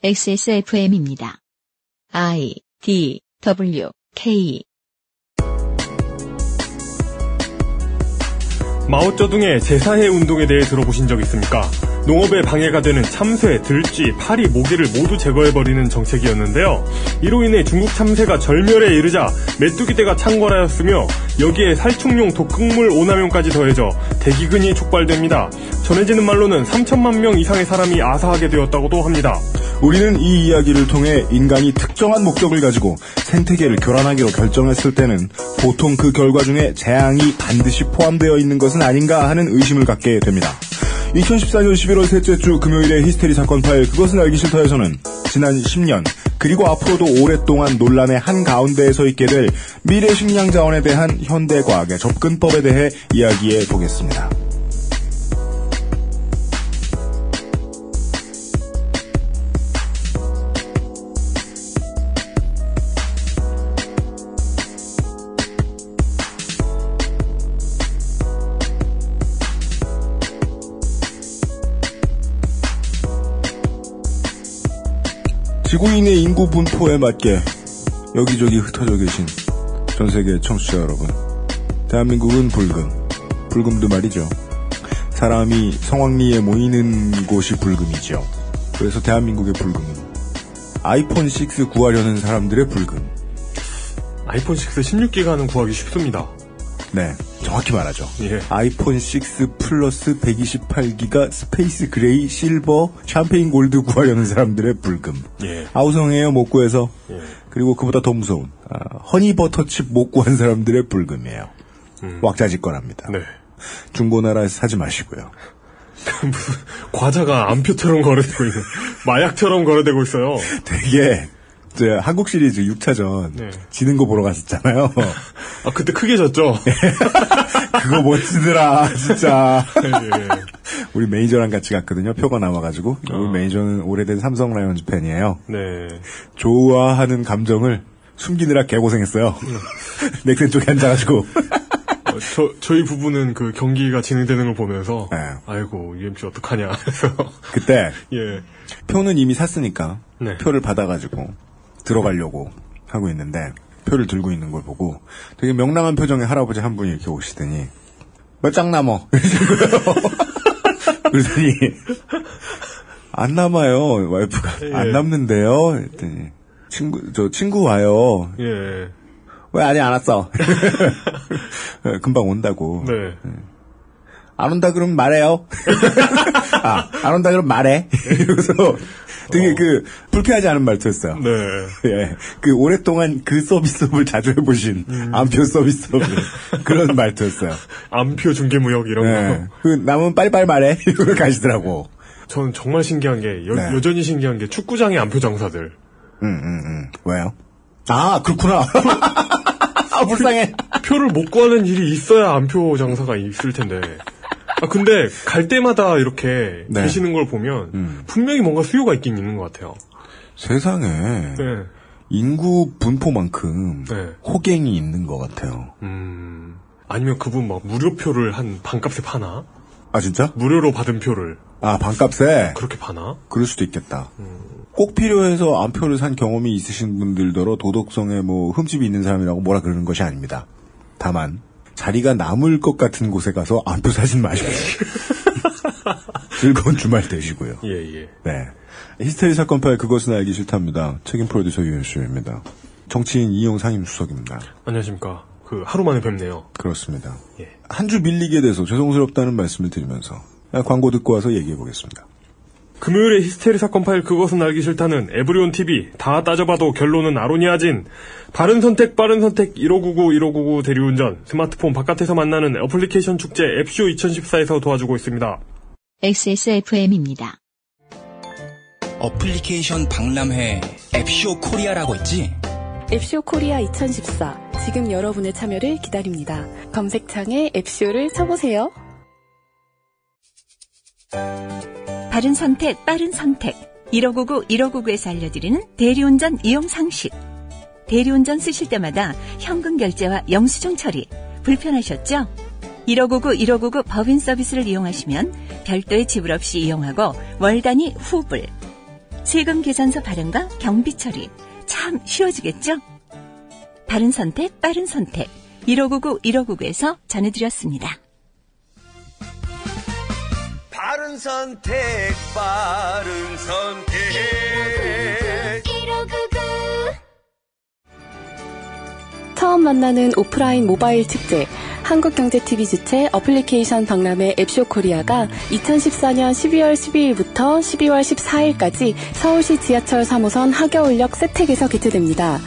XSFM입니다. I, D, W, K. 마오쩌둥의 제사해 운동에 대해 들어보신 적 있습니까? 농업에 방해가 되는 참새, 들쥐, 파리, 모기를 모두 제거해버리는 정책이었는데요. 이로 인해 중국 참새가 절멸에 이르자 메뚜기떼가 창궐하였으며 여기에 살충용 독극물 오남용까지 더해져 대기근이 촉발됩니다. 전해지는 말로는 3천만 명 이상의 사람이 아사하게 되었다고도 합니다. 우리는 이 이야기를 통해 인간이 특정한 목적을 가지고 생태계를 교란하기로 결정했을 때는 보통 그 결과 중에 재앙이 반드시 포함되어 있는 것은 아닌가 하는 의심을 갖게 됩니다. 2014년 11월 셋째 주 금요일의 히스테리 사건 파일 그것은 알기 싫다에서는 지난 10년 그리고 앞으로도 오랫동안 논란의 한가운데에 서 있게 될 미래 식량 자원에 대한 현대 과학의 접근법에 대해 이야기해 보겠습니다. 지구인의 인구 분포에 맞게 여기저기 흩어져 계신 전세계 청취자 여러분, 대한민국은 불금도 말이죠. 사람이 성황리에 모이는 곳이 불금이죠. 그래서 대한민국의 불금은 아이폰 6 구하려는 사람들의 불금. 아이폰 6 16기가는 구하기 쉽습니다. 네, 정확히 말하죠. 예. 아이폰 6 플러스 128기가 스페이스 그레이 실버 샴페인 골드 구하려는 사람들의 불금. 예. 아우성에요 못 구해서. 예. 그리고 그보다 더 무서운 허니버터칩 못 구한 사람들의 불금이에요. 왁자지껄합니다. 네. 중고나라에서 사지 마시고요. 무슨 과자가 암표처럼 거래되고 있는 마약처럼 거래되고 있어요. 되게 한국 시리즈 6차전 네. 지는 거 보러 갔었잖아요. 아 그때 크게 졌죠. 그거 멋지더라 진짜. 예. 우리 매니저랑 같이 갔거든요. 표가 남아가지고. 우리 매니저는 오래된 삼성 라이온즈 팬이에요. 네. 좋아하는 감정을 숨기느라 개고생했어요. 넥센 쪽에 앉아가지고. 저희 부부는 그 경기가 진행되는 걸 보면서 네. 아이고 UMC 어떡하냐 해서 그때 예. 표는 이미 샀으니까 네. 표를 받아가지고 들어가려고 하고 있는데 표를 들고 있는 걸 보고 되게 명랑한 표정의 할아버지 한 분이 이렇게 오시더니 몇 장 남어? 그러더니 안 남아요 와이프가. 예. 안 남는데요? 했더니 친구 와요. 예. 왜 아직 안 왔어? 금방 온다고. 네. 안 온다 그러면 말해요. 안 온다 그러면 말해. 이러면서 되게 불쾌하지 않은 말투였어요. 네. 예. 오랫동안 그 서비스업을 자주 해보신 암표 서비스업 그런 말투였어요. 암표 중개무역 이런 예. 거. 남은 빨리빨리 말해. 이러고 가시더라고. 저는 정말 신기한 게 네. 여전히 신기한 게 축구장의 암표 장사들. 왜요? 아 그렇구나. 아 불쌍해. 표를 못 구하는 일이 있어야 암표 장사가 있을 텐데. 근데 갈 때마다 이렇게 네. 계시는 걸 보면 분명히 뭔가 수요가 있긴 있는 것 같아요. 세상에 네. 인구 분포만큼 네. 호갱이 있는 것 같아요. 아니면 그분 막 무료표를 한 반값에 파나? 아 진짜? 무료로 받은 표를. 반값에? 그렇게 파나? 그럴 수도 있겠다. 꼭 필요해서 암표를 산 경험이 있으신 분들더러 도덕성에 흠집이 있는 사람이라고 뭐라 그러는 것이 아닙니다. 다만 자리가 남을 것 같은 곳에 가서 암표 사진 마시고 즐거운 주말 되시고요. 예. 네. 히스테리 사건 파일 그것은 알기 싫답니다. 책임 프로듀서 유현수입니다. 정치인 이용 상임수석입니다. 안녕하십니까. 하루 만에 뵙네요. 그렇습니다. 예. 한 주 밀리게 돼서 죄송스럽다는 말씀을 드리면서 광고 듣고 와서 얘기해 보겠습니다. 금요일에 히스테리 사건 파일 그것은 알기 싫다는 에브리온 TV 다 따져봐도 결론은 아로니아진 바른 선택 1599 대리운전 스마트폰 바깥에서 만나는 어플리케이션 축제 앱쇼 2014에서 도와주고 있습니다. XSFM입니다. 어플리케이션 박람회 앱쇼 코리아라고 있지? 앱쇼 코리아 2014 지금 여러분의 참여를 기다립니다. 검색창에 앱쇼를 쳐보세요. 바른 선택, 빠른 선택. 1599에서 알려드리는 대리운전 이용 상식. 대리운전 쓰실 때마다 현금 결제와 영수증 처리 불편하셨죠? 1599 법인 서비스를 이용하시면 별도의 지불 없이 이용하고 월 단위 후불. 세금 계산서 발행과 경비 처리. 참 쉬워지겠죠? 바른 선택, 빠른 선택. 1599-1599에서 전해드렸습니다. 바른 선택, 빠른 선택. 1599. 처음 만나는 오프라인 모바일 축제. 한국경제TV 주최 어플리케이션 박람회 앱쇼 코리아가 2014년 12월 12일부터 12월 14일까지 서울시 지하철 3호선 하겨울역 세택에서 개최됩니다.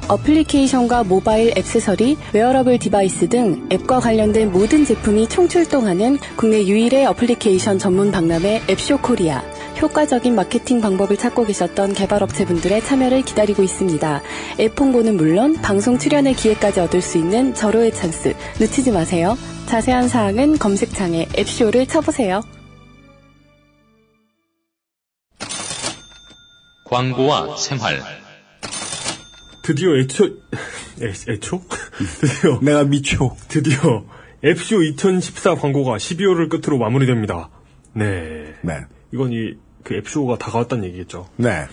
어플리케이션과 모바일 액세서리, 웨어러블 디바이스 등 앱과 관련된 모든 제품이 총출동하는 국내 유일의 어플리케이션 전문 박람회 앱쇼 코리아. 효과적인 마케팅 방법을 찾고 계셨던 개발업체분들의 참여를 기다리고 있습니다. 앱 홍보는 물론 방송 출연의 기회까지 얻을 수 있는 절호의 찬스 놓치지 마세요. 자세한 사항은 검색창에 앱쇼를 쳐보세요. 광고와 생활. 드디어 애초? 드디어. 내가 미초. 드디어 앱쇼 2014 광고가 12월을 끝으로 마무리됩니다. 네. 네. 이건 그 앱쇼가 다가왔다는 얘기겠죠. 네.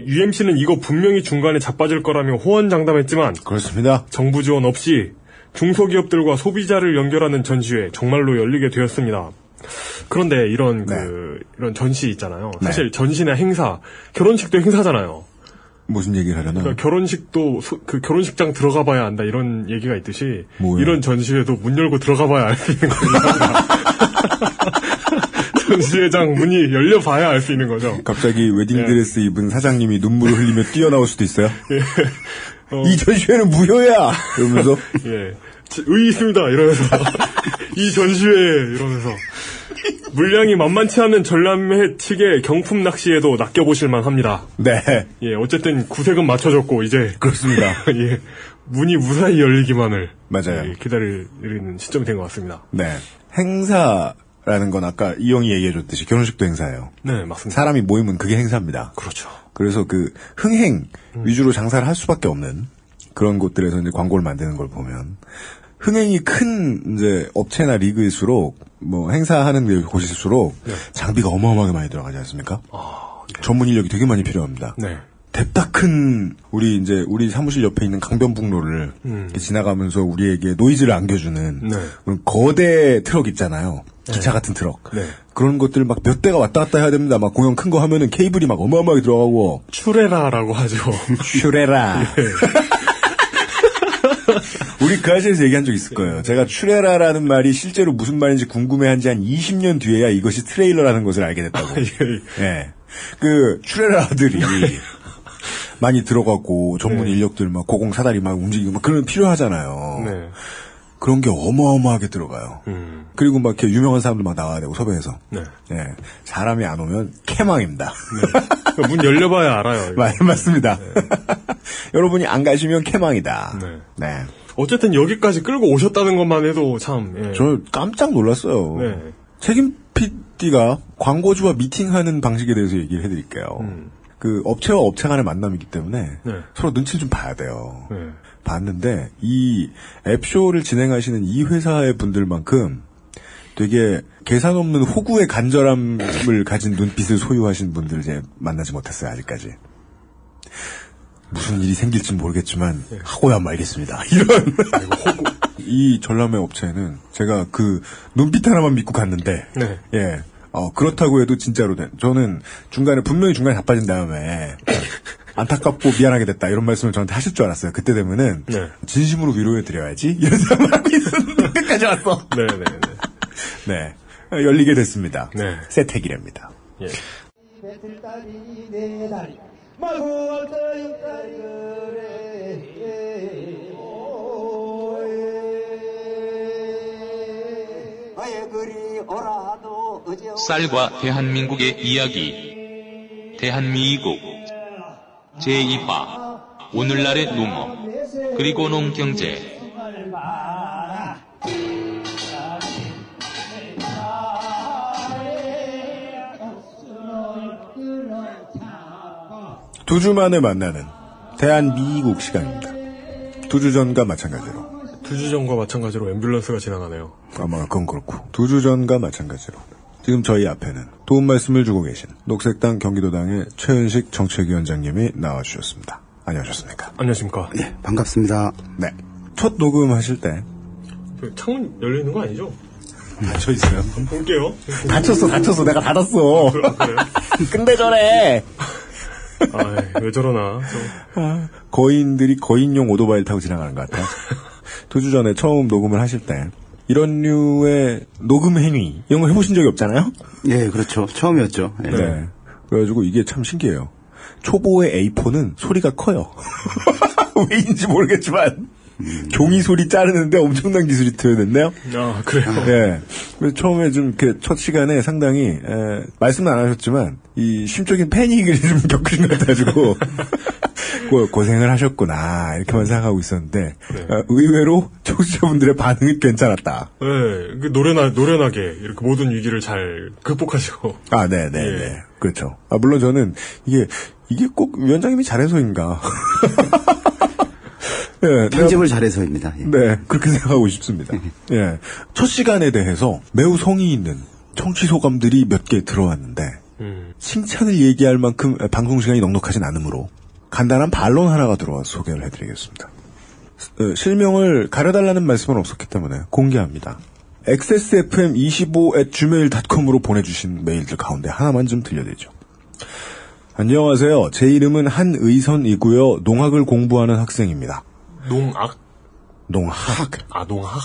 UMC는 이거 분명히 중간에 자빠질 거라며 호언장담했지만. 그렇습니다. 정부 지원 없이 중소기업들과 소비자를 연결하는 전시회 정말로 열리게 되었습니다. 그런데 이런 이런 전시 있잖아요. 사실 전시나 행사, 결혼식도 행사잖아요. 무슨 얘기를 하려나? 그러니까 결혼식도 그 결혼식장 들어가 봐야 안다 이런 얘기가 있듯이 뭐야? 이런 전시회도 문 열고 들어가 봐야 알 수 있는 겁니다. 전시회장 문이 열려봐야 알 수 있는 거죠. 갑자기 웨딩드레스 입은 사장님이 눈물을 흘리며 뛰어나올 수도 있어요. 이 전시회는 무효야! 이러면서. 예. 의의 있습니다! 이러면서. 이 전시회! 이러면서. 물량이 만만치 않은 전람회 측의 경품 낚시에도 낚여보실만 합니다. 네. 예, 어쨌든 구색은 맞춰졌고, 이제. 그렇습니다. 예. 문이 무사히 열리기만을. 맞아요. 예, 기다리는 시점이 된 것 같습니다. 네. 행사라는 건 아까 이용이 얘기해줬듯이 결혼식도 행사예요. 네, 맞습니다. 사람이 모이면 그게 행사입니다. 그렇죠. 그래서 그 흥행 위주로 장사를 할 수밖에 없는 그런 곳들에서 이제 광고를 만드는 걸 보면 흥행이 큰 이제 업체나 리그일수록 뭐 행사하는 곳일수록 장비가 어마어마하게 많이 들어가지 않습니까? 네. 전문 인력이 되게 많이 필요합니다. 네. 뎁다 큰 우리 사무실 옆에 있는 강변북로를 지나가면서 우리에게 노이즈를 안겨주는 그런 거대 트럭 있잖아요. 기차 같은 트럭. 네. 그런 것들 막 몇 대가 왔다 갔다 해야 됩니다. 막 공연 큰 거 하면은 케이블이 막 어마어마하게 들어가고. 슈레라라고 하죠. 슈레라. 예. 우리 그 아시에서 얘기한 적 있을 거예요. 제가 슈레라라는 말이 실제로 무슨 말인지 궁금해한 지 한 20년 뒤에야 이것이 트레일러라는 것을 알게 됐다고. 예. 그 슈레라들이 많이 들어가고 전문 인력들 막 고공사다리 막 움직이고 막 그런 필요하잖아요. 네. 그런 게 어마어마하게 들어가요. 그리고 막 이렇게 유명한 사람들 막 나와야 되고 섭외해서. 네. 예. 사람이 안 오면 캐망입니다. 네. 그러니까 문 열려봐야 알아요. 맞습니다. 네. 여러분이 안 가시면 캐망이다. 네. 네. 어쨌든 여기까지 끌고 오셨다는 것만 해도 참. 예. 저 깜짝 놀랐어요. 네. 책임 PD가 광고주와 미팅하는 방식에 대해서 얘기를 해드릴게요. 그 업체와 업체 간의 만남이기 때문에 서로 눈치를 좀 봐야 돼요. 네. 봤는데 이 앱쇼를 진행하시는 이 회사의 분들만큼 되게 계산 없는 호구의 간절함을 가진 눈빛을 소유하신 분들을 이제 만나지 못했어요. 아직까지. 무슨 일이 생길지 모르겠지만 하고야 말겠습니다. 이런 이 전람회 업체는 제가 그 눈빛 하나만 믿고 갔는데 예. 그렇다고 해도 진짜로 저는 분명히 중간에 자빠진 다음에 안타깝고 미안하게 됐다 이런 말씀을 저한테 하실 줄 알았어요. 그때 되면은 진심으로 위로해드려야지 이런 생각을 하고 있었는데 끝까지 왔어. 네. 열리게 됐습니다. 세택이랍니다. 예. 쌀과 대한민국의 이야기. 대한미국 제2화 오늘날의 농업 그리고 농경제. 두 주 만에 만나는 대한미국 시간입니다. 두 주 전과 마찬가지로. 두 주 전과 마찬가지로 앰뷸런스가 지나가네요. 아마 그건 그렇고. 두 주 전과 마찬가지로. 지금 저희 앞에는 도움 말씀을 주고 계신 녹색당 경기도당의 최은식 정책위원장님이 나와주셨습니다. 안녕하셨습니까? 안녕하십니까? 예, 반갑습니다. 네. 첫 녹음하실 때 창문 열려있는 거 아니죠? 닫혀 있어요. 한번 볼게요. 닫혔어. 내가 닫았어. 그래요? 끝내전에. 왜 저러나. 거인들이 거인용 오토바이를 타고 지나가는 것 같아요. 2주 전에 처음 녹음을 하실 때 이런 류의 녹음 행위 이런 걸 해보신 적이 없잖아요? 예, 그렇죠. 처음이었죠. 예. 네. 그래가지고 이게 참 신기해요. 초보의 A4는 소리가 커요. 왜인지 모르겠지만 종이 소리 자르는데 엄청난 기술이 들어야됐네요. 그래요? 네. 그래서 처음에 좀 이렇게 첫 시간에 상당히 말씀은 안 하셨지만 이 심적인 패닉을 좀 겪으신 것 같아가지고 고생을 하셨구나 이렇게만 생각하고 있었는데 네. 의외로 청취자분들의 반응이 괜찮았다. 네, 노련하게 이렇게 모든 위기를 잘 극복하시고. 네네. 네. 그렇죠. 물론 저는 이게 꼭 위원장님이 잘해서인가. 네, 편집을 잘해서입니다. 예. 네, 그렇게 생각하고 싶습니다. 예, 첫 시간에 대해서 매우 성의 있는 청취 소감들이 몇 개 들어왔는데 칭찬을 얘기할 만큼 방송 시간이 넉넉하진 않으므로 간단한 반론 하나가 들어와서 소개를 해드리겠습니다. 실명을 가려달라는 말씀은 없었기 때문에 공개합니다. xsfm25@gmail.com으로 보내주신 메일들 가운데 하나만 좀 들려드리죠. 안녕하세요. 제 이름은 한의선이고요. 농학을 공부하는 학생입니다. 농학? 농학. 농학.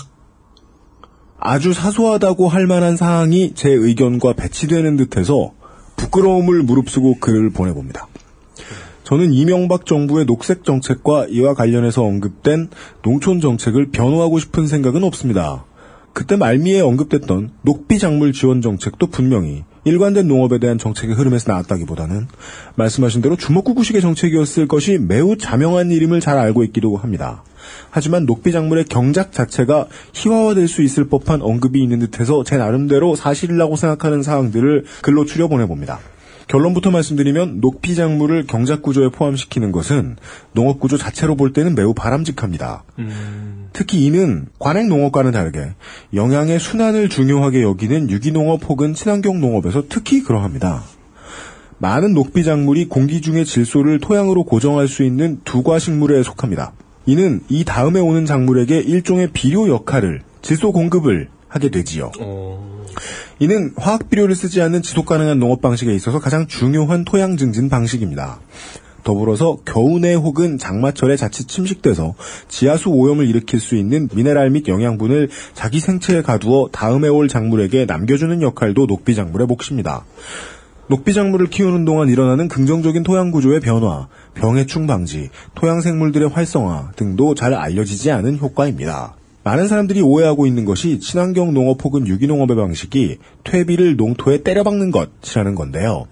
아주 사소하다고 할 만한 사항이 제 의견과 배치되는 듯해서 부끄러움을 무릅쓰고 글을 보내봅니다. 저는 이명박 정부의 녹색 정책과 이와 관련해서 언급된 농촌 정책을 변호하고 싶은 생각은 없습니다. 그때 말미에 언급됐던 녹비 작물 지원 정책도 분명히 일관된 농업에 대한 정책의 흐름에서 나왔다기보다는 말씀하신 대로 주먹구구식의 정책이었을 것이 매우 자명한 일임을 잘 알고 있기도 합니다. 하지만 녹비 작물의 경작 자체가 희화화될 수 있을 법한 언급이 있는 듯해서 제 나름대로 사실이라고 생각하는 사항들을 글로 추려보내봅니다. 결론부터 말씀드리면 녹비 작물을 경작 구조에 포함시키는 것은 농업 구조 자체로 볼 때는 매우 바람직합니다. 특히 이는 관행 농업과는 다르게 영양의 순환을 중요하게 여기는 유기농업 혹은 친환경 농업에서 특히 그러합니다. 많은 녹비 작물이 공기 중의 질소를 토양으로 고정할 수 있는 두과식물에 속합니다. 이는 이 다음에 오는 작물에게 일종의 비료 역할을, 질소 공급을 하게 되지요. 이는 화학 비료를 쓰지 않는 지속 가능한 농업 방식에 있어서 가장 중요한 토양 증진 방식입니다. 더불어서 겨우내 혹은 장마철에 자칫 침식돼서 지하수 오염을 일으킬 수 있는 미네랄 및 영양분을 자기 생체에 가두어 다음에 올 작물에게 남겨주는 역할도 녹비 작물의 몫입니다. 녹비 작물을 키우는 동안 일어나는 긍정적인 토양 구조의 변화, 병해충 방지, 토양 생물들의 활성화 등도 잘 알려지지 않은 효과입니다. 많은 사람들이 오해하고 있는 것이 친환경 농업 혹은 유기농업의 방식이 퇴비를 농토에 때려박는 것이라는 건데요.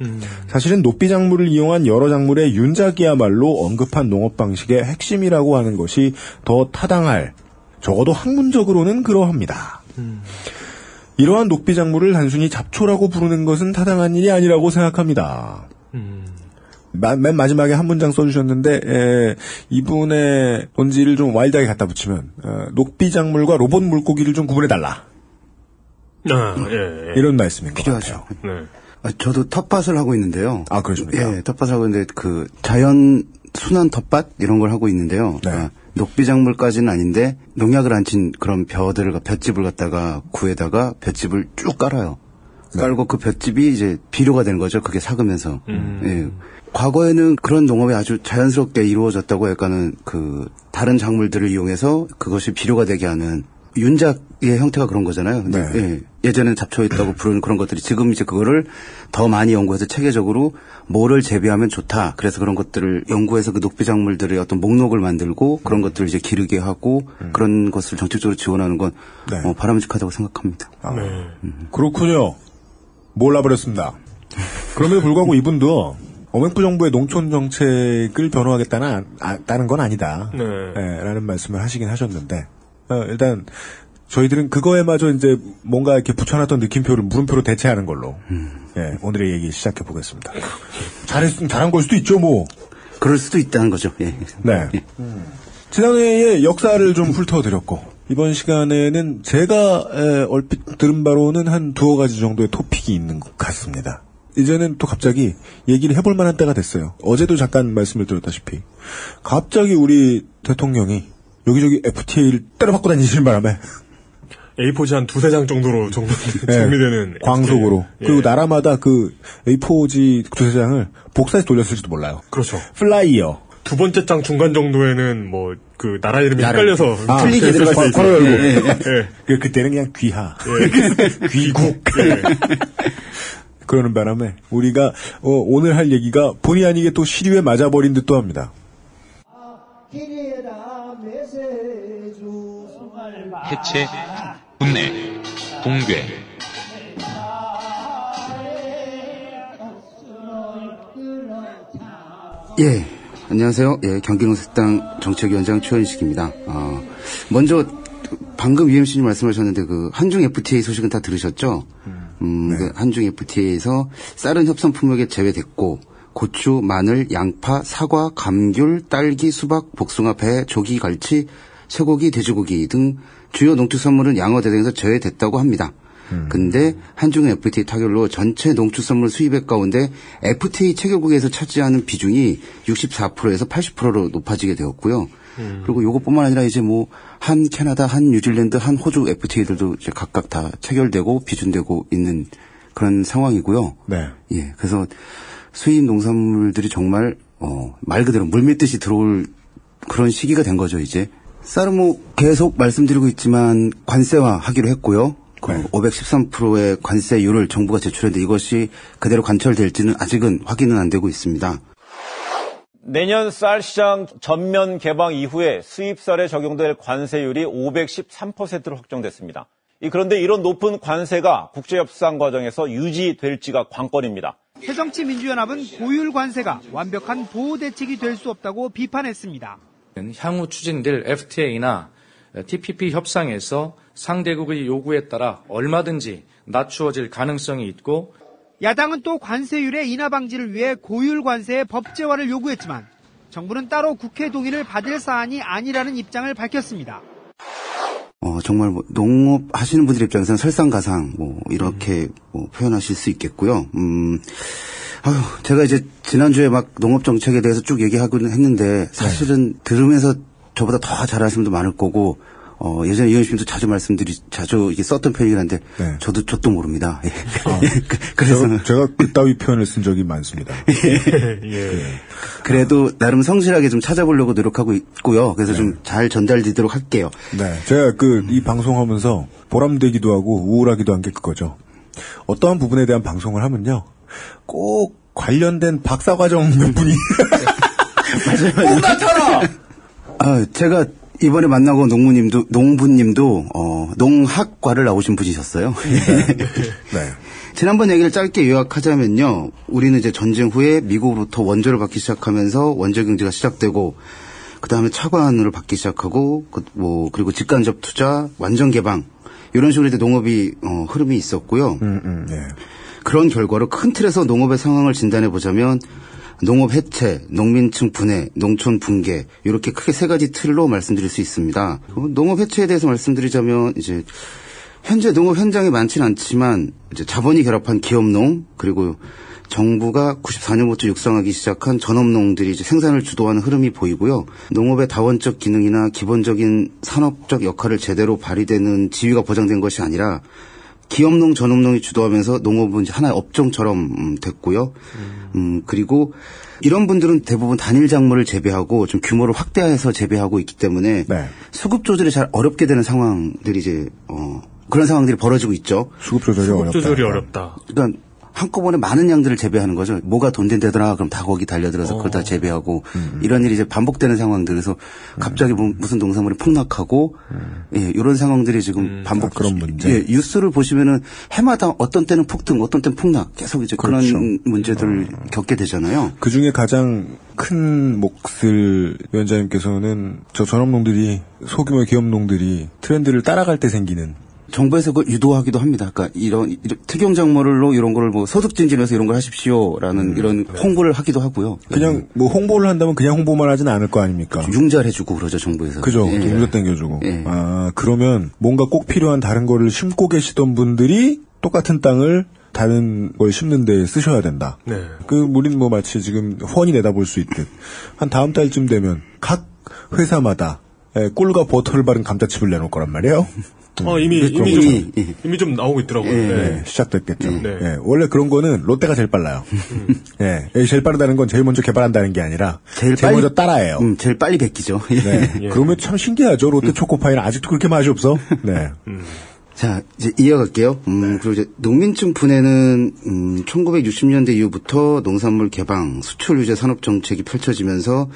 사실은 녹비 작물을 이용한 여러 작물의 윤작이야말로 언급한 농업 방식의 핵심이라고 하는 것이 더 타당할, 적어도 학문적으로는 그러합니다. 이러한 녹비 작물을 단순히 잡초라고 부르는 것은 타당한 일이 아니라고 생각합니다. 맨 마지막에 한 문장 써주셨는데 이분의 논지를 좀 와일드하게 갖다 붙이면 녹비 작물과 로봇 물고기를 좀 구분해달라. 예. 이런 말씀인 것 필요하죠. 같아요. 네. 저도 텃밭을 하고 있는데요. 그러십니까? 예, 텃밭을 하고 있는데 그 자연 순환 텃밭 이런 걸 하고 있는데요. 네. 녹비 작물까지는 아닌데 농약을 안 친 그런 볏집을 갖다가 구에다가 볏집을 쭉 깔아요. 깔고 그 볏집이 이제 비료가 되는 거죠. 그게 삭으면서. 예. 과거에는 그런 농업이 아주 자연스럽게 이루어졌다고 약간은 그 다른 작물들을 이용해서 그것이 비료가 되게 하는 윤작의 형태가 그런 거잖아요. 근데 네. 예전에는 잡초있다고 부르는 그런 것들이 지금 이제 그거를 더 많이 연구해서 체계적으로 뭐를 재배하면 좋다. 그래서 그런 것들을 연구해서 그 녹비 작물들의 어떤 목록을 만들고 그런 것들을 이제 기르게 하고 그런 것을 정책적으로 지원하는 건 바람직하다고 생각합니다. 그렇군요. 몰라버렸습니다. 그럼에도 불구하고 이분도 어맹부 정부의 농촌 정책을 변호하겠다는 건 아니다. 네. 라는 말씀을 하시긴 하셨는데, 일단, 저희들은 그거에마저 이제 뭔가 이렇게 붙여놨던 느낌표를 물음표로 대체하는 걸로, 오늘의 얘기 시작해 보겠습니다. 잘한 걸 수도 있죠, 뭐. 그럴 수도 있다는 거죠, 예. 네. 지난해에 역사를 좀 훑어드렸고, 이번 시간에는 제가 얼핏 들은 바로는 한 두어 가지 정도의 토픽이 있는 것 같습니다. 이제는 또 갑자기 얘기를 해볼 만한 때가 됐어요. 어제도 잠깐 말씀을 드렸다시피 갑자기 우리 대통령이 여기저기 FTA를 때려박고 다니시는 바람에 A4지 한 두세 장 정도로 정리되는 광속으로. 예. 그리고 나라마다 그 A4지 두세 장을 복사해서 돌렸을지도 몰라요. 그렇죠. 플라이어. 두 번째 장 중간 정도에는 뭐 그 나라 이름이 헷갈려서 틀리게 들어갈 수 있어요. 예. 그때는 그냥 귀하. 예. 귀국. 예. 그러는 바람에 우리가 오늘 할 얘기가 본의 아니게 또 시류에 맞아버린 듯도 합니다. 해체, 분내, 붕괴. 예, 안녕하세요. 예, 경기농색당 정책위원장 최현식입니다. 먼저 방금 UMC님 말씀하셨는데 그 한중 FTA 소식은 다 들으셨죠? 네. 그 한중 FTA에서 쌀은 협상 품목에 제외됐고 고추, 마늘, 양파, 사과, 감귤, 딸기, 수박, 복숭아, 배, 조기, 갈치, 쇠고기, 돼지고기 등 주요 농축산물은 양어 대상에서 제외됐다고 합니다. 근데 한중 FTA 타결로 전체 농축산물 수입액 가운데 FTA 체결국에서 차지하는 비중이 64%에서 80%로 높아지게 되었고요. 그리고 이것뿐만 아니라 이제 뭐 한 캐나다, 한 뉴질랜드, 한 호주 FTA들도 이제 각각 다 체결되고 비준되고 있는 그런 상황이고요. 네. 예, 그래서 수입 농산물들이 정말 말 그대로 물밀듯이 들어올 그런 시기가 된 거죠, 이제. 쌀은 뭐 계속 말씀드리고 있지만 관세화하기로 했고요. 네. 513%의 관세율을 정부가 제출했는데 이것이 그대로 관철될지는 아직은 확인은 안 되고 있습니다. 내년 쌀 시장 전면 개방 이후에 수입쌀에 적용될 관세율이 513%로 확정됐습니다. 그런데 이런 높은 관세가 국제협상 과정에서 유지될지가 관건입니다. 새정치민주연합은 고율 관세가 완벽한 보호 대책이 될 수 없다고 비판했습니다. 향후 추진될 FTA나 TPP 협상에서 상대국의 요구에 따라 얼마든지 낮추어질 가능성이 있고 야당은 또 관세율의 인하 방지를 위해 고율 관세의 법제화를 요구했지만 정부는 따로 국회 동의를 받을 사안이 아니라는 입장을 밝혔습니다. 정말 뭐 농업 하시는 분들 입장에서는 설상가상 뭐 이렇게 뭐 표현하실 수 있겠고요. 제가 이제 지난주에 막 농업 정책에 대해서 쭉 얘기하고는 했는데 사실은 들으면서 저보다 더 잘하시는 분도 많을 거고 예전에 의원님도 자주 이게 썼던 표현이긴 한데 저도 모릅니다. 그래서 제가 그따위 표현을 쓴 적이 많습니다. 예. 그래도 나름 성실하게 좀 찾아보려고 노력하고 있고요. 그래서 좀 잘 전달되도록 할게요. 네, 제가 이 방송하면서 보람되기도 하고 우울하기도 한 게 그거죠. 어떠한 부분에 대한 방송을 하면요, 꼭 관련된 박사과정 몇 분이 꼭 나타나. 제가 이번에 만나고 농부님도 농학과를 나오신 분이셨어요. 네. 지난번 얘기를 짧게 요약하자면요, 우리는 이제 전쟁 후에 미국으로부터 원조를 받기 시작하면서 원조 경제가 시작되고, 그 다음에 차관으로 받기 시작하고, 그리고 직간접 투자, 완전 개방, 이런 식으로 이제 농업이 흐름이 있었고요. 네. 그런 결과로 큰 틀에서 농업의 상황을 진단해 보자면 농업 해체, 농민층 분해, 농촌 붕괴, 이렇게 크게 세 가지 틀로 말씀드릴 수 있습니다. 농업 해체에 대해서 말씀드리자면 이제 현재 농업 현장에 많지는 않지만 이제 자본이 결합한 기업농, 그리고 정부가 94년부터 육성하기 시작한 전업농들이 이제 생산을 주도하는 흐름이 보이고요. 농업의 다원적 기능이나 기본적인 산업적 역할을 제대로 발휘되는 지위가 보장된 것이 아니라 기업농, 전업농이 주도하면서 농업은 이제 하나의 업종처럼 됐고요. 그리고 이런 분들은 대부분 단일 작물을 재배하고 좀 규모를 확대해서 재배하고 있기 때문에 수급 조절이 잘 어렵게 되는 상황들이 이제 그런 상황들이 벌어지고 있죠. 수급 조절이 어렵다. 그러니까 한꺼번에 많은 양들을 재배하는 거죠. 뭐가 돈 된다더라 그럼 다 거기 달려들어서 그걸 다 재배하고 이런 일이 이제 반복되는 상황들에서 갑자기 무슨 농산물이 폭락하고 이런 상황들이 지금 반복. 그런 문제. 예, 뉴스를 보시면은 해마다 어떤 때는 폭등, 어떤 때는 폭락 계속 이제 그런 문제들을 겪게 되잖아요. 그 중에 가장 큰 몫을 위원장님께서는 저 전업농들이 소규모 기업농들이 트렌드를 따라갈 때 생기는 정부에서 그걸 유도하기도 합니다. 그러니까 이런 특용작물로 이런 거를 뭐 소득 증진해서 이런 걸 하십시오라는 이런 홍보를 하기도 하고요. 그냥 뭐 홍보를 한다면 그냥 홍보만 하지는 않을 거 아닙니까? 융자해주고 그러죠, 정부에서. 그죠. 예. 융자 땡겨주고. 예. 아, 그러면 뭔가 꼭 필요한 다른 거를 심고 계시던 분들이 똑같은 땅을 다른 걸 심는 데 쓰셔야 된다. 네. 우린 뭐 마치 지금 훤히 내다볼 수 있듯 한 다음 달쯤 되면 각 회사마다 꿀과 버터를 바른 감자칩을 내놓을 거란 말이에요. 이미 좀 나오고 있더라고요. 예, 네. 시작됐겠죠. 네. 예, 원래 그런 거는 롯데가 제일 빨라요. 예, 제일 빠르다는 건 제일 먼저 개발한다는 게 아니라 제일 먼저 따라해요. 제일 빨리 베끼죠. 네. 예. 그러면 참 신기하죠. 롯데 초코파이는 아직도 그렇게 맛이 없어. 네. 자, 이제 이어갈게요. 그리고 이제 농민층 분해는 1960년대 이후부터 농산물 개방, 수출 유제 산업 정책이 펼쳐지면서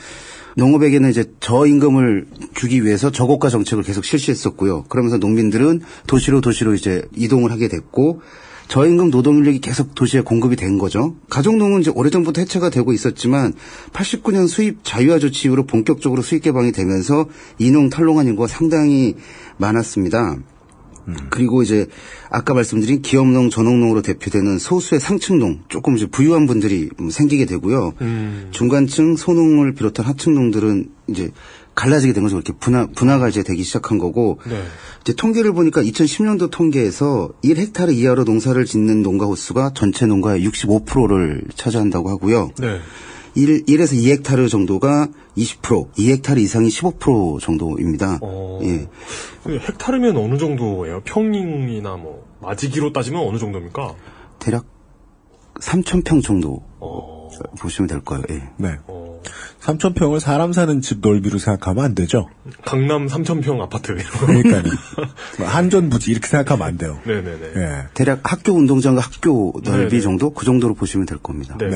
농업에게는 이제 저임금을 주기 위해서 저고가 정책을 계속 실시했었고요. 그러면서 농민들은 도시로 이제 이동을 하게 됐고 저임금 노동인력이 계속 도시에 공급이 된 거죠. 가정농은 이제 오래전부터 해체가 되고 있었지만 89년 수입 자유화 조치 이후로 본격적으로 수입 개방이 되면서 이농 탈농한 인구가 상당히 많았습니다. 그리고 이제 아까 말씀드린 기업농, 전업농으로 대표되는 소수의 상층농, 조금 이제 부유한 분들이 생기게 되고요. 중간층, 소농을 비롯한 하층농들은 이제 갈라지게 된 거죠. 이렇게 분화가 이제 되기 시작한 거고. 네. 이제 통계를 보니까 2010년도 통계에서 1헥타르 이하로 농사를 짓는 농가 횟수가 전체 농가의 65%를 차지한다고 하고요. 네. 1에서 2헥타르 정도가 20%, 2헥타르 이상이 15% 정도입니다. 예. 헥타르면 어느 정도예요? 평이나 뭐 마지기로 따지면 어느 정도입니까? 대략 3,000평 정도 보시면 될 거예요. 예. 네. 3,000평을 사람 사는 집 넓이로 생각하면 안 되죠. 강남 3,000평 아파트. 그러니까요. 한전 부지 이렇게 생각하면 안 돼요. 네네네. 예. 대략 학교 운동장과 학교 넓이 네네. 정도? 그 정도로 보시면 될 겁니다. 네.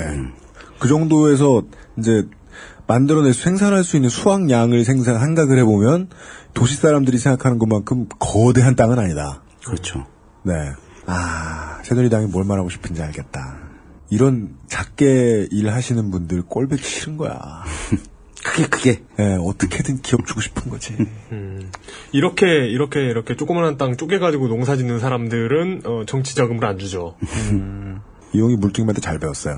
그 정도에서 이제 만들어내서 생산할 수 있는 수확량을 생각을 해보면 도시 사람들이 생각하는 것만큼 거대한 땅은 아니다. 그렇죠. 네. 새누리당이 뭘 말하고 싶은지 알겠다. 이런 작게 일하시는 분들 꼴보기 싫은 거야. 크게. 네, 어떻게든 기업 주고 싶은 거지. 이렇게 조그만한 땅 쪼개가지고 농사 짓는 사람들은 정치 자금을 안 주죠. 이용이 물뚱이한테 잘 배웠어요.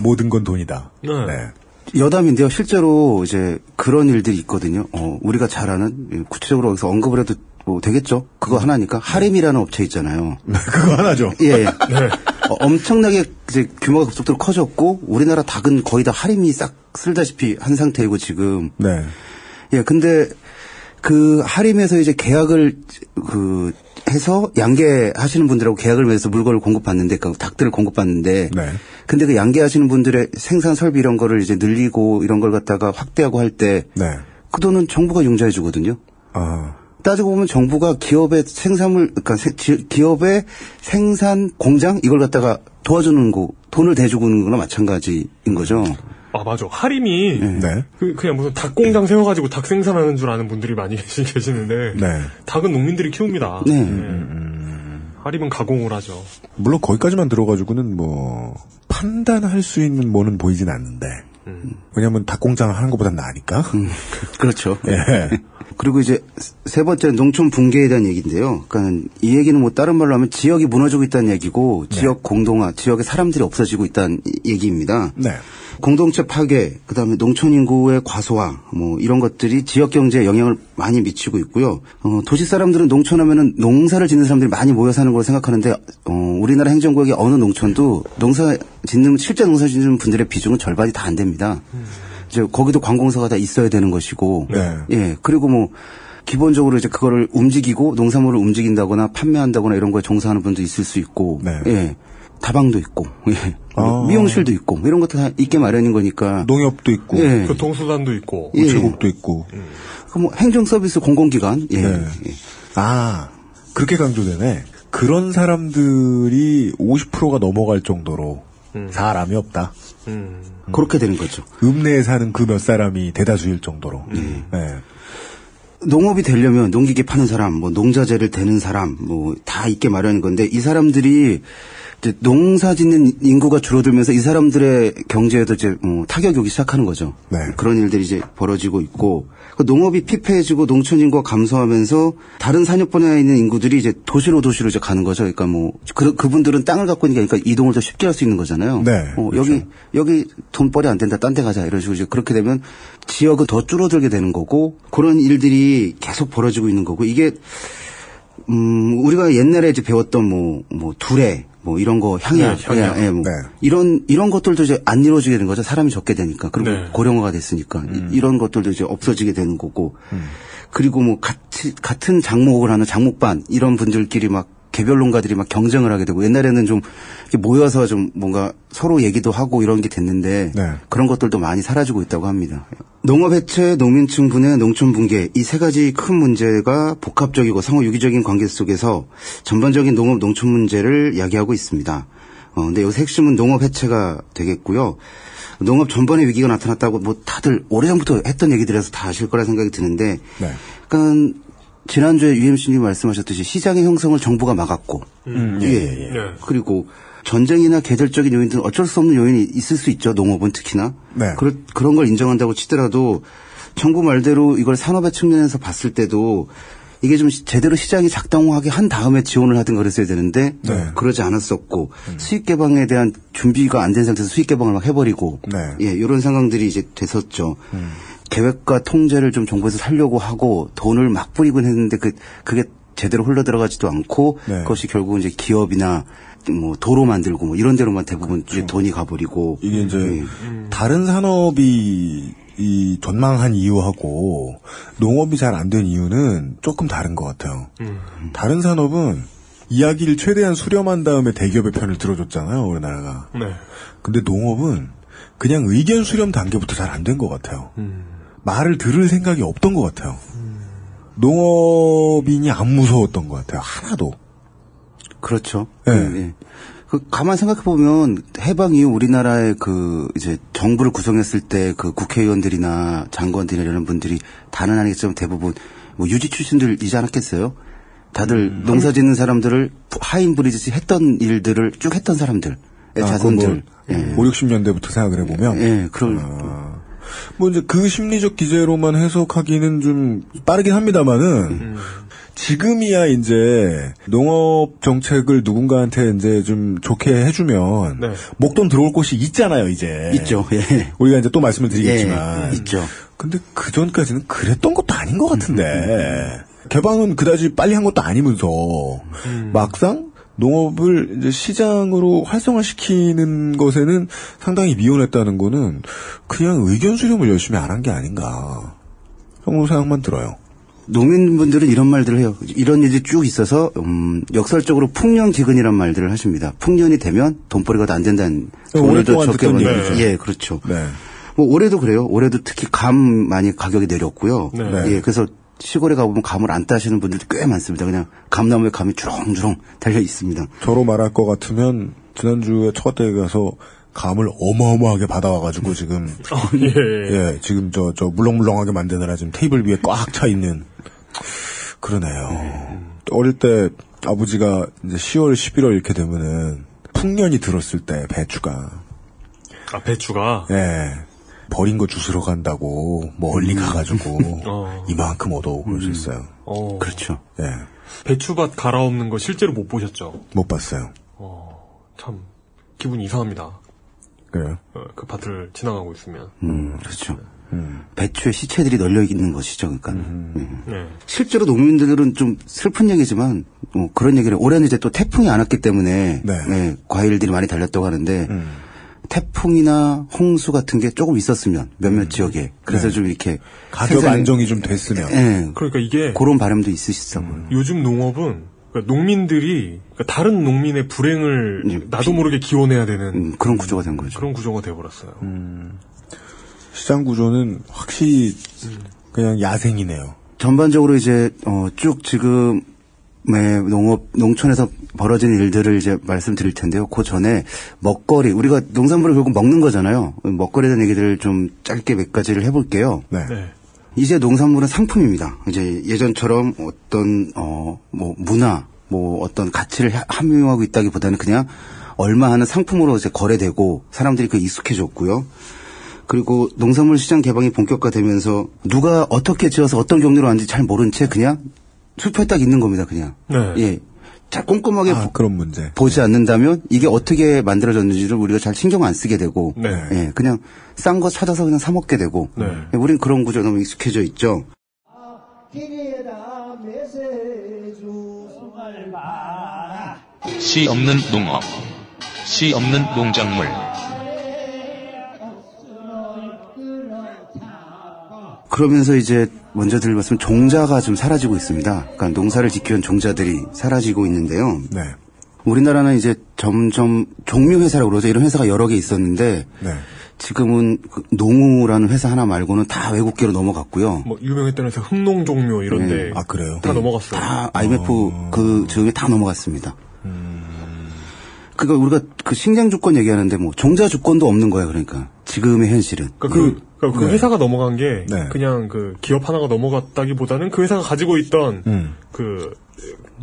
모든 건 돈이다. 네. 여담인데요. 실제로 이제 그런 일들이 있거든요. 우리가 잘 아는 구체적으로 여기서 언급을 해도 뭐 되겠죠. 그거 하나니까 하림이라는 업체 있잖아요. 그거 하나죠. 예. 네. 엄청나게 이제 규모가 급속도로 커졌고 우리나라 닭은 거의 다 하림이 싹 쓸다시피 한 상태이고 지금. 네. 예. 근데 그 하림에서 이제 계약을 해서 양계하시는 분들하고 계약을 맺어서 물건을 공급받는데, 그 닭들을 공급받는데, 네. 근데 그 양계하시는 분들의 생산 설비 이런 거를 이제 늘리고 이런 걸 갖다가 확대하고 할 때, 네. 그 돈은 정부가 융자해 주거든요. 따지고 보면 정부가 기업의 생산물, 그러니까 기업의 생산 공장 이걸 갖다가 도와주는 거, 돈을 대주고 있는 거나 마찬가지인 거죠. 맞아. 하림이 네. 그냥 무슨 닭 공장 세워가지고 닭 생산하는 줄 아는 분들이 많이 계시는데 네. 닭은 농민들이 키웁니다. 네. 하림은 가공을 하죠. 물론 거기까지만 들어가지고는 뭐 판단할 수 있는 뭐는 보이진 않는데. 왜냐하면 닭공장을 하는 것보단 나으니까. 그렇죠. 예. 그리고 이제 세 번째 농촌 붕괴에 대한 얘기인데요. 그러니까 이 얘기는 뭐 다른 말로 하면 지역이 무너지고 있다는 얘기고 지역 공동화, 지역의 사람들이 없어지고 있다는 얘기입니다. 네. 공동체 파괴, 그다음에 농촌 인구의 과소화, 뭐 이런 것들이 지역 경제에 영향을 많이 미치고 있고요. 도시 사람들은 농촌하면은 농사를 짓는 사람들이 많이 모여 사는 걸로 생각하는데, 우리나라 행정구역의 어느 농촌도 실제 농사 짓는 분들의 비중은 절반이 다 안 됩니다. 이제 거기도 관공서가 다 있어야 되는 것이고, 네. 예, 그리고 뭐 기본적으로 이제 그거를 움직이고 농산물을 움직인다거나 판매한다거나 이런 거에 종사하는 분도 있을 수 있고, 네. 예. 다방도 있고, 예. 미용실도 있고, 이런 것도 다 있게 마련인 거니까. 농협도 있고, 예. 교통수단도 있고, 우체국도 있고. 뭐 행정서비스 공공기관, 예. 네. 그렇게 강조되네. 그런 사람들이 50%가 넘어갈 정도로 사람이 없다. 그렇게 되는 거죠. 읍내에 사는 그 몇 사람이 대다수일 정도로. 네. 농업이 되려면 농기계 파는 사람, 뭐 농자재를 대는 사람, 뭐 다 있게 마련인 건데 이 사람들이 이제 농사 짓는 인구가 줄어들면서 이 사람들의 경제에도 이제 타격이 오기 시작하는 거죠. 네. 그런 일들이 이제 벌어지고 있고 농업이 피폐해지고 농촌 인구가 감소하면서 다른 산업 분야에 있는 인구들이 이제 도시로 이제 가는 거죠. 그러니까 그분들은 땅을 갖고 있는 게 아니니까 이동을 더 쉽게 할 수 있는 거잖아요. 네. 그렇죠. 여기 돈벌이 안 된다. 딴 데 가자. 이런 식으로 이제 그렇게 되면 지역은 더 줄어들게 되는 거고 그런 일들이 계속 벌어지고 있는 거고 이게 우리가 옛날에 이제 배웠던 두레 이런 거 향약, 이런 것들도 이제 안 이루어지게 되는 거죠. 사람이 적게 되니까. 그리고 고령화가 됐으니까. 이런 것들도 이제 없어지게 되는 거고. 그리고 같은 장목을 하는 장목반, 이런 분들끼리 막 개별 농가들이 막 경쟁을 하게 되고 옛날에는 좀 이렇게 모여서 좀 뭔가 서로 얘기도 하고 이런 게 됐는데 그런 것들도 많이 사라지고 있다고 합니다. 농업 해체, 농민층 분해, 농촌 붕괴 이 세 가지 큰 문제가 복합적이고 상호 유기적인 관계 속에서 전반적인 농업 농촌 문제를 이야기하고 있습니다. 근데 여기서 핵심은 농업 해체가 되겠고요. 농업 전반의 위기가 나타났다고 다들 오래전부터 했던 얘기들에서 다 아실 거라 생각이 드는데 그러니까 지난주에 UMC님 말씀하셨듯이 시장의 형성을 정부가 막았고 그리고 전쟁이나 계절적인 요인들은 어쩔 수 없는 요인이 있을 수 있죠. 농업은 특히나. 그런 걸 인정한다고 치더라도 정부 말대로 이걸 산업의 측면에서 봤을 때도 이게 좀 제대로 시장이 작동하게 한 다음에 지원을 하든 그랬어야 되는데 그러지 않았었고 수익 개방에 대한 준비가 안 된 상태에서 수익 개방을 막 해버리고 이런 상황들이 이제 됐었죠. 계획과 통제를 좀 정부에서 살려고 하고 돈을 막 뿌리곤 했는데 그게 제대로 흘러 들어가지도 않고 그것이 결국은 이제 기업이나 도로 만들고 이런 데로만 대부분 이제 돈이 가버리고 이게 이제 다른 산업이 이 전망한 이유하고 농업이 잘 안 된 이유는 조금 다른 것 같아요. 다른 산업은 이야기를 최대한 수렴한 다음에 대기업의 편을 들어줬잖아요, 우리나라가. 근데 농업은 그냥 의견 수렴 단계부터 잘 안 된 것 같아요. 말을 들을 생각이 없던 것 같아요. 농업인이 안 무서웠던 것 같아요. 하나도. 그렇죠. 가만 생각해 보면 해방 이후 우리나라의 이제 정부를 구성했을 때 국회의원들이나 장관들이나 이런 분들이 다는 아니겠지만 대부분 유지 출신들이지 않았겠어요? 다들 농사 짓는 사람들을 하인브리듯이 했던 일들을 쭉 했던 사람들, 자손들. 5, 60년대부터 생각을 해보면. 이제 그 심리적 기제로만 해석하기는 좀 빠르긴 합니다만은, 지금이야 이제 농업 정책을 누군가한테 이제 좀 좋게 해주면, 목돈 들어올 곳이 있잖아요, 이제. 있죠, 우리가 이제 또 말씀을 드리겠지만. 있죠. 근데 그 전까지는 그랬던 것도 아닌 것 같은데. 개방은 그다지 빨리 한 것도 아니면서, 막상 농업을 이제 시장으로 활성화시키는 것에는 상당히 미온했다는 거는 그냥 의견 수렴을 열심히 안 한 게 아닌가. 정도 생각만 들어요. 농민분들은 이런 말들을 해요. 이런 일이 쭉 있어서 역설적으로 풍년기근이란 말들을 하십니다. 풍년이 되면 돈벌이가 더 안 된다는. 오랫동안 듣던 얘기죠. 예, 그렇죠. 올해도 그래요. 올해도 특히 감 많이 가격이 내렸고요. 그래서 시골에 가보면 감을 안 따시는 분들도 꽤 많습니다. 그냥 감나무에 감이 주렁주렁 달려 있습니다. 저로 말할 것 같으면 지난주에 처갓댁에 가서 감을 어마어마하게 받아와가지고 지금 지금 저 물렁물렁하게 만드느라 지금 테이블 위에 꽉 차 있는 그러네요. 어릴 때 아버지가 이제 10월, 11월 이렇게 되면은 풍년이 들었을 때 배추가 버린 거 주스러 간다고 멀리 가가지고 이만큼 얻어오고 그러셨어요. 그렇죠. 배추밭 갈아엎는 거 실제로 못 보셨죠? 못 봤어요. 참 기분이 이상합니다. 그래요? 그 밭을 지나가고 있으면. 그렇죠. 배추의 시체들이 널려 있는 것이죠. 그러니까 실제로 농민들은 좀 슬픈 얘기지만 그런 얘기를 올해는 이제 또 태풍이 안 왔기 때문에 과일들이 많이 달렸다고 하는데. 태풍이나 홍수 같은 게 조금 있었으면 몇몇 지역에 그래서 좀 이렇게 가격 안정이 좀 됐으면 그러니까 이게 그런 바람도 있으시죠. 요즘 농업은 그러니까 농민들이 다른 농민의 불행을 나도 모르게 기원해야 되는 그런 구조가 된 거죠. 그런 구조가 돼버렸어요. 시장 구조는 확실히 그냥 야생이네요. 전반적으로 이제 쭉 지금 농촌에서 벌어지는 일들을 이제 말씀드릴 텐데요. 그 전에 먹거리, 우리가 농산물을 결국 먹는 거잖아요. 먹거리에 대한 얘기들을 좀 짧게 몇 가지를 해볼게요. 이제 농산물은 상품입니다. 이제 예전처럼 어떤, 문화, 어떤 가치를 함유하고 있다기보다는 그냥 얼마 하는 상품으로 이제 거래되고 사람들이 그 익숙해졌고요. 그리고 농산물 시장 개방이 본격화되면서 누가 어떻게 지어서 어떤 경로로 왔는지 잘 모른 채 그냥 수표에 딱 있는 겁니다. 그냥. 네. 예. 잘 꼼꼼하게 그런 문제. 보지 않는다면 이게 어떻게 만들어졌는지를 우리가 잘 신경 안 쓰게 되고 네. 예. 그냥 싼 거 찾아서 그냥 사 먹게 되고 네. 예. 우린 그런 구조 너무 익숙해져 있죠. 씨 없는 농업, 씨 없는 농작물. 그러면서 이제 먼저 드릴 말씀 종자가 좀 사라지고 있습니다. 그러니까 농사를 지키는 종자들이 사라지고 있는데요. 네. 우리나라는 이제 점점 종묘회사라고 그러죠. 이런 회사가 여러 개 있었는데 네. 지금은 그 농우라는 회사 하나 말고는 다 외국계로 넘어갔고요. 뭐 유명했던 회사 흥농종묘 이런데 네. 그래요? 다 넘어갔어요. 다 IMF 그 즈음에 다 넘어갔습니다. 그러니까 우리가 그 식량 주권 얘기하는데 뭐 종자 주권도 없는 거예요. 그러니까 지금의 현실은. 그러니까 그 네. 회사가 넘어간 게 네. 그냥 그 기업 하나가 넘어갔다기보다는 그 회사가 가지고 있던 그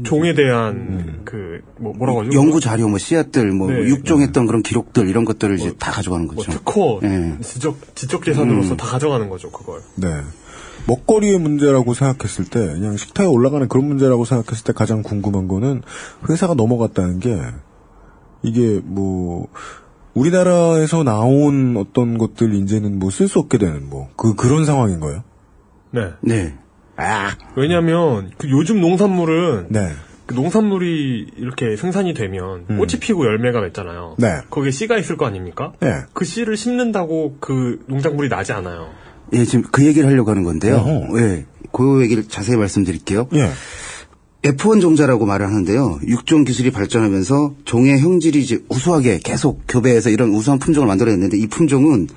종에 대한 그 뭐라고 하죠? 연구 자료 뭐 씨앗들 뭐 네. 육종했던 그런 기록들 이런 것들을 이제 다 가져가는 거죠. 특허 네. 지적 재산으로서 다 가져가는 거죠. 그걸. 네. 먹거리의 문제라고 생각했을 때, 그냥 식탁에 올라가는 그런 문제라고 생각했을 때 가장 궁금한 거는 회사가 넘어갔다는 게, 이게 뭐, 우리나라에서 나온 어떤 것들 이제는 뭐 쓸 수 없게 되는 그런 상황인 거예요? 네. 네. 왜냐면 그 요즘 농산물은 네. 그 농산물이 이렇게 생산이 되면 꽃이 피고 열매가 맺잖아요. 네. 거기에 씨가 있을 거 아닙니까? 네. 그 씨를 심는다고 그 농작물이 나지 않아요. 예, 지금 그 얘기를 하려고 하는 건데요. 예, 그 얘기를 자세히 말씀드릴게요. 예. F1 종자라고 말을 하는데요. 육종 기술이 발전하면서 종의 형질이 이제 우수하게 계속 교배해서 이런 우수한 품종을 만들어냈는데 이 품종은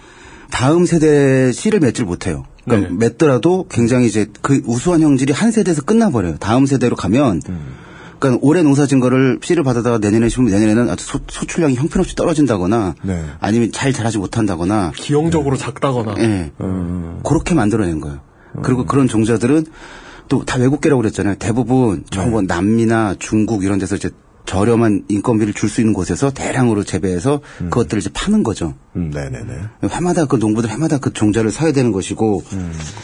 다음 세대 씨를 맺질 못해요. 그러니까 맺더라도 굉장히 이제 그 우수한 형질이 한 세대에서 끝나버려요. 다음 세대로 가면 그러니까 올해 농사진 거를 씨를 받아다가 내년에 심으면 내년에는 아주 소출량이 형편없이 떨어진다거나 아니면 잘 자라지 못한다거나 기형적으로 작다거나 예. 그렇게 만들어낸 거예요. 그리고 그런 종자들은 또 다 외국계라고 그랬잖아요. 대부분 뭐 남미나 중국 이런 데서 이제 저렴한 인건비를 줄 수 있는 곳에서 대량으로 재배해서 그것들을 이제 파는 거죠. 네네네. 해마다 그 농부들 해마다 그 종자를 사야 되는 것이고.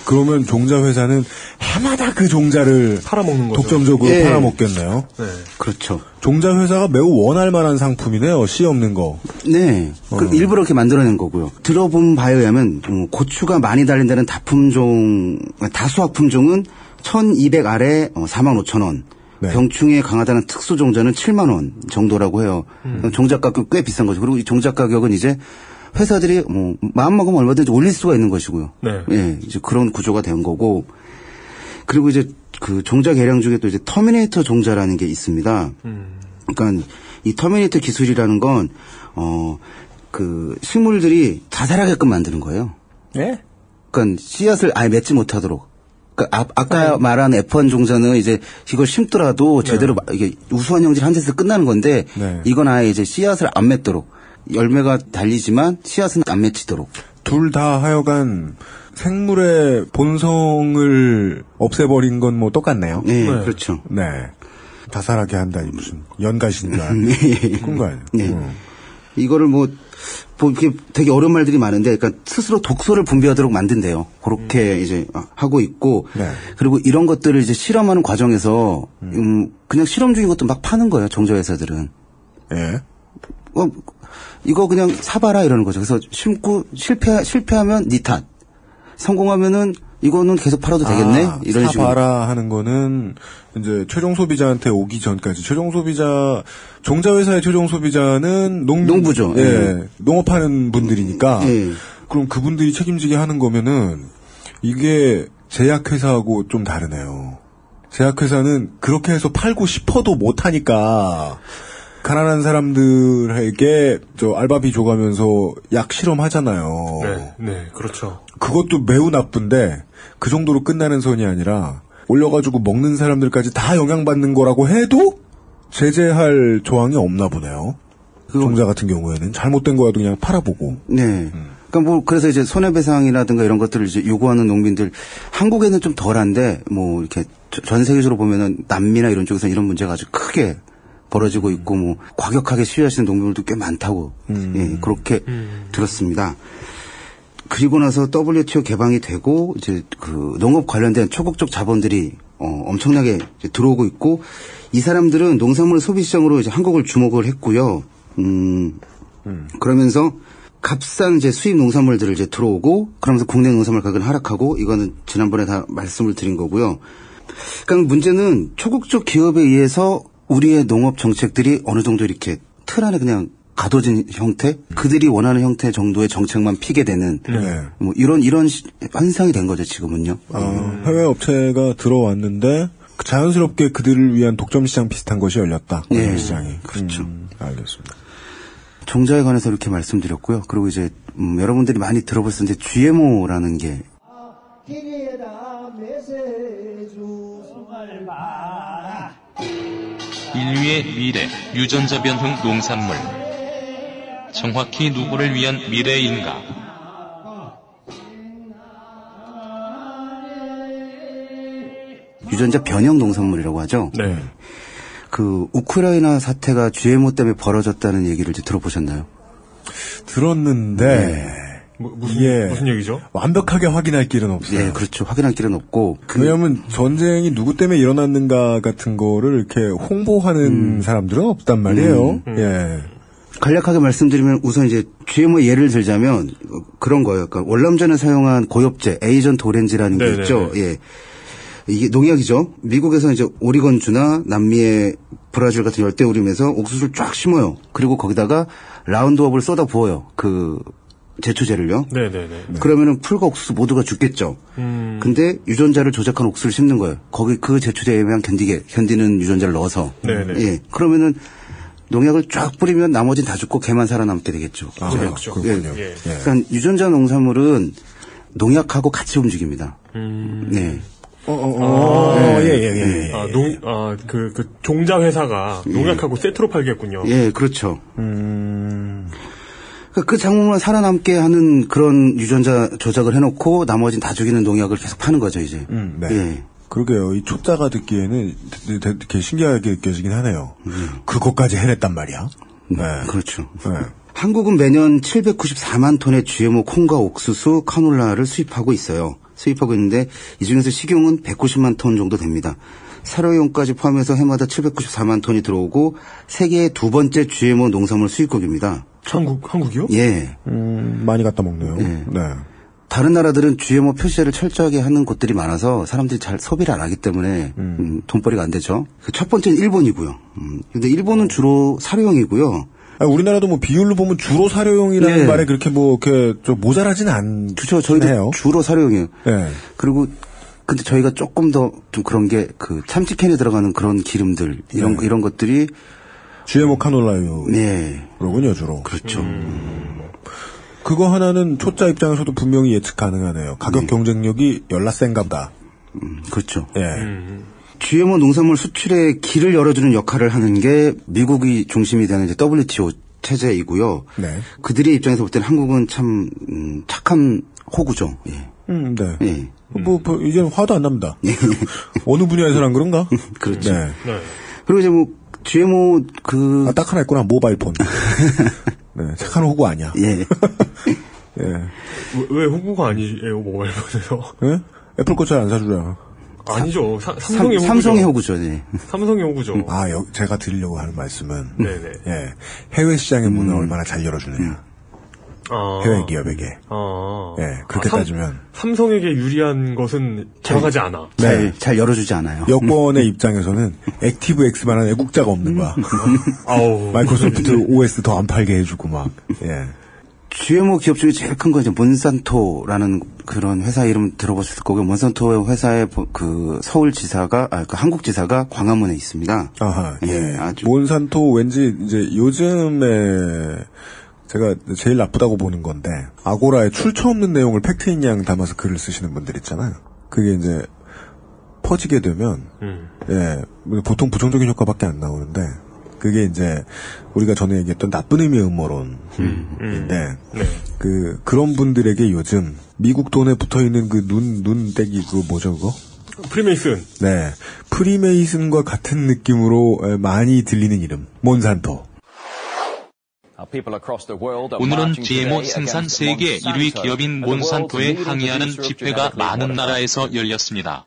그러면 종자 회사는 해마다 그 종자를 팔아먹는 거죠. 독점적으로 예. 팔아먹겠네요. 네. 그렇죠. 종자 회사가 매우 원할 만한 상품이네요. 씨 없는 거. 네. 일부러 이렇게 만들어낸 거고요. 들어본 바에 의하면 고추가 많이 달린다는 다수학 품종은 1,200 아래 45,000원. 네. 병충해에 강하다는 특수 종자는 7만 원 정도라고 해요. 종자 가격 꽤 비싼 거죠. 그리고 이 종자 가격은 이제 회사들이 뭐 마음 먹으면 얼마든지 올릴 수가 있는 것이고요. 네. 예, 이제 그런 구조가 된 거고. 그리고 이제 그 종자 개량 중에 또 이제 터미네이터 종자라는 게 있습니다. 그러니까 이 터미네이터 기술이라는 건 그 식물들이 자살하게끔 만드는 거예요. 예? 그러니까 씨앗을 아예 맺지 못하도록. 그러니까 아까 말한 F1 종자는 이제 이걸 심더라도 제대로 이게 우수한 형질 한 대에서 끝나는 건데 이건 아예 이제 씨앗을 안 맺도록 열매가 달리지만 씨앗은 안 맺히도록. 둘 다 하여간 생물의 본성을 없애버린 건 뭐 똑같네요. 네, 그렇죠. 네. 자살하게 한다니 무슨 연가신가 그런 거 아니에요. 네. 이거를 뭐 이렇게 되게 어려운 말들이 많은데, 그러니까 스스로 독소를 분비하도록 만든대요. 그렇게 이제 하고 있고, 그리고 이런 것들을 이제 실험하는 과정에서 그냥 실험 중인 것도 막 파는 거예요. 종자 회사들은. 예. 이거 그냥 사봐라 이러는 거죠. 그래서 심고 실패하면 니 탓. 성공하면은 이거는 계속 팔아도 되겠네. 이런 식으로. 사봐라 하는 거는 이제 최종 소비자한테 오기 전까지 종자 회사의 최종 소비자는 농부죠. 예. 농업하는 분들이니까. 그럼 그분들이 책임지게 하는 거면은 이게 제약회사하고 좀 다르네요. 제약회사는 그렇게 해서 팔고 싶어도 못 하니까 가난한 사람들에게 알바비 줘가면서 약 실험하잖아요. 네, 그렇죠. 그것도 매우 나쁜데 그 정도로 끝나는 선이 아니라 올려가지고 먹는 사람들까지 다 영향받는 거라고 해도 제재할 조항이 없나 보네요. 종자 같은 경우에는 잘못된 거라도 그냥 팔아보고. 네. 그러니까 그래서 이제 손해배상이라든가 이런 것들을 이제 요구하는 농민들, 한국에는 좀 덜한데, 이렇게 전 세계적으로 보면은 남미나 이런 쪽에서 이런 문제가 아주 크게 벌어지고 있고 뭐 과격하게 시위하시는 농민들도 꽤 많다고 예, 그렇게 들었습니다. 그리고 나서 WTO 개방이 되고 이제 그 농업 관련된 초국적 자본들이 엄청나게 이제 들어오고 있고 이 사람들은 농산물 소비 시장으로 이제 한국을 주목을 했고요. 그러면서 값싼 이제 수입 농산물들을 이제 들어오고 그러면서 국내 농산물 가격은 하락하고 이거는 지난번에 다 말씀을 드린 거고요. 그러니까 문제는 초국적 기업에 의해서 우리의 농업 정책들이 어느 정도 이렇게 틀 안에 그냥 가둬진 형태, 그들이 원하는 형태 정도의 정책만 피게 되는 뭐 이런 현상이 된 거죠 지금은요. 해외 업체가 들어왔는데 자연스럽게 그들을 위한 독점 시장 비슷한 것이 열렸다. 네, 시장이. 그렇죠. 알겠습니다. 종자에 관해서 이렇게 말씀드렸고요. 그리고 이제 여러분들이 많이 들어보셨을 텐데 GMO라는 게 인류의 미래, 유전자 변형 농산물. 정확히 누구를 위한 미래인가? 유전자 변형 농산물이라고 하죠. 네. 그 우크라이나 사태가 GMO 때문에 벌어졌다는 얘기를 이제 들어보셨나요? 들었는데 무슨 얘기죠? 완벽하게 확인할 길은 없어요. 네, 그렇죠. 확인할 길은 없고. 왜냐하면 전쟁이 누구 때문에 일어났는가 같은 거를 이렇게 홍보하는 사람들은 없단 말이에요. 예. 간략하게 말씀드리면 우선 이제 GMO 예를 들자면 그런 거예요. 그러니까 월남전에 사용한 고엽제 에이전트 오렌지라는 게 있죠. 예. 이게 농약이죠. 미국에서 이제 오리건주나 남미의 브라질 같은 열대우림에서 옥수수를 쫙 심어요. 그리고 거기다가 라운드업을 쏟아 부어요. 그 제초제를요. 네네네. 그러면은 풀과 옥수수 모두가 죽겠죠. 근데 유전자를 조작한 옥수수를 심는 거예요. 거기 그 제초제에 견디는 유전자를 넣어서. 네네. 예. 그러면은 농약을 쫙 뿌리면 나머지는 다 죽고 걔만 살아남게 되겠죠. 그렇죠. 예. 그러니까 유전자 농산물은 농약하고 같이 움직입니다. 네. 예. 그 종자 회사가 농약하고 세트로 팔겠군요. 예, 그렇죠. 그 작물만 살아남게 하는 그런 유전자 조작을 해놓고 나머지는 다 죽이는 농약을 계속 파는 거죠, 이제. 네. 예. 그러게요. 이 초짜가 듣기에는 되게 신기하게 느껴지긴 하네요. 그것까지 해냈단 말이야. 네. 그렇죠. 네. 한국은 매년 794만 톤의 GMO 콩과 옥수수, 카놀라를 수입하고 있는데 이 중에서 식용은 190만 톤 정도 됩니다. 사료용까지 포함해서 해마다 794만 톤이 들어오고 세계의 두 번째 GMO 농산물 수입국입니다. 한국이요? 예. 많이 갖다 먹네요. 예. 네. 다른 나라들은 GMO 표시를 철저하게 하는 곳들이 많아서 사람들이 잘 소비를 안 하기 때문에 돈벌이가 안 되죠. 첫 번째는 일본이고요. 근데 일본은 주로 사료용이고요. 우리나라도 뭐 비율로 보면 주로 사료용이라는 말에 그렇게 뭐 이렇게 좀 모자라지는 않죠. 그렇죠. 저희도 해요. 주로 사료용이에요. 네. 그리고 근데 저희가 조금 더 좀 그런 게 그 참치캔에 들어가는 그런 기름들 이런 것들이 GMO 카놀라유. 네. 그러군요, 주로. 그렇죠. 그거 하나는 초짜 입장에서도 분명히 예측 가능하네요. 가격 경쟁력이 열나 센가 보다. 그렇죠. 예. GMO 농산물 수출에 길을 열어주는 역할을 하는 게 미국이 중심이 되는 이제 WTO 체제이고요. 네. 그들의 입장에서 볼 때는 한국은 참 착한 호구죠. 예. 네. 예. 이제는 화도 안 납니다. 어느 분야에서는 그런가? 그렇죠. 네. 그리고 이제 뭐 GMO 딱 하나 있구나. 모바일폰. 네. 착한 호구 아니야. 예. 예. 왜 호구가 아니에요, 모바일폰에서? 예? 애플 거 잘 안 사주잖아. 아니죠. 삼성의 호구죠. 삼성의 호구죠. 네. 삼성의 호구죠. 제가 드리려고 하는 말씀은 네네. 예. 해외 시장의 문을 얼마나 잘 열어주느냐. 해외 기업에게. 예, 그렇게 따지면 삼성에게 유리한 것은 들어가지 않아. 잘 열어주지 않아요. 여권의 입장에서는 액티브 X만한 애국자가 없는 거야. 마이크로소프트 OS 더 안 팔게 해주고 막. 예. GMO 기업 중에 제일 큰 건 이제 몬산토라는 그런 회사 이름 들어보셨을 거고요. 몬산토 회사의 그 서울지사가, 그 한국지사가 광화문에 있습니다. 아하, 예. 몬산토 왠지 이제 요즘에 제가 제일 나쁘다고 보는 건데, 아고라에 출처 없는 내용을 팩트인 양 담아서 글을 쓰시는 분들 있잖아요. 그게 이제 퍼지게 되면, 예, 보통 부정적인 효과밖에 안 나오는데, 그게 이제 우리가 전에 얘기했던 나쁜 의미의 음모론인데 그런 분들에게 요즘 미국 돈에 붙어 있는 그 눈떼기 그 뭐죠 그거? 프리메이슨. 네. 프리메이슨과 같은 느낌으로 많이 들리는 이름. 몬산토. 오늘은 GMO 생산 세계 1위 기업인 몬산토에 항의하는 집회가 많은 나라에서 열렸습니다.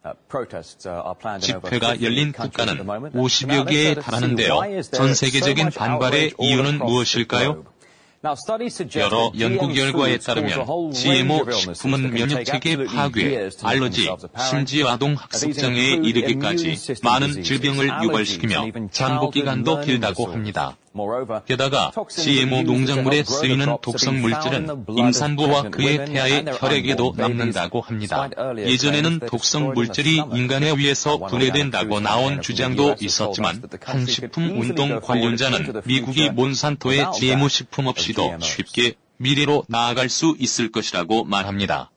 집회가 열린 국가는 50여 개에 달하는데요. 전 세계적인 반발의 이유는 무엇일까요? 여러 연구 결과에 따르면 GMO 식품은 면역체계 파괴, 알러지, 심지어 아동 학습장애에 이르기까지 많은 질병을 유발시키며 잠복기간도 길다고 합니다. 게다가 GMO 농작물에 쓰이는 독성 물질은 임산부와 그의 태아의 혈액에도 남는다고 합니다. 예전에는 독성 물질이 인간에 의해서 분해된다고 나온 주장도 있었지만 한 식품 운동 관련자는 미국이 몬산토의 GMO 식품 없이도 쉽게 미래로 나아갈 수 있을 것이라고 말합니다.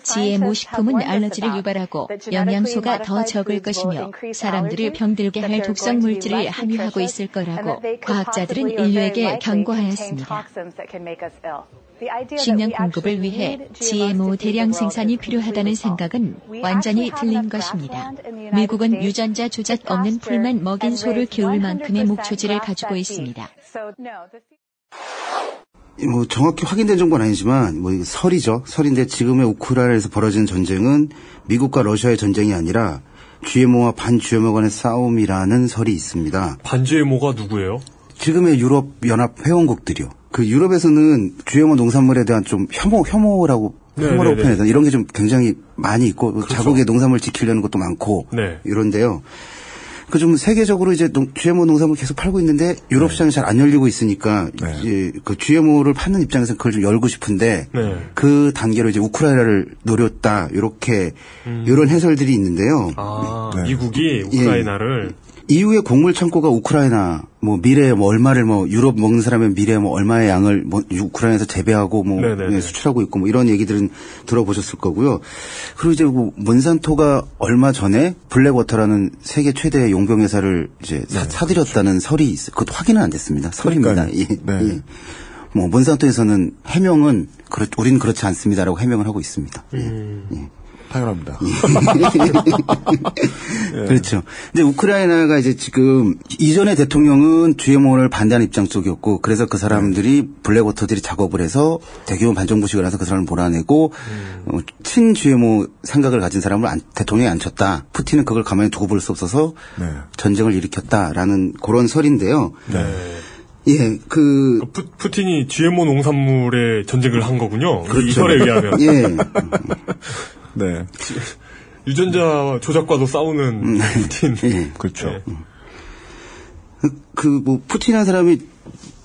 GMO 식품은 알러지를 유발하고 영양소가 더 적을 것이며 사람들을 병들게 할 독성 물질을 함유하고 있을 거라고 과학자들은 인류에게 경고하였습니다. 식량 공급을 위해 GMO 대량 생산이 필요하다는 생각은 완전히 틀린 것입니다. 미국은 유전자 조작 없는 풀만 먹인 소를 키울 만큼의 목초지를 가지고 있습니다. 뭐 정확히 확인된 정보는 아니지만 뭐 설이죠. 설인데 지금의 우크라이나에서 벌어지는 전쟁은 미국과 러시아의 전쟁이 아니라 GMO와 반GMO 간의 싸움이라는 설이 있습니다. 반GMO가 누구예요? 지금의 유럽 연합 회원국들이요. 그 유럽에서는 GMO 농산물에 대한 좀 혐오라고 표현해서 이런 게 좀 굉장히 많이 있고 그렇죠. 자국의 농산물 지키려는 것도 많고 이런데요. 그 좀 세계적으로 이제 GMO 농산물 계속 팔고 있는데 유럽 시장이 잘 안 열리고 있으니까 이제 그 GMO를 파는 입장에서 그걸 좀 열고 싶은데 그 단계로 이제 우크라이나를 노렸다 이렇게 이런 해설들이 있는데요. 미국이 우크라이나를 이후에 곡물 창고가 우크라이나 뭐 미래에 뭐 얼마를 뭐 유럽 먹는 사람의 미래에 뭐 얼마의 양을 뭐 우크라이나에서 재배하고 뭐 수출하고 있고 뭐 이런 얘기들은 들어보셨을 거고요. 그리고 이제 뭐 몬산토가 얼마 전에 블랙워터라는 세계 최대의 용병 회사를 이제 사들였다는 설이 있어요. 그것도 확인은 안 됐습니다. 설입니다. 예. 뭐 몬산토에서는 해명은 우리는 그렇지 않습니다라고 해명을 하고 있습니다. 당연합니다. 그렇죠. 근데 우크라이나가 이제 지금 이전의 대통령은 GMO를 반대하는 입장 쪽이었고 그래서 그 사람들이 블랙워터들이 작업을 해서 대규모 반정부식을 해서 그 사람을 몰아내고 친 GMO 생각을 가진 사람을 대통령에 앉혔다. 푸틴은 그걸 가만히 두고 볼 수 없어서 전쟁을 일으켰다라는 그런 설인데요. 예, 푸틴이 GMO 농산물에 전쟁을 한 거군요. 그렇죠. 이 설에 의하면. 예. 네. 유전자 조작과도 싸우는 푸틴. 그렇죠. 뭐 푸틴이라는 사람이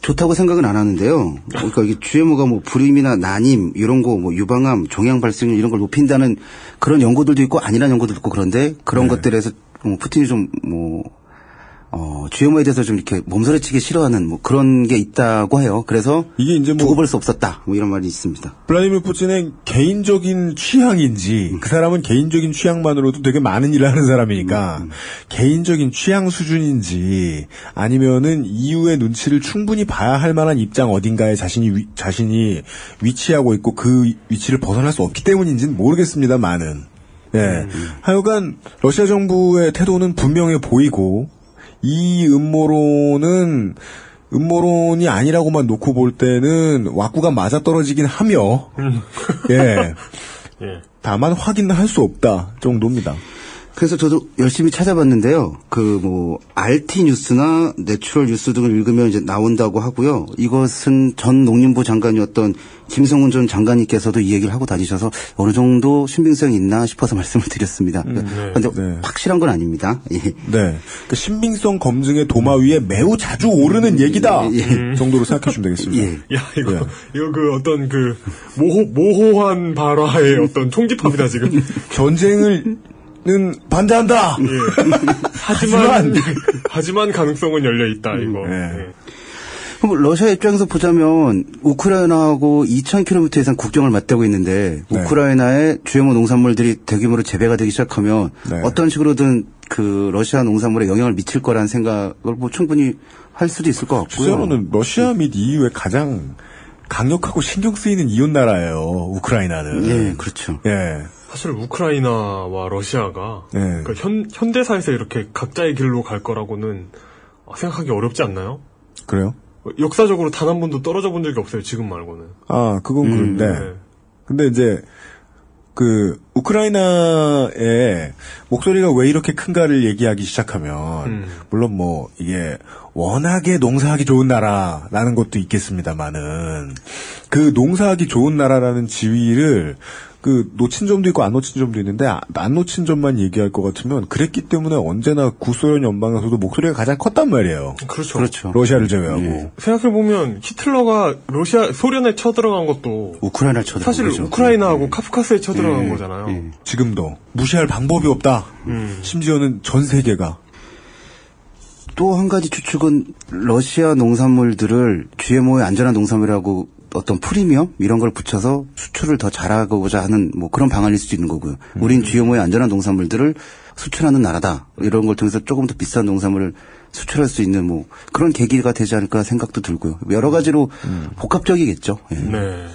좋다고 생각은 안 하는데요. 그러니까 이게 GMO가 뭐 불임이나 난임 이런 거 뭐 유방암, 종양 발생률 이런 걸 높인다는 그런 연구들도 있고 아니라는 연구도 있고 그런데 그런 것들에서 푸틴이 좀 GMO에 대해서 좀 이렇게 몸서리치기 싫어하는 뭐 그런 게 있다고 해요. 그래서 이게 이제 두고 볼 수 없었다. 뭐 이런 말이 있습니다. 블라디미르 푸틴의 개인적인 취향인지 그 사람은 개인적인 취향만으로도 되게 많은 일을 하는 사람이니까 개인적인 취향 수준인지 아니면은 이후의 눈치를 충분히 봐야 할 만한 입장 어딘가에 자신이 위치하고 있고 그 위치를 벗어날 수 없기 때문인지는 모르겠습니다만은. 하여간 러시아 정부의 태도는 분명해 보이고 이 음모론이 아니라고만 놓고 볼 때는 왁구가 맞아떨어지긴 하며 다만 확인할 수 없다 정도입니다. 그래서 저도 열심히 찾아봤는데요. RT 뉴스나 내추럴 뉴스 등을 읽으면 이제 나온다고 하고요. 이것은 전 농림부 장관이었던 김성훈 전 장관님께서도 이 얘기를 하고 다니셔서 어느 정도 신빙성이 있나 싶어서 말씀을 드렸습니다. 그런데 확실한 건 아닙니다. 그 신빙성 검증의 도마 위에 매우 자주 오르는 얘기다 정도로 생각하시면 되겠습니다. 이거 어떤 모호한 발화의 어떤 총집합이다 지금. 전쟁을 반대한다. 하지만 가능성은 열려 있다 이거. 러시아 입장에서 보자면 우크라이나하고 2,000km 이상 국경을 맞대고 있는데 우크라이나의 GMO 농산물들이 대규모로 재배가 되기 시작하면 어떤 식으로든 그 러시아 농산물에 영향을 미칠 거라는 생각을 뭐 충분히 할 수도 있을 것 같고요. 실제로는 러시아 및 EU의 가장 강력하고 신경 쓰이는 이웃 나라예요. 우크라이나는. 그렇죠. 사실 우크라이나와 러시아가 그러니까 현대사에서 이렇게 각자의 길로 갈 거라고는 생각하기 어렵지 않나요? 그래요? 역사적으로 단 한 번도 떨어져 본 적이 없어요. 지금 말고는. 아, 그건 그런데. 네. 근데 이제 우크라이나의 목소리가 왜 이렇게 큰가를 얘기하기 시작하면, 물론 뭐, 이게, 워낙에 농사하기 좋은 나라라는 것도 있겠습니다만은, 그 농사하기 좋은 나라라는 지위를, 놓친 점도 있고 안 놓친 점도 있는데, 안 놓친 점만 얘기할 것 같으면, 그랬기 때문에 언제나 구소련 연방에서도 목소리가 가장 컸단 말이에요. 그렇죠. 러시아를 제외하고. 예. 생각해보면, 히틀러가 소련에 쳐들어간 것도, 우크라이나에 쳐들어간 사실 거죠. 우크라이나하고 카프카스에 쳐들어간 거잖아요. 지금도. 무시할 방법이 없다. 심지어는 전 세계가. 또 한 가지 추측은 러시아 농산물들을 GMO의 안전한 농산물이라고 어떤 프리미엄 이런 걸 붙여서 수출을 더 잘하고자 하는 뭐 그런 방안일 수도 있는 거고요. 우린 GMO의 안전한 농산물들을 수출하는 나라다. 이런 걸 통해서 조금 더 비싼 농산물을 수출할 수 있는 뭐 그런 계기가 되지 않을까 생각도 들고요. 여러 가지로 복합적이겠죠. 예. 네.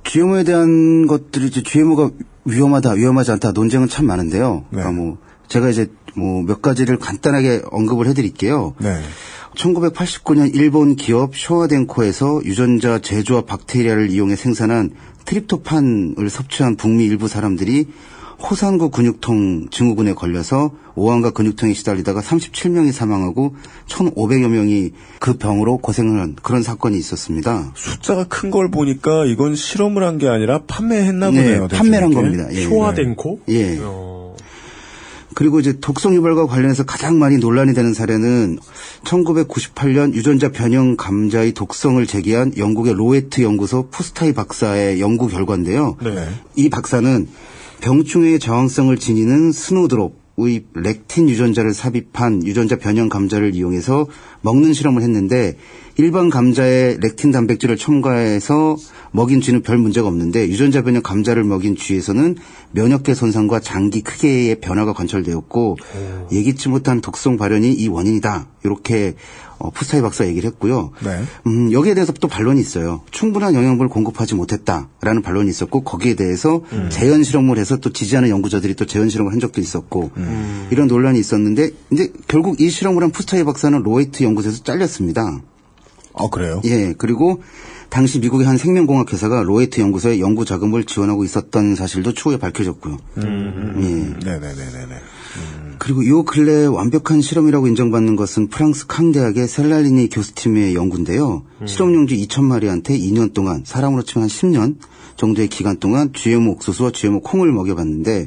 GMO에 대한 것들이 이제 GMO가 위험하다, 위험하지 않다 논쟁은 참 많은데요. 네. 그러니까 뭐 제가 이제 뭐 몇 가지를 간단하게 언급을 해드릴게요. 네. 1989년 일본 기업 쇼와덴코에서 유전자 제조와 박테리아를 이용해 생산한 트립토판을 섭취한 북미 일부 사람들이 호산구 근육통 증후군에 걸려서 오한과 근육통에 시달리다가 37명이 사망하고 1,500여 명이 그 병으로 고생을 한 그런 사건이 있었습니다. 숫자가 큰 걸 보니까 이건 실험을 한 게 아니라 판매했나 보네요. 네, 판매를 한 겁니다. 예. 쇼와덴코? 예. 그리고 이제 독성 유발과 관련해서 가장 많이 논란이 되는 사례는 1998년 유전자 변형 감자의 독성을 제기한 영국의 로에트 연구소 푸스타이 박사의 연구 결과인데요. 네. 이 박사는 병충해의 저항성을 지니는 스노드롭의 렉틴 유전자를 삽입한 유전자 변형 감자를 이용해서 먹는 실험을 했는데 일반 감자에 렉틴 단백질을 첨가해서 먹인 쥐는 별 문제가 없는데 유전자 변형 감자를 먹인 쥐에서는 면역계 손상과 장기 크기의 변화가 관찰되었고 예기치 못한 독성 발현이 이 원인이다. 이렇게 푸스타이 박사 얘기를 했고요. 네. 여기에 대해서 또 반론이 있어요. 충분한 영양분을 공급하지 못했다라는 반론이 있었고 거기에 대해서 재현 실험을 해서 또 지지하는 연구자들이 또 재현 실험을 한 적도 있었고 이런 논란이 있었는데 이제 결국 이 실험을 한 푸스타이 박사는 로에트 연구소에서 잘렸습니다. 그래요? 예. 그리고 당시 미국의 한 생명공학 회사가 로에트 연구소에 연구 자금을 지원하고 있었던 사실도 추후에 밝혀졌고요. 예. 네네네네. 그리고 요 근래 완벽한 실험이라고 인정받는 것은 프랑스 칸 대학의 셀라리니 교수팀의 연구인데요. 실험 용지 2,000마리한테 2년 동안 사람으로 치면 한 10년 정도의 기간 동안 GMO 옥수수와 GMO 콩을 먹여봤는데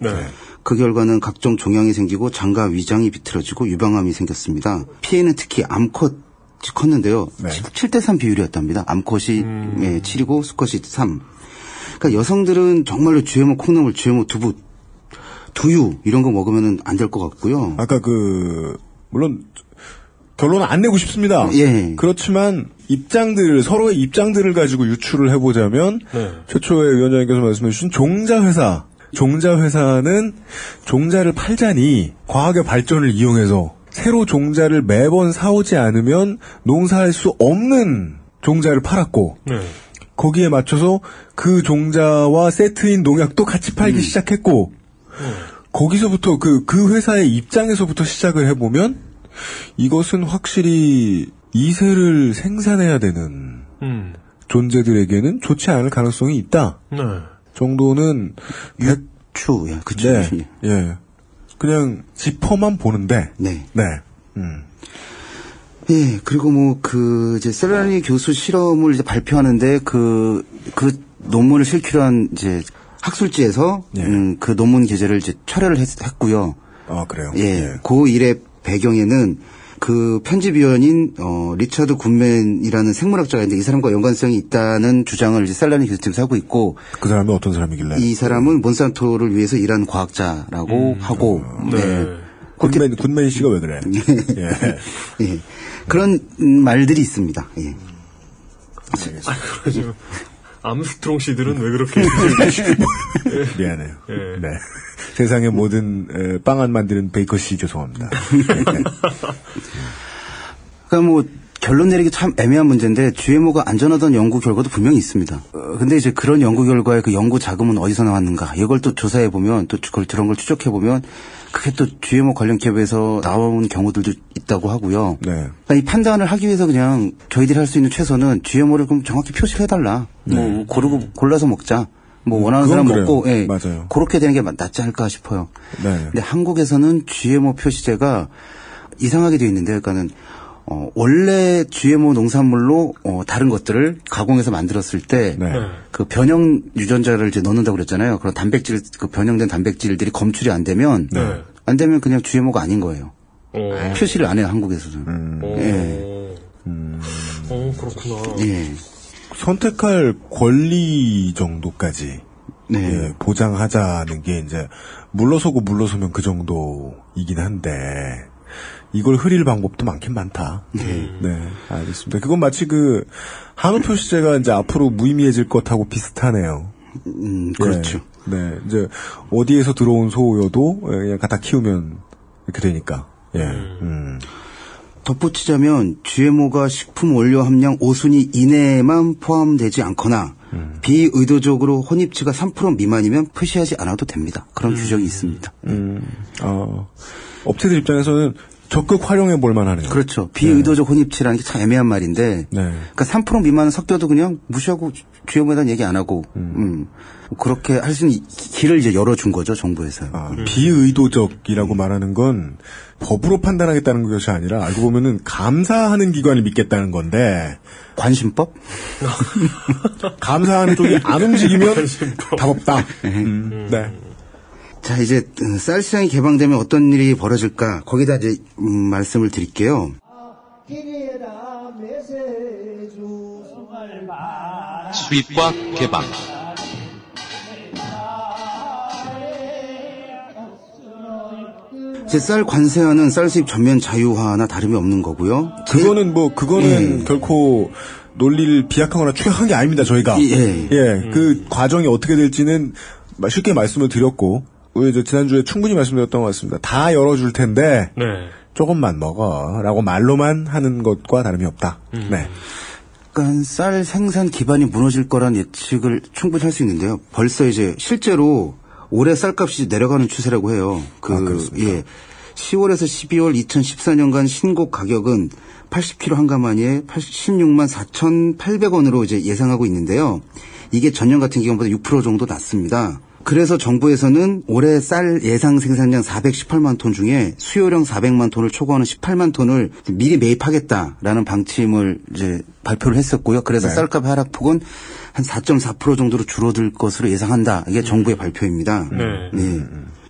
그 결과는 각종 종양이 생기고 장과 위장이 비틀어지고 유방암이 생겼습니다. 피해는 특히 암컷 컸는데요. 7대3 비율이었답니다. 암컷이 7이고 수컷이 3. 그러니까 여성들은 정말로 GMO 콩나물, GMO 두부, 두유 이런 거 먹으면 안 될 것 같고요. 아까 물론 결론은 안 내고 싶습니다. 예. 그렇지만 서로의 입장들을 가지고 유추를 해보자면 최초의 위원장님께서 말씀해 주신 종자회사는 종자를 팔자니 과학의 발전을 이용해서 새로 종자를 매번 사오지 않으면 농사할 수 없는 종자를 팔았고 거기에 맞춰서 그 종자와 세트인 농약도 같이 팔기 시작했고 거기서부터 그 회사의 입장에서부터 시작을 해보면 이것은 확실히 이세를 생산해야 되는 존재들에게는 좋지 않을 가능성이 있다. 정도는 유추, 그쵸. 예. 그냥 짚어만 보는데. 예, 그리고 이제 셀라니 교수 실험을 이제 발표하는데 그 논문을 실기로 한 이제 학술지에서 그 논문 게재를 이제 철회를 했고요. 그래요? 예. 그 일의 배경에는 그 편집위원인 리처드 굿맨이라는 생물학자가 있는데 이 사람과 연관성이 있다는 주장을 이제 셀라니 교수팀에서 하고 있고 그 사람이 어떤 사람이길래? 이 사람은 몬산토를 위해서 일한 과학자라고 하고 굿맨 씨가 왜 그래? 예. 그런 말들이 있습니다. 예. 그러죠. 암스트롱 씨들은 왜 그렇게 미안해요. 네. 세상의 모든 빵 안 만드는 베이커 씨 죄송합니다. 그러니까 결론 내리기 참 애매한 문제인데 GMO가 안전하다는 연구 결과도 분명히 있습니다. 근데 이제 그런 연구 결과에 그 연구 자금은 어디서 나왔는가 이걸 또 조사해 보면 또 그런 걸 추적해 보면 그게 또 GMO 관련 기업에서 나온 경우들도 있다고 하고요. 네. 그러니까 이 판단을 하기 위해서 그냥 저희들이 할 수 있는 최소는 GMO를 그럼 정확히 표시를 해달라. 뭐 골라서 먹자. 뭐 원하는 사람 그래요. 먹고, 예, 맞아요. 그렇게 되는 게 낫지 않을까 싶어요. 네. 근데 한국에서는 GMO 표시제가 이상하게 되어 있는데요. 그러니까는 원래 GMO 농산물로 다른 것들을 가공해서 만들었을 때 그 변형 유전자를 이제 넣는다고 그랬잖아요. 그런 단백질, 그 변형된 단백질들이 검출이 안 되면 그냥 GMO가 아닌 거예요. 표시를 안 해요, 한국에서는. 예. 그렇구나. 예. 선택할 권리 정도까지 예, 보장하자는 게 이제 물러서고 물러서면 그 정도이긴 한데 이걸 흐릴 방법도 많긴 많다. 네, 알겠습니다. 그건 마치 그 한우 표시제가 이제 앞으로 무의미해질 것하고 비슷하네요. 그렇죠. 예, 네, 이제 어디에서 들어온 소여도 그냥 갖다 키우면 이렇게 되니까. 예. 덧붙이자면 GMO가 식품 원료 함량 5순위 이내에만 포함되지 않거나 비의도적으로 혼입치가 3% 미만이면 표시하지 않아도 됩니다. 그런 규정이 있습니다. 업체들 입장에서는 적극 활용해 볼 만하네요. 그렇죠. 비의도적 혼입치라는 게 참 애매한 말인데 그러니까 3% 미만은 섞여도 그냥 무시하고 GMO에 대한 얘기 안 하고 그렇게 할 수 있는 길을 이제 열어준 거죠, 정부에서. 비의도적이라고 말하는 건 법으로 판단하겠다는 것이 아니라 알고 보면은 감사하는 기관을 믿겠다는 건데 관심법? 감사하는 쪽이 안 움직이면 답 없다. 네. 자, 이제 쌀 시장이 개방되면 어떤 일이 벌어질까? 거기다 이제 말씀을 드릴게요. 수입과 개방. 제 쌀 관세화는 쌀 수입 전면 자유화나 다름이 없는 거고요. 그거는 결코 논리를 비약하거나 추격한 게 아닙니다, 저희가. 그 과정이 어떻게 될지는 쉽게 말씀을 드렸고, 지난주에 충분히 말씀드렸던 것 같습니다. 다 열어줄 텐데, 조금만 먹어. 라고 말로만 하는 것과 다름이 없다. 네. 그러니까 쌀 생산 기반이 무너질 거란 예측을 충분히 할 수 있는데요. 벌써 이제 실제로 올해 쌀값이 내려가는 추세라고 해요. 10월에서 12월 2014년간 신고 가격은 80kg 한 가마니에 16만 4,800원으로 이제 예상하고 있는데요. 이게 전년 같은 기간보다 6% 정도 낮습니다. 그래서 정부에서는 올해 쌀 예상 생산량 418만 톤 중에 수요량 400만 톤을 초과하는 18만 톤을 미리 매입하겠다라는 방침을 이제 발표를 했었고요. 그래서 쌀값 하락폭은 한 4.4% 정도로 줄어들 것으로 예상한다. 이게 정부의 발표입니다.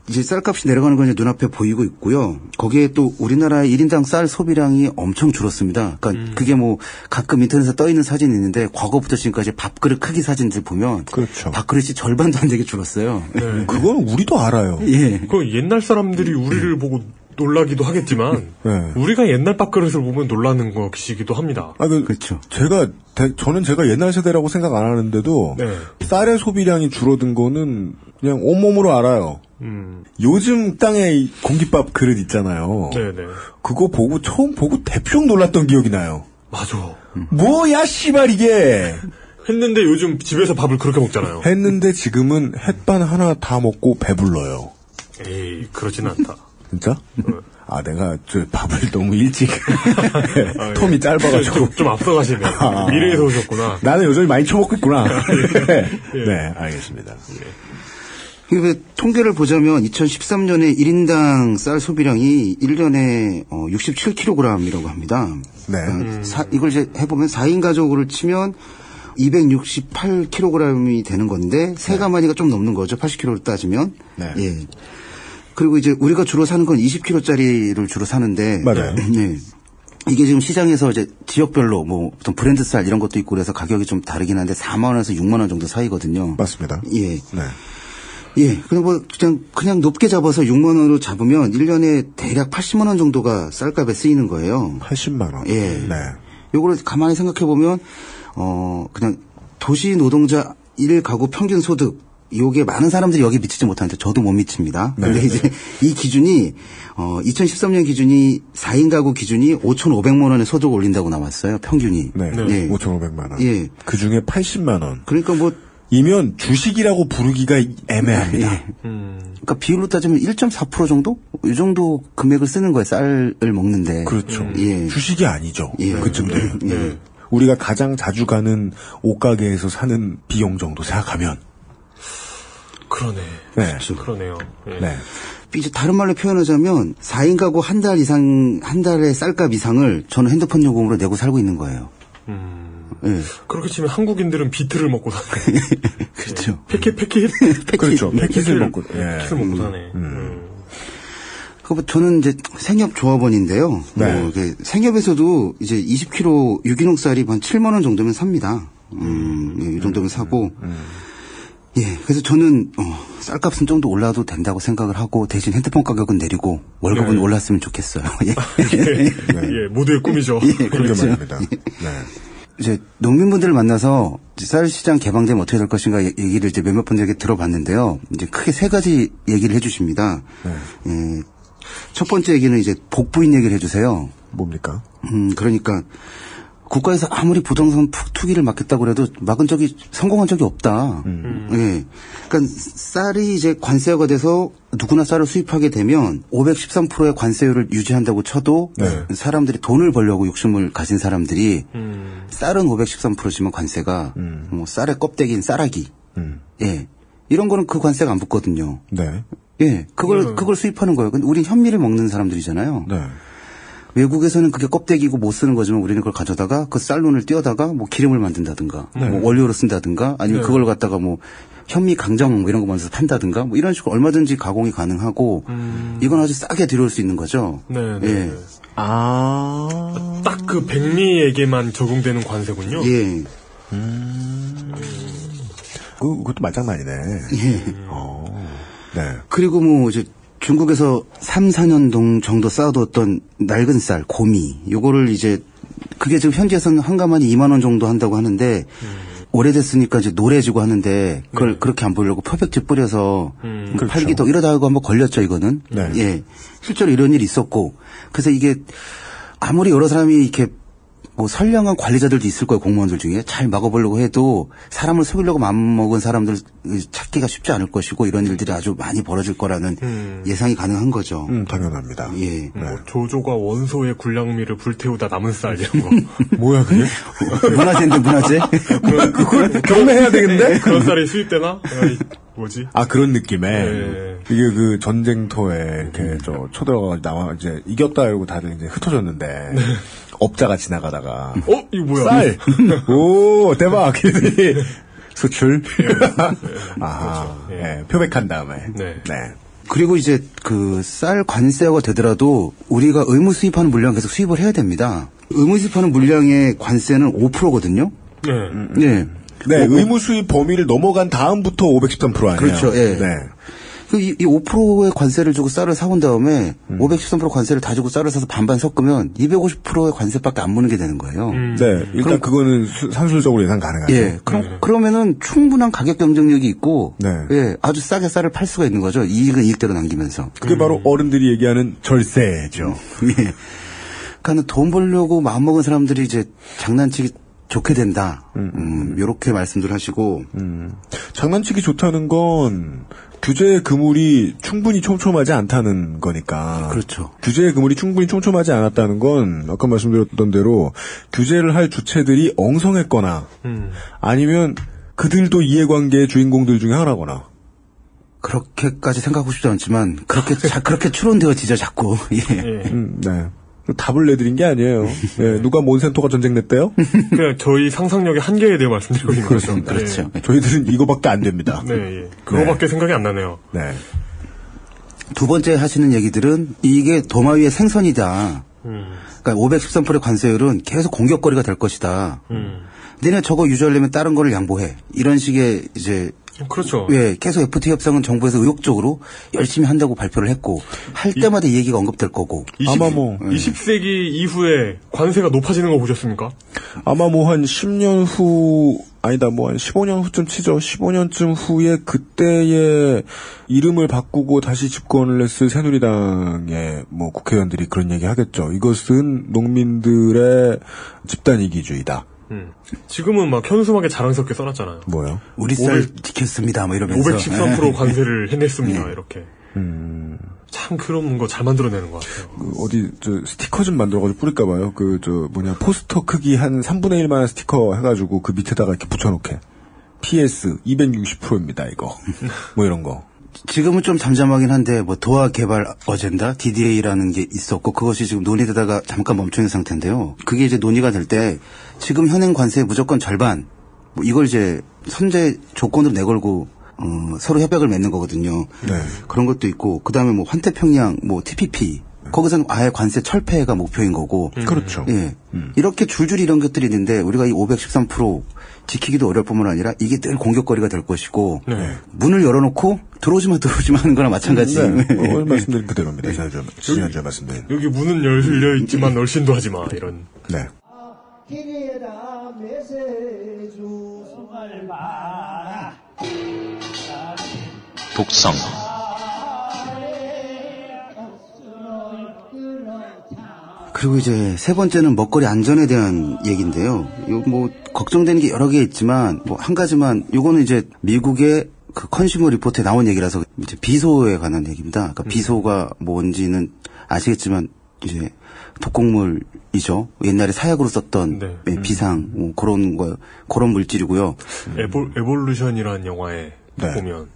이제 쌀값이 내려가는 건 이제 눈앞에 보이고 있고요. 거기에 또 우리나라의 1인당 쌀 소비량이 엄청 줄었습니다. 그러니까 그게 뭐 가끔 인터넷에 떠 있는 사진이 있는데 과거부터 지금까지 밥그릇 크기 사진들 보면 밥그릇이 절반도 안 되게 줄었어요. 그건 우리도 알아요. 그 옛날 사람들이 우리를 보고 놀라기도 하겠지만 우리가 옛날 밥그릇을 보면 놀라는 것이기도 합니다. 그렇죠. 저는 제가 옛날 세대라고 생각 안 하는데도 쌀의 소비량이 줄어든 거는 그냥 온몸으로 알아요. 요즘 땅에 공깃밥 그릇 있잖아요. 그거 처음 보고 대충 놀랐던 기억이 나요. 맞아. 뭐야 씨발 이게. 했는데 요즘 집에서 밥을 그렇게 먹잖아요. 했는데 지금은 햇반 하나 다 먹고 배불러요. 에이, 그러진 않다. 진짜? 내가 밥을 너무 일찍 텀이 짧아가지고 좀 앞서가시네. 미래에서 오셨구나. 나는 여전히 많이 처먹고 있구나. 네, 알겠습니다. 통계를 보자면 2013년에 1인당 쌀 소비량이 1년에 67kg이라고 합니다. 이걸 이제 해보면 4인 가족으로 치면 268kg이 되는 건데 세 가마니가 좀 넘는 거죠. 80kg로 따지면. 그리고 이제 우리가 주로 사는 건 20kg짜리를 주로 사는데 이게 지금 시장에서 이제 지역별로 뭐 어떤 브랜드 쌀 이런 것도 있고 그래서 가격이 좀 다르긴 한데 4만 원에서 6만 원 정도 사이거든요. 맞습니다. 그리고 그냥 높게 잡아서 6만 원으로 잡으면 1년에 대략 80만 원 정도가 쌀값에 쓰이는 거예요. 80만 원. 요거를 가만히 생각해 보면 그냥 도시 노동자 1가구 평균 소득 요게 많은 사람들이 여기 미치지 못하는데 저도 못 미칩니다. 네. 근데 이제 이 기준이 2013년 기준이 4인 가구 기준이 5,500만 원의 소득을 올린다고 나왔어요. 평균이. 네. 예. 5,500만 원. 예. 그 중에 80만 원. 그러니까 뭐 이면 주식이라고 부르기가 애매합니다. 예. 그러니까 비율로 따지면 1.4% 정도? 이 정도 금액을 쓰는 거예요. 쌀을 먹는데. 그렇죠. 예. 주식이 아니죠. 예. 그쯤 되면. 예. 우리가 가장 자주 가는 옷가게에서 사는 비용 정도 생각하면. 그러네. 네. 그렇죠. 그러네요. 예. 네. 이제 다른 말로 표현하자면 4인 가구 한 달의 쌀값 이상을 저는 핸드폰 요금으로 내고 살고 있는 거예요. 예. 그렇게 치면 한국인들은 비트를 먹고 사네. 그렇죠. 패킷? 그렇죠. 패킷을 먹고, 패킷을 먹고 사네. 저는 이제 생협 조합원인데요. 네. 생협에서도 이제 20kg 유기농 쌀이 한 7만 원 정도면 삽니다. 예, 이 정도면 사고. 예, 그래서 저는 쌀값은 좀 더 올라도 된다고 생각을 하고 대신 핸드폰 가격은 내리고 월급은 네. 올랐으면 좋겠어요. 예. 예, 모두의 꿈이죠. 예, 그렇죠. 말입니다. 네. 이제 농민분들을 만나서 쌀 시장 개방되면 어떻게 될 것인가 얘기를 이제 몇몇 분들에게 들어봤는데요. 이제 크게 세 가지 얘기를 해주십니다. 네. 예, 첫 번째 얘기는 이제 복부인 얘기를 해주세요. 뭡니까? 그러니까 국가에서 아무리 부동산 투기를 막겠다고 해도 막은 적이 성공한 적이 없다. 예. 그러니까 쌀이 이제 관세가 돼서 누구나 쌀을 수입하게 되면 513%의 관세율을 유지한다고 쳐도 네. 사람들이 돈을 벌려고 욕심을 가진 사람들이 쌀은 513%지만 관세가 뭐 쌀의 껍데기인 쌀아기. 예. 이런 거는 그 관세가 안 붙거든요. 네. 예. 그걸 수입하는 거예요. 근데 우린 현미를 먹는 사람들이잖아요. 네. 외국에서는 그게 껍데기고 못 쓰는 거지만 우리는 그걸 가져다가 그 쌀론을 띄어다가 뭐 기름을 만든다든가 네. 뭐 원료로 쓴다든가 아니면 네. 그걸 갖다가 뭐 현미 강정 뭐 이런 거 만들어서 판다든가 뭐 이런 식으로 얼마든지 가공이 가능하고 이건 아주 싸게 들여올 수 있는 거죠. 네. 예. 딱 그 백미에게만 적용되는 관세군요. 예. 그것도 말장난이네. 예. 네. 그리고 뭐 이제 중국에서 3, 4년 정도 쌓아뒀던 낡은 쌀, 고미, 요거를 이제, 그게 지금 현지에서는 한가만이 2만 원 정도 한다고 하는데, 오래됐으니까 이제 노래지고 하는데, 그걸 그렇게 안 보려고 표백제 뿌려서 팔기도 이러다 하고 한번 걸렸죠, 이거는. 네. 예. 실제로 이런 일이 있었고, 그래서 이게 아무리 여러 사람이 이렇게 뭐 선량한 관리자들도 있을 거예요, 공무원들 중에. 잘 막아보려고 해도 사람을 속이려고 맘먹은 사람들 찾기가 쉽지 않을 것이고 이런 일들이 아주 많이 벌어질 거라는 예상이 가능한 거죠. 당연합니다. 예. 뭐 조조가 원소의 굴량미를 불태우다 남은 쌀 이런 거. 뭐야 그게? 문화재인데 문화재? 그걸 경매해야 되겠는데? 그런 쌀이 수입되나? 뭐지? 아 그런 느낌에 네. 이게 그 전쟁터에 이렇게 초대가 나와 이제 이겼다 이러고 다들 이제 흩어졌는데 업자가 지나가다가 이거 뭐야? 쌀! 오 대박! 이러더니 수출? 아하 그렇죠. 예, 표백한 다음에 네. 그리고 이제 그 쌀 관세가 되더라도 우리가 의무 수입하는 물량 계속 수입을 해야 됩니다. 의무 수입하는 물량의 관세는 5%거든요. 네. 예. 네, 의무 수입 범위를 넘어간 다음부터 513% 아니에요? 그렇죠. 예. 네. 이 5%의 관세를 주고 쌀을 사온 다음에 513% 관세를 다 주고 쌀을 사서 반반 섞으면 250%의 관세밖에 안 무는 게 되는 거예요. 네, 일단 그거는 산술적으로 예상 가능하죠. 예. 그러면은 충분한 가격 경쟁력이 있고, 네. 예, 아주 싸게 쌀을 팔 수가 있는 거죠. 이익은 이익대로 남기면서. 그게 바로 어른들이 얘기하는 절세죠. 예. 그러니까 돈 벌려고 마음먹은 사람들이 이제 장난치기 좋게 된다. 요렇게 말씀들 하시고. 장난치기 좋다는 건 규제의 그물이 충분히 촘촘하지 않다는 거니까. 그렇죠. 규제의 그물이 충분히 촘촘하지 않았다는 건 아까 말씀드렸던 대로 규제를 할 주체들이 엉성했거나 아니면 그들도 이해관계의 주인공들 중에 하나거나. 그렇게까지 생각하고 싶지 않지만 그렇게 추론되어지죠 자꾸. 예. 네. 답을 내드린 게 아니에요. 네, 누가 몬센토가 전쟁 냈대요? 그냥 저희 상상력의 한계에 대해 말씀드리고 있는 거죠. 그렇죠. 네. 저희들은 이거밖에 안 됩니다. 네, 예. 그거밖에 생각이 안 나네요. 네. 두 번째 하시는 얘기들은 이게 도마 위의 생선이다. 그러니까 513%의 관세율은 계속 공격거리가 될 것이다. 너네 저거 유지하려면 다른 거를 양보해. 이런 식의 이제 그렇죠. 예, 계속 FTA 협상은 정부에서 의욕적으로 열심히 한다고 발표를 했고 할 때마다 이 얘기가 언급될 거고. 아마 뭐 20세기 이후에 관세가 높아지는 거 보셨습니까? 아마 뭐 한 10년 후 아니다, 뭐, 한 15년 후쯤 치죠. 15년쯤 후에 그때의 이름을 바꾸고 다시 집권을 했을 새누리당의 뭐 국회의원들이 그런 얘기 하겠죠. 이것은 농민들의 집단 이기주의다. 지금은 막 현수막에 자랑스럽게 써놨잖아요. 뭐요? 우리 쌀 지켰습니다. 뭐 이러면서. 513% 관세를 해냈습니다. 이렇게. 참 그런 거 잘 만들어내는 것 같아요. 어디 스티커 좀 만들어가지고 뿌릴까봐요. 포스터 크기 한 3분의 1만한 스티커 해가지고 그 밑에다가 이렇게 붙여놓게. PS 260%입니다 이거. 뭐 이런 거. 지금은 좀 잠잠하긴 한데 뭐 도화 개발 어젠다 DDA라는 게 있었고 그것이 지금 논의되다가 잠깐 멈춰 있는 상태인데요. 그게 이제 논의가 될 때 지금 현행 관세의 무조건 절반 뭐 이걸 이제 선제 조건으로 내걸고 서로 협약을 맺는 거거든요. 네. 그런 것도 있고 그다음에 뭐 환태평양 뭐 TPP 거기서는 아예 관세 철폐가 목표인 거고. 그렇죠. 예. 이렇게 줄줄이 이런 것들이 있는데 우리가 이 513% 지키기도 어려울 뿐만 아니라 이게 늘 공격거리가 될 것이고 문을 열어놓고 들어오지마 하는 거나 마찬가지. 네. 오늘 말씀드린 그대로입니다. 지난주에 말씀드린. 여기 문은 열려 있지만 널씬도 하지 마 이런. 네. 독성. 그리고 이제 세 번째는 먹거리 안전에 대한 얘기인데요. 요 뭐 걱정되는 게 여러 개 있지만 뭐 한 가지만 요거는 이제 미국의 그 컨슈머 리포트에 나온 얘기라서 이제 비소에 관한 얘기입니다. 그러니까 비소가 뭔지는 아시겠지만 이제 독곡물이죠. 옛날에 사약으로 썼던 비상 뭐 그런 물질이고요. 에볼루션이라는 영화에 보면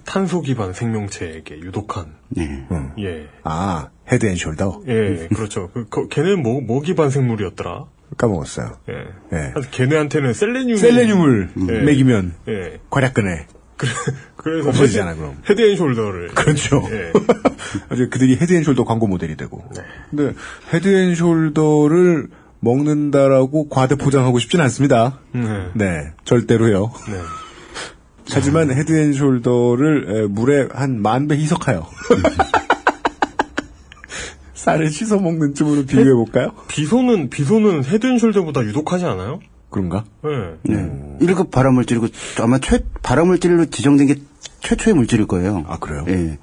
탄소 기반 생명체에게 유독한. 예. 아, 헤드 앤 숄더? 예, 그렇죠. 걔는 뭐 기반 생물이었더라? 까먹었어요. 예. 걔네한테는 셀레늄을 먹이면 괄약근에. 그래서 없어지잖아, 그럼. 헤드 앤 숄더를. 그렇죠. 예. 아주 그들이 헤드 앤 숄더 광고 모델이 되고. 근데 헤드 앤 숄더를 먹는다라고 과대 포장하고 싶진 않습니다. 네. 절대로요. 네. 하지만 헤드 앤 숄더를 물에 한 10,000배 희석하여. 쌀을 씻어 먹는 쯤으로 비교해 볼까요? 비소는 헤드 앤 숄더보다 유독하지 않아요? 그런가? 네. 1급 발암물질이고 아마 발암물질로 지정된 게 최초의 물질일 거예요. 아, 그래요? 예.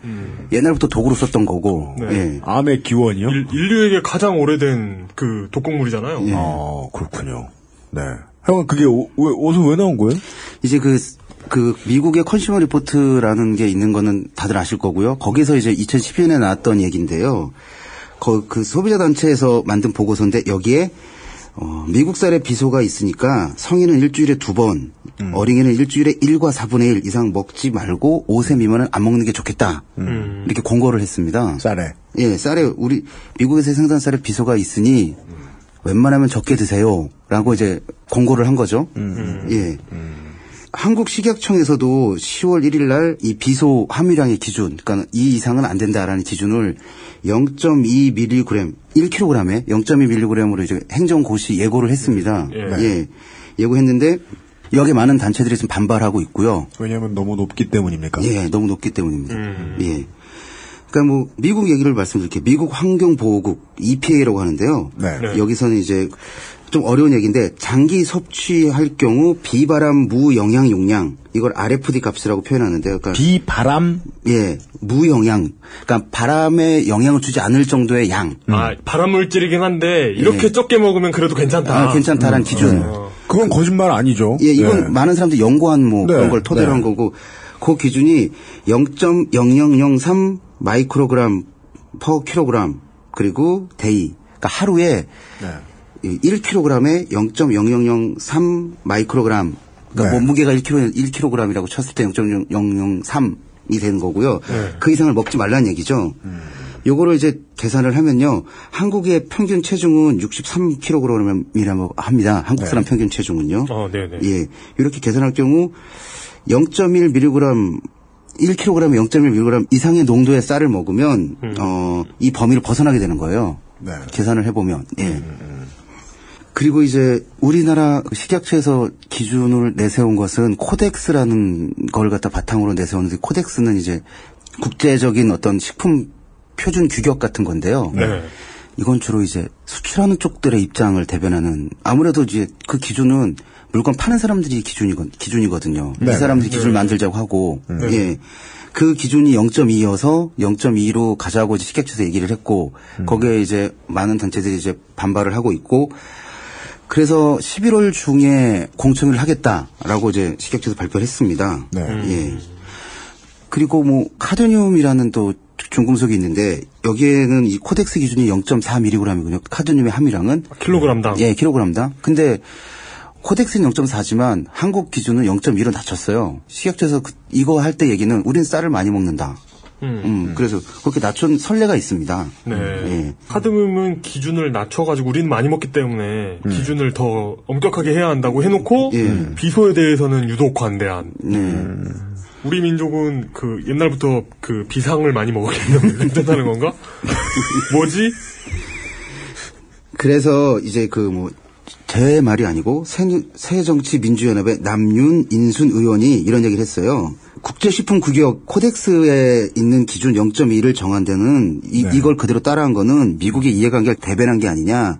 옛날부터 도구로 썼던 거고. 예. 암의 기원이요? 인류에게 가장 오래된 그 독곡물이잖아요. 예. 아, 그렇군요. 네. 형은 그게 어디서 왜 나온 거예요? 이제 그 미국의 컨슈머 리포트라는 게 있는 거는 다들 아실 거고요. 거기서 이제 2012년에 나왔던 얘기인데요. 그 소비자 단체에서 만든 보고서인데 여기에 미국 쌀에 비소가 있으니까 성인은 일주일에 2번, 어린이는 일주일에 1과 4분의 1 이상 먹지 말고 5세 미만은 안 먹는 게 좋겠다. 이렇게 권고를 했습니다. 쌀에? 예, 쌀에 우리 미국에서 생산 쌀에 비소가 있으니 웬만하면 적게 드세요라고 이제 권고를 한 거죠. 예. 한국식약청에서도 10월 1일 날 이 비소 함유량의 기준, 그러니까 이 이상은 안 된다라는 기준을 0.2mg, 1kg에 0.2mg으로 이제 행정고시 예고를 했습니다. 예. 예고했는데 여기에 많은 단체들이 지금 반발하고 있고요. 왜냐하면 너무 높기 때문입니까? 예, 너무 높기 때문입니다. 예. 그러니까 뭐 미국 얘기를 말씀드릴게요. 미국 환경보호국 EPA라고 하는데요. 여기서는 이제 좀 어려운 얘기인데 장기 섭취할 경우 비바람 무영양 용량 이걸 RFD 값이라고 표현하는데요. 그러니까 비바람? 예, 무영양. 그러니까 바람에 영향을 주지 않을 정도의 양. 아, 발암 물질이긴 한데 이렇게 적게 먹으면 그래도 괜찮다. 아, 괜찮다라는 기준. 그건 거짓말 아니죠. 예, 이건 많은 사람들이 연구한 뭐 그런 걸 토대로 한 거고 그 기준이 0.0003 마이크로그램 퍼 킬로그램 그리고 데이. 그러니까 하루에 1kg에 0.0003 마이크로그램. 그러니까 몸무게가 1kg이라고 쳤을 때 0.003이 되는 거고요. 그 이상을 먹지 말라는 얘기죠. 요거를 이제 계산을 하면요. 한국의 평균 체중은 63kg이라고 합니다. 한국 사람 평균 체중은요. 예. 이렇게 계산할 경우 0.1mg 1kg에 0.1mg 이상의 농도의 쌀을 먹으면 이 범위를 벗어나게 되는 거예요. 계산을 해보면. 예. 그리고 이제 우리나라 식약처에서 기준을 내세운 것은 코덱스라는 걸 갖다 바탕으로 내세웠는데 코덱스는 이제 국제적인 어떤 식품 표준 규격 같은 건데요. 이건 주로 이제 수출하는 쪽들의 입장을 대변하는 아무래도 이제 그 기준은 물건 파는 사람들이 기준이거든요. 이 사람들이 기준을 만들자고 하고 예. 그 기준이 0.2여서 0.2로 가자고 이제 식약처에서 얘기를 했고 거기에 이제 많은 단체들이 이제 반발을 하고 있고 그래서 11월 중에 공청회를 하겠다라고 이제 식약처에서 발표를 했습니다. 네. 예. 그리고 뭐 카드뮴이라는 또 중금속이 있는데 여기에는 이 코덱스 기준이 0.4mg이거든요. 카드뮴의 함유량은 킬로그램당. 예, 킬로그램당. 근데 코덱스는 0.4지만 한국 기준은 0.1로 낮췄어요. 식약처에서 이거 할 때 얘기는 우린 쌀을 많이 먹는다. 그래서 그렇게 낮춘 선례가 있습니다. 네. 예. 카드뮴은 기준을 낮춰가지고 우리는 많이 먹기 때문에 기준을 더 엄격하게 해야 한다고 해놓고 비소에 대해서는 유독 관대한. 우리 민족은 그 옛날부터 그 비상을 많이 먹었기 때문에 괜찮다는 건가? 뭐지? 그래서 이제 그 뭐 제 말이 아니고 새정치민주연합의 남윤인순 의원이 이런 얘기를 했어요. 국제식품규격 코덱스에 있는 기준 0.2를 정한 데는 이걸 그대로 따라한 거는 미국의 이해관계를 대변한 게 아니냐.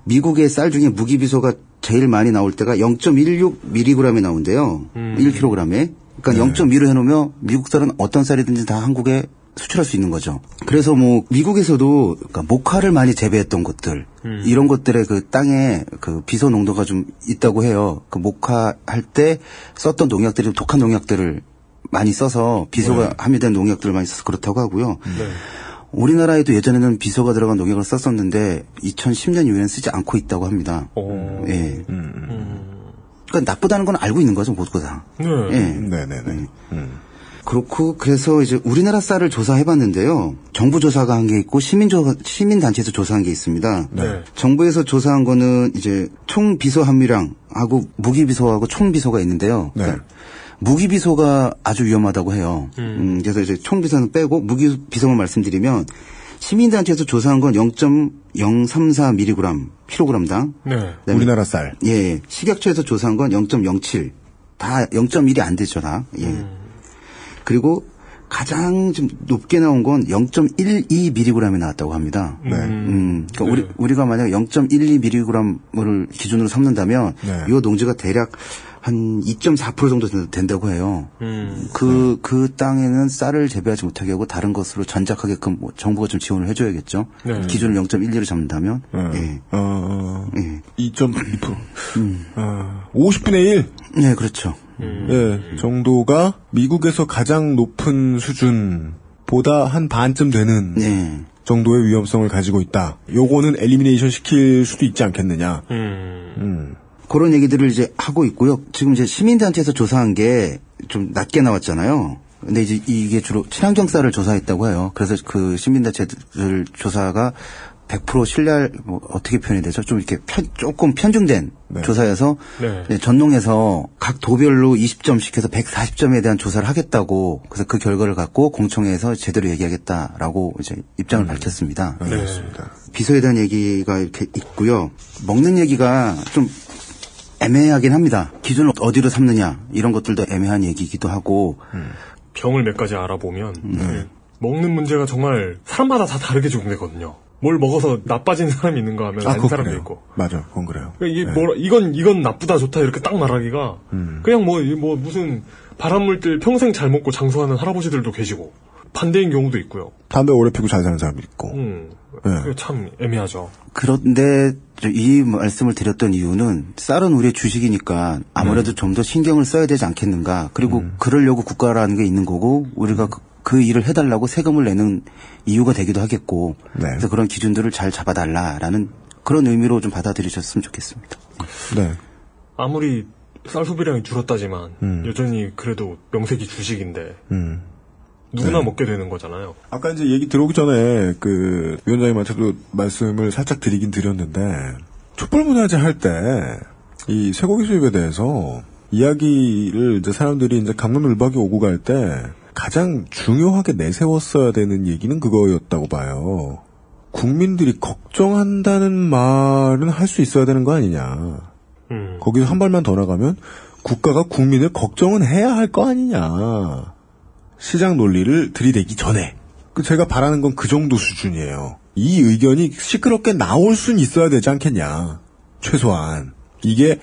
미국의 쌀 중에 무기비소가 제일 많이 나올 때가 0.16mg이 나온대요. 1kg에. 그러니까 0.2로 해놓으면 미국 쌀은 어떤 쌀이든지 다 한국에 수출할 수 있는 거죠. 그래서 뭐 미국에서도 그러니까 목화를 많이 재배했던 곳들 이런 것들의 그 땅에 그 비소 농도가 좀 있다고 해요. 그 목화 할 때 썼던 농약들이 독한 농약들을 많이 써서 비소가 함유된 농약들을 많이 써서 그렇다고 하고요. 우리나라에도 예전에는 비소가 들어간 농약을 썼었는데 2010년 이후에는 쓰지 않고 있다고 합니다. 예. 그러니까 나쁘다는 건 알고 있는 거죠, 모두 다. 예. 네네네. 그렇고 그래서 이제 우리나라 쌀을 조사해봤는데요. 정부 조사가 한 게 있고 시민단체에서 조사한 게 있습니다. 네. 정부에서 조사한 거는 이제 총 비소 함유량하고 무기비소하고 총비소가 있는데요. 그러니까 무기비소가 아주 위험하다고 해요. 그래서 이제 총비소는 빼고 무기비소만 말씀드리면 시민단체에서 조사한 건 0.034mg 킬로그램당. 네. 우리나라 쌀. 예. 식약처에서 조사한 건 0.07. 다 0.1이 안 되죠, 다. 예. 그리고 가장 좀 높게 나온 건 0.12mg이 나왔다고 합니다. 그러니까 우리가 만약 0.12mg을 기준으로 삼는다면 이 농지가 대략 한 2.4% 정도 된다고 해요. 그 땅에는 쌀을 재배하지 못하게 하고 다른 것으로 전작하게끔 뭐 정부가 좀 지원을 해줘야겠죠. 기준을 0.12로 잡는다면. 예. 2.2%. 50분의 1. 네, 그렇죠. 예, 정도가 미국에서 가장 높은 수준보다 한 반쯤 되는 정도의 위험성을 가지고 있다. 요거는 엘리미네이션 시킬 수도 있지 않겠느냐. 그런 얘기들을 이제 하고 있고요. 지금 이제 시민단체에서 조사한 게 좀 낮게 나왔잖아요. 근데 이제 이게 주로 친환경 쌀을 조사했다고 해요. 그래서 그 시민단체들 조사가 100% 신뢰할, 뭐 어떻게 표현이 되죠? 좀 이렇게 조금 편중된 조사여서 전농에서 각 도별로 20점씩 해서 140점에 대한 조사를 하겠다고 그래서 그 결과를 갖고 공청회에서 제대로 얘기하겠다라고 이제 입장을 밝혔습니다. 그렇습니다. 비소에 대한 얘기가 이렇게 있고요. 먹는 얘기가 좀 애매하긴 합니다. 기준을 어디로 삼느냐 이런 것들도 애매한 얘기이기도 하고 병을 몇 가지 알아보면 먹는 문제가 정말 사람마다 다 다르게 적용되거든요. 뭘 먹어서 나빠진 사람이 있는가 하면 아닌 사람도 그래요. 있고. 맞아, 그건 그래요. 그러니까 이게 이건 나쁘다 좋다 이렇게 딱 말하기가 그냥 뭐 무슨 바람물들 평생 잘 먹고 장수하는 할아버지들도 계시고 반대인 경우도 있고요. 담배 오래 피고 잘 사는 사람이 있고. 그게 참 애매하죠. 그런데 이 말씀을 드렸던 이유는 쌀은 우리의 주식이니까 아무래도 좀 더 신경을 써야 되지 않겠는가. 그리고 그러려고 국가라는 게 있는 거고 우리가 그 일을 해달라고 세금을 내는 이유가 되기도 하겠고 그래서 그런 기준들을 잘 잡아달라라는 그런 의미로 좀 받아들이셨으면 좋겠습니다. 네. 아무리 쌀 소비량이 줄었다지만 여전히 그래도 명색이 주식인데 누구나 먹게 되는 거잖아요. 아까 이제 얘기 들어오기 전에 그 위원장님한테도 말씀을 살짝 드리긴 드렸는데 촛불문화제 할 때 이 쇠고기 수입에 대해서 이야기를 이제 사람들이 이제 갑론을박이 오고 갈 때 가장 중요하게 내세웠어야 되는 얘기는 그거였다고 봐요. 국민들이 걱정한다는 말은 할 수 있어야 되는 거 아니냐. 거기서 한 발만 더 나가면 국가가 국민을 걱정은 해야 할 거 아니냐. 시장 논리를 들이대기 전에. 제가 바라는 건 그 정도 수준이에요. 이 의견이 시끄럽게 나올 순 있어야 되지 않겠냐. 최소한. 이게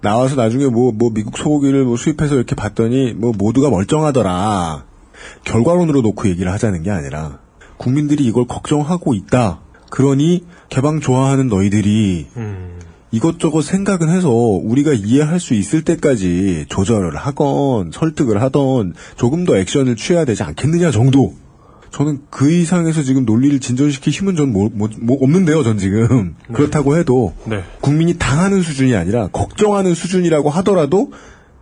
나와서 나중에 미국 소고기를 수입해서 이렇게 봤더니 모두가 멀쩡하더라. 결과론으로 놓고 얘기를 하자는 게 아니라 국민들이 이걸 걱정하고 있다. 그러니 개방 좋아하는 너희들이 이것저것 생각은 해서 우리가 이해할 수 있을 때까지 조절을 하건 설득을 하던 조금 더 액션을 취해야 되지 않겠느냐 정도. 저는 그 이상에서 지금 논리를 진전시킬 힘은 전 없는데요, 전 지금. 네. 그렇다고 해도 네. 국민이 당하는 수준이 아니라 걱정하는 수준이라고 하더라도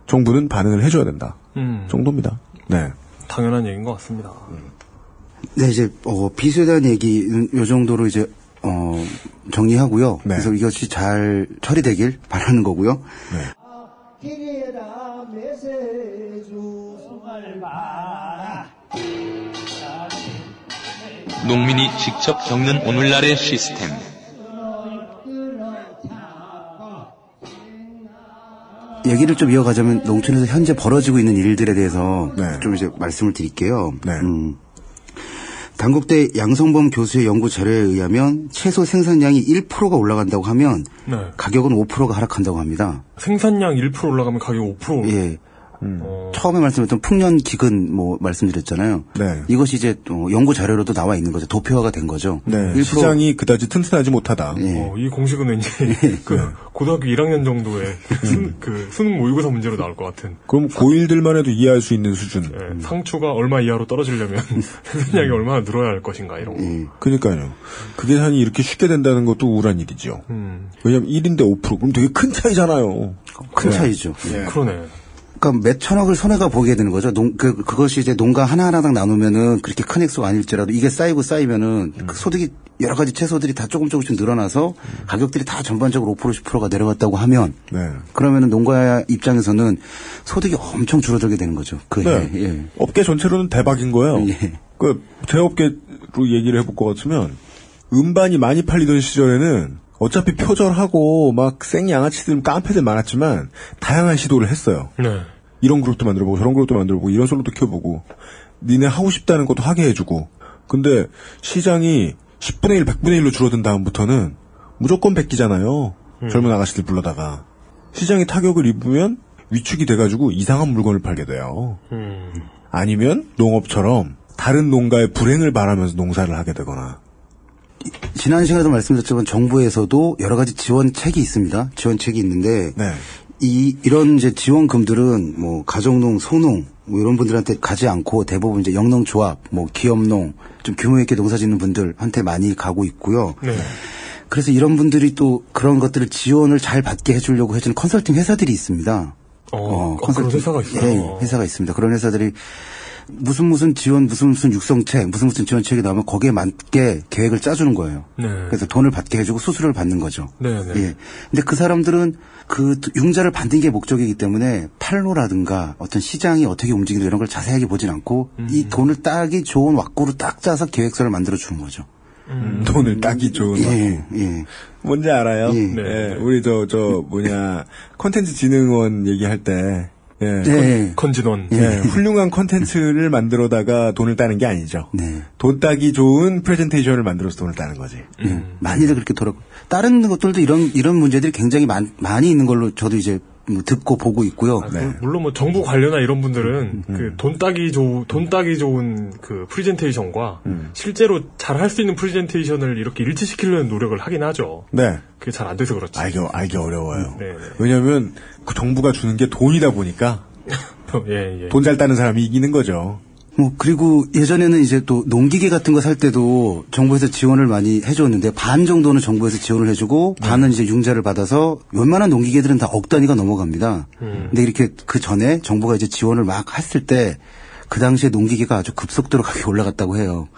정부는 반응을 해줘야 된다. 정도입니다. 네. 당연한 얘기인 것 같습니다. 네, 이제 비수에 대한 얘기는 요 정도로 이제 정리하고요. 네. 그래서 이것이 잘 처리되길 바라는 거고요. 네. 농민이 직접 겪는 오늘날의 시스템. 얘기를 좀 이어가자면 농촌에서 현재 벌어지고 있는 일들에 대해서 네. 좀 이제 말씀을 드릴게요. 네. 단국대 양성범 교수의 연구 자료에 의하면 채소 생산량이 1%가 올라간다고 하면 네. 가격은 5%가 하락한다고 합니다. 생산량 1% 올라가면 가격 5%? 예. 처음에 말씀드렸던 풍년 기근 말씀드렸잖아요. 네. 이것이 이제 연구 자료로도 나와 있는 거죠. 도표화가 된 거죠. 네. 1% 시장이 그다지 튼튼하지 못하다. 예. 이 공식은 왠지 고등학교 1학년 정도의 수능 모의고사 문제로 나올 것 같은. 그럼 고1들만 해도 이해할 수 있는 수준. 네. 상추가 얼마 이하로 떨어지려면 생산량이 얼마나 늘어야 할 것인가 이런 거. 그러니까요. 그 계산이 이렇게 쉽게 된다는 것도 우울한 일이죠. 왜냐하면 1인데 5% 그럼 되게 큰 차이잖아요. 큰 차이죠. 네. 그러네. 그러니까 몇 천억을 손해가 보게 되는 거죠. 그것이 이제 농가 하나하나당 나누면은 그렇게 큰 액수가 아닐지라도 이게 쌓이면은 그 소득이 여러 가지 채소들이 다 조금씩 늘어나서 가격들이 다 전반적으로 5% 10%가 내려갔다고 하면 네. 그러면은 농가 입장에서는 소득이 엄청 줄어들게 되는 거죠. 네. 예. 업계 전체로는 대박인 거예요. 예. 그 제업계로 얘기를 해볼 것 같으면 음반이 많이 팔리던 시절에는 어차피 표절하고 막 생양아치들 깡패들 많았지만 다양한 시도를 했어요. 네. 이런 그룹도 만들어보고 저런 그룹도 만들어보고 이런 솔로도 키워보고 니네 하고 싶다는 것도 하게 해주고 근데 시장이 10분의 1, 100분의 1로 줄어든 다음부터는 무조건 베끼잖아요. 젊은 아가씨들 불러다가. 시장이 타격을 입으면 위축이 돼가지고 이상한 물건을 팔게 돼요. 아니면 농업처럼 다른 농가의 불행을 바라면서 농사를 하게 되거나. 지난 시간에도 말씀드렸지만 정부에서도 여러 가지 지원책이 있습니다. 지원책이 있는데 네. 이런 이제 지원금들은 뭐 가정농, 소농 뭐 이런 분들한테 가지 않고 대부분 이제 영농조합, 뭐 기업농, 좀 규모 있게 농사짓는 분들한테 많이 가고 있고요. 네. 그래서 이런 분들이 또 그런 것들을 지원을 잘 받게 해주려고 해주는 컨설팅 회사들이 있습니다. 컨설팅 그런 회사가 있어요. 네, 회사가 있습니다. 그런 회사들이 무슨 지원, 무슨 육성책, 무슨 지원책이 나오면 거기에 맞게 계획을 짜주는 거예요. 네. 그래서 돈을 받게 해주고 수수료를 받는 거죠. 네. 예. 근데 그 사람들은 그 융자를 받는 게 목적이기 때문에 판로라든가 어떤 시장이 어떻게 움직이는 이런 걸 자세하게 보진 않고 이 돈을 따기 좋은 왁구로 딱 짜서 계획서를 만들어 주는 거죠. 돈을 따기 좋은 왁구. 예. 뭔지 알아요? 예. 네. 우리 콘텐츠 진흥원 얘기할 때. 예. 네. 건진원. 예. 훌륭한 콘텐츠를 만들어다가 돈을 따는 게 아니죠. 네. 돈 따기 좋은 프레젠테이션을 만들어서 돈을 따는 거지. 많이들 그렇게 돌아가고. 다른 것들도 이런 문제들이 굉장히 많이 있는 걸로 저도 이제 듣고 보고 있고요. 네. 물론 뭐 정부 관료나 이런 분들은 그 돈 따기 좋은 그 프레젠테이션과 실제로 잘 할 수 있는 프레젠테이션을 이렇게 일치시키려는 노력을 하긴 하죠. 네. 그게 잘 안 돼서 그렇지. 알기 어려워요. 왜냐하면 그 정부가 주는 게 돈이다 보니까 예. 돈 잘 따는 사람이 이기는 거죠. 그리고 예전에는 이제 또 농기계 같은 거 살 때도 정부에서 지원을 많이 해줬는데 반 정도는 정부에서 지원을 해주고 반은 이제 융자를 받아서 웬만한 농기계들은 다 억 단위가 넘어갑니다. 근데 이렇게 그 전에 정부가 이제 지원을 막 했을 때 그 당시에 농기계가 아주 급속도로 가격이 올라갔다고 해요.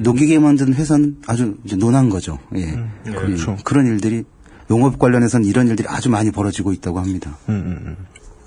농기계 만드는 회사는 아주 이제 논한 거죠. 예. 그렇죠. 그런 일들이 농업 관련해서는 이런 일들이 아주 많이 벌어지고 있다고 합니다.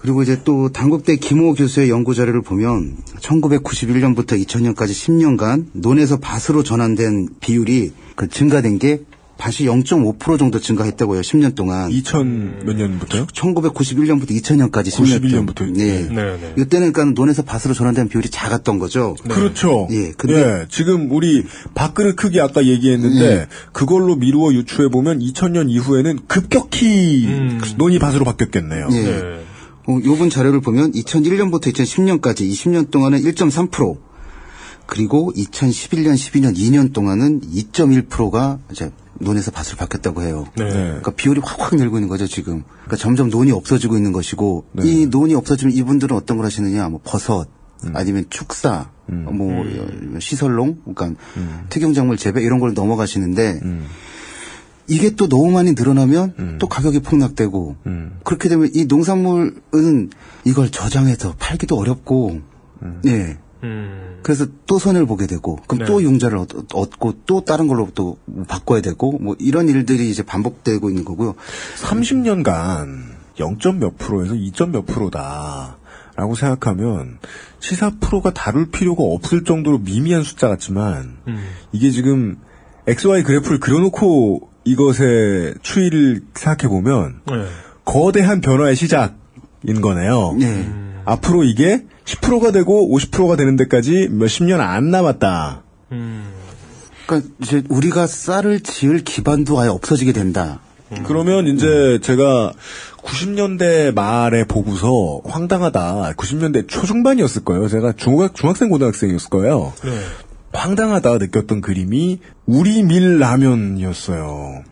그리고 이제 또 단국대 김호 교수의 연구 자료를 보면 1991년부터 2000년까지 10년간 논에서 밭으로 전환된 비율이 증가된 게 다시 0.5% 정도 증가했다고요. 10년 동안. 2000 몇 년부터요? 1991년부터 2000년까지 10년. 네. 네. 이때는 그러니까 논에서 밭으로 전환되는 비율이 작았던 거죠. 네. 그렇죠. 예. 근데 예, 지금 우리 밥그릇 크기 아까 얘기했는데 그걸로 미루어 유추해 보면 2000년 이후에는 급격히 논이 밭으로 바뀌었겠네요. 예. 네. 요번 자료를 보면 2001년부터 2010년까지 20년 동안은 1.3%, 그리고 2011년, 12년 2년 동안은 2.1%가 이제 논에서 밭으로 바뀌었다고 해요. 네. 그러니까 비율이 확 늘고 있는 거죠, 지금. 그러니까 점점 논이 없어지고 있는 것이고, 네. 이 논이 없어지면 이분들은 어떤 걸 하시느냐, 뭐 버섯, 아니면 축사, 뭐 시설농, 그러니까 특용작물 재배 이런 걸 넘어가시는데, 이게 또 너무 많이 늘어나면 또 가격이 폭락되고, 그렇게 되면 이 농산물은 이걸 저장해서 팔기도 어렵고, 예. 그래서 또 손해를 보게 되고, 그럼 또 융자를 얻고 또 다른 걸로 또 바꿔야 되고, 뭐 이런 일들이 이제 반복되고 있는 거고요. 30년간 0. 몇 %에서 2. 몇 %다라고 생각하면 시사 프로가 다룰 필요가 없을 정도로 미미한 숫자 같지만 이게 지금 XY 그래프를 그려놓고 이것의 추이를 생각해보면 거대한 변화의 시작인 거네요. 네. 앞으로 이게 10%가 되고 50%가 되는 데까지 몇십 년 안 남았다. 그러니까 이제 우리가 쌀을 지을 기반도 아예 없어지게 된다. 그러면 이제 제가 90년대 말에 보고서 황당하다. 90년대 초중반이었을 거예요. 제가 중학생 고등학생이었을 거예요. 네. 황당하다 느꼈던 그림이 우리 밀라면이었어요.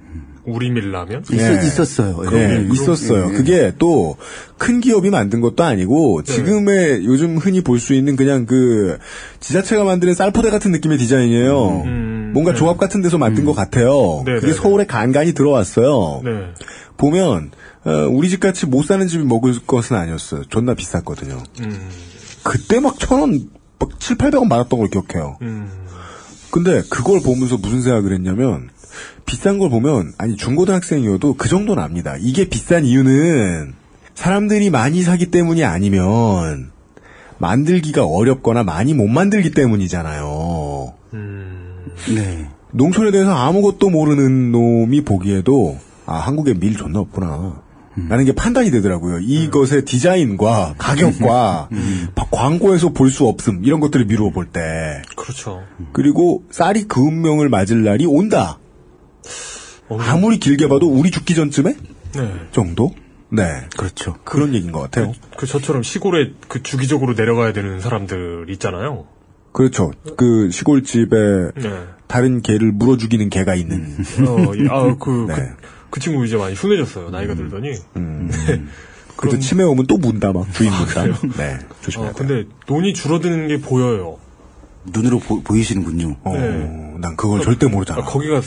우리 밀라면? 있었어요. 네, 있었어요. 그게 또 큰 기업이 만든 것도 아니고 지금의 요즘 흔히 볼 수 있는 그냥 그 지자체가 만드는 쌀포대 같은 느낌의 디자인이에요. 뭔가 조합 같은 데서 만든 것 같아요. 그게 서울에 간간히 들어왔어요. 네. 보면 우리 집같이 못 사는 집이 먹을 것은 아니었어요. 존나 비쌌거든요. 그때 막 1,000원, 막 700~800원 받았던 걸 기억해요. 근데 그걸 보면서 무슨 생각을 했냐면 비싼 걸 보면 아니 중고등학생이어도 그 정도는 압니다. 이게 비싼 이유는 사람들이 많이 사기 때문이 아니면 만들기가 어렵거나 많이 못 만들기 때문이잖아요. 네. 농촌에 대해서 아무것도 모르는 놈이 보기에도 아 한국에 밀 존나 없구나 라는 게 판단이 되더라고요. 이것의 디자인과 가격과 광고에서 볼 수 없음 이런 것들을 미루어 볼 때. 그렇죠. 그리고 쌀이 그 운명을 맞을 날이 온다. 아무리 길게 봐도 우리 죽기 전쯤에 정도? 네, 그렇죠. 그런 얘기인 것 같아요. 그 저처럼 시골에 그 주기적으로 내려가야 되는 사람들 있잖아요. 그렇죠. 그 시골집에 다른 개를 물어 죽이는 개가 있는. 그 친구 이제 많이 순해졌어요. 나이가 들더니. 그래도 치매 오면 또 문다 막 주인 문다. 네, 조심해야 돼요. 근데 논이 줄어드는 게 보여요. 눈으로 보이시는군요. 난 그걸 절대 모르잖아. 거기가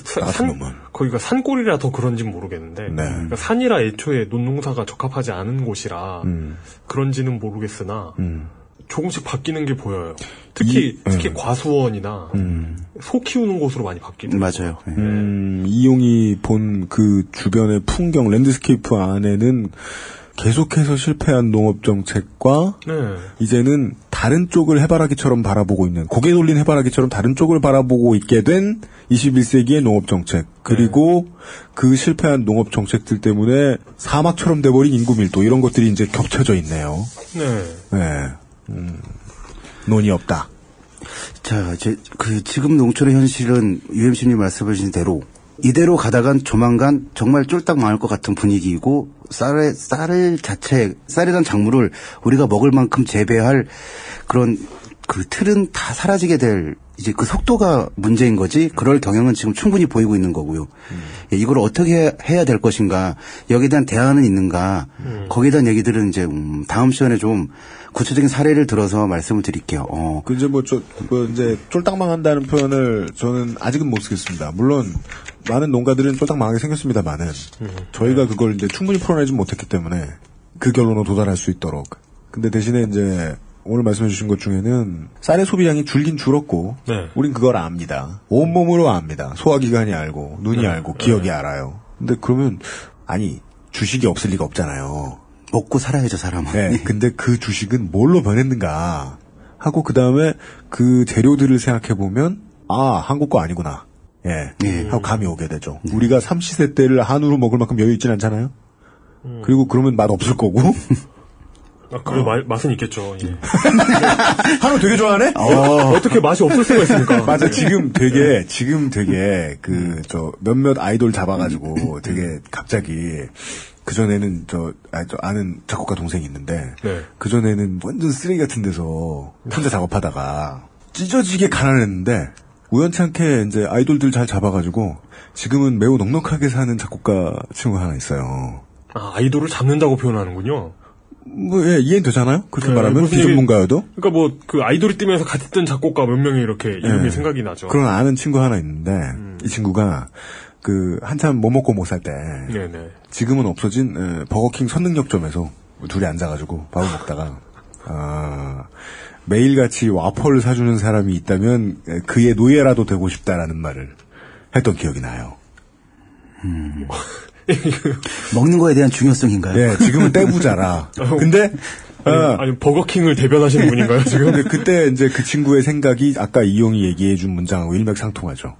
거기가 산골이라 더 그런지는 모르겠는데, 그러니까 산이라 애초에 논농사가 적합하지 않은 곳이라 그런지는 모르겠으나 조금씩 바뀌는 게 보여요. 특히 과수원이나 소 키우는 곳으로 많이 바뀌는. 맞아요. 이용이 본 그 주변의 풍경 랜드스케이프 안에는 계속해서 실패한 농업정책과 이제는 다른 쪽을 해바라기처럼 바라보고 있는 고개 돌린 해바라기처럼 다른 쪽을 바라보고 있게 된 21세기의 농업정책 그리고 그 실패한 농업정책들 때문에 사막처럼 돼버린 인구 밀도 이런 것들이 이제 겹쳐져 있네요. 논이 없다. 자, 지금 농촌의 현실은 UMC님 말씀하신 대로 이대로 가다간 조만간 정말 쫄딱 망할 것 같은 분위기이고 쌀이란 작물을 우리가 먹을 만큼 재배할 그런 그 틀은 다 사라지게 될 이제 그 속도가 문제인 거지. 그럴 경향은 지금 충분히 보이고 있는 거고요. 이걸 어떻게 해야 될 것인가, 여기에 대한 대안은 있는가, 거기에 대한 얘기들은 이제 다음 시간에 좀 구체적인 사례를 들어서 말씀을 드릴게요. 그 이제 이제 쫄딱망한다는 표현을 저는 아직은 못 쓰겠습니다. 물론 많은 농가들은 쫄딱망하게 생겼습니다만은 저희가 그걸 이제 충분히 풀어내지 못했기 때문에 그 결론으로 도달할 수 있도록. 근데 대신에 이제 오늘 말씀해 주신 것 중에는 쌀의 소비량이 줄긴 줄었고 우린 그걸 압니다. 온몸으로 압니다. 소화기관이 알고 눈이 알고 기억이 알아요. 근데 그러면 아니 주식이 없을 리가 없잖아요. 먹고 살아야죠 사람은. 네. 근데 그 주식은 뭘로 변했는가 하고 그 다음에 그 재료들을 생각해 보면 아 한국 거 아니구나. 하고 감이 오게 되죠. 우리가 삼시세 때를 한우로 먹을 만큼 여유 있진 않잖아요. 그리고 그러면 맛 없을 거고. 그래 맛은 있겠죠. 예. 한우 되게 좋아하네? 어떻게 맛이 없을 수가 있습니까? 맞아. 지금 되게 몇몇 아이돌 잡아가지고 되게 갑자기 그전에는 아는 작곡가 동생이 있는데 그전에는 완전 쓰레기 같은 데서 혼자 작업하다가 찢어지게 가난했는데 우연찮게 이제 아이돌들 잘 잡아가지고 지금은 매우 넉넉하게 사는 작곡가 친구가 하나 있어요. 아이돌을 잡는다고 표현하는군요. 이해는 되잖아요? 그렇게 말하면, 비전문가여도? 그러니까 그 아이돌이 뜨면서 같이 뜬 작곡가 몇 명이 이렇게 이름이 생각이 나죠. 그런 아는 친구 하나 있는데, 이 친구가, 한참 뭐 먹고 못 살 때, 지금은 없어진, 버거킹 선능력점에서 둘이 앉아가지고 밥을 먹다가, 매일같이 와퍼를 사주는 사람이 있다면, 그의 노예라도 되고 싶다라는 말을 했던 기억이 나요. 먹는 거에 대한 중요성인가요? 네, 지금은 떼부자라. 근데 아니 버거킹을 대변하시는 분인가요 지금? 근데 그때 이제 그 친구의 생각이 아까 이용이 얘기해준 문장하고 일맥상통하죠.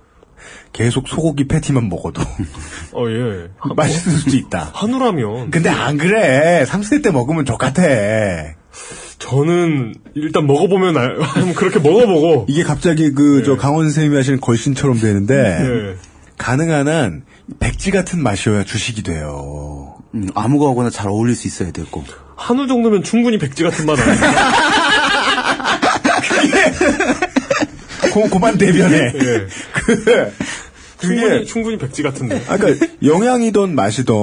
계속 소고기 패티만 먹어도 예 맛있을 수도 있다. 한우라면. 근데 안 그래. 3세 때 먹으면 똑같아. 저는 일단 먹어보면 그렇게 먹어보고 이게 갑자기 강원 선생님이 하시는 걸신처럼 되는데 가능한 한 백지 같은 맛이어야 주식이 돼요. 아무거하고나 잘 어울릴 수 있어야 되고. 한우 정도면 충분히 백지 같은 맛 아닙니까? 고만 대변해. 충분히 백지 같은데. 그러니까 영양이든 맛이든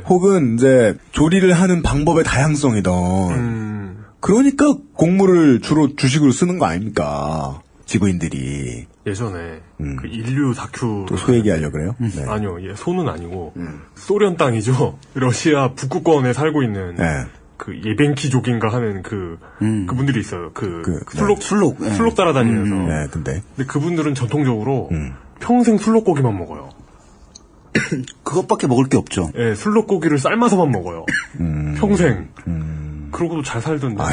혹은 이제 조리를 하는 방법의 다양성이든 그러니까 곡물을 주로 주식으로 쓰는 거 아닙니까? 지구인들이. 예전에 그 인류 다큐 또 소 얘기하려고 그래요? 네. 아니요, 소는 아니고 소련 땅이죠. 러시아 북구권에 살고 있는 그 예벤키족인가 하는 그분들이 있어요. 술록 따라다니면서. 근데 그분들은 전통적으로 평생 술록고기만 먹어요. 그것밖에 먹을 게 없죠. 네, 술록고기를 삶아서만 먹어요. 평생. 그러고도 잘 살던데.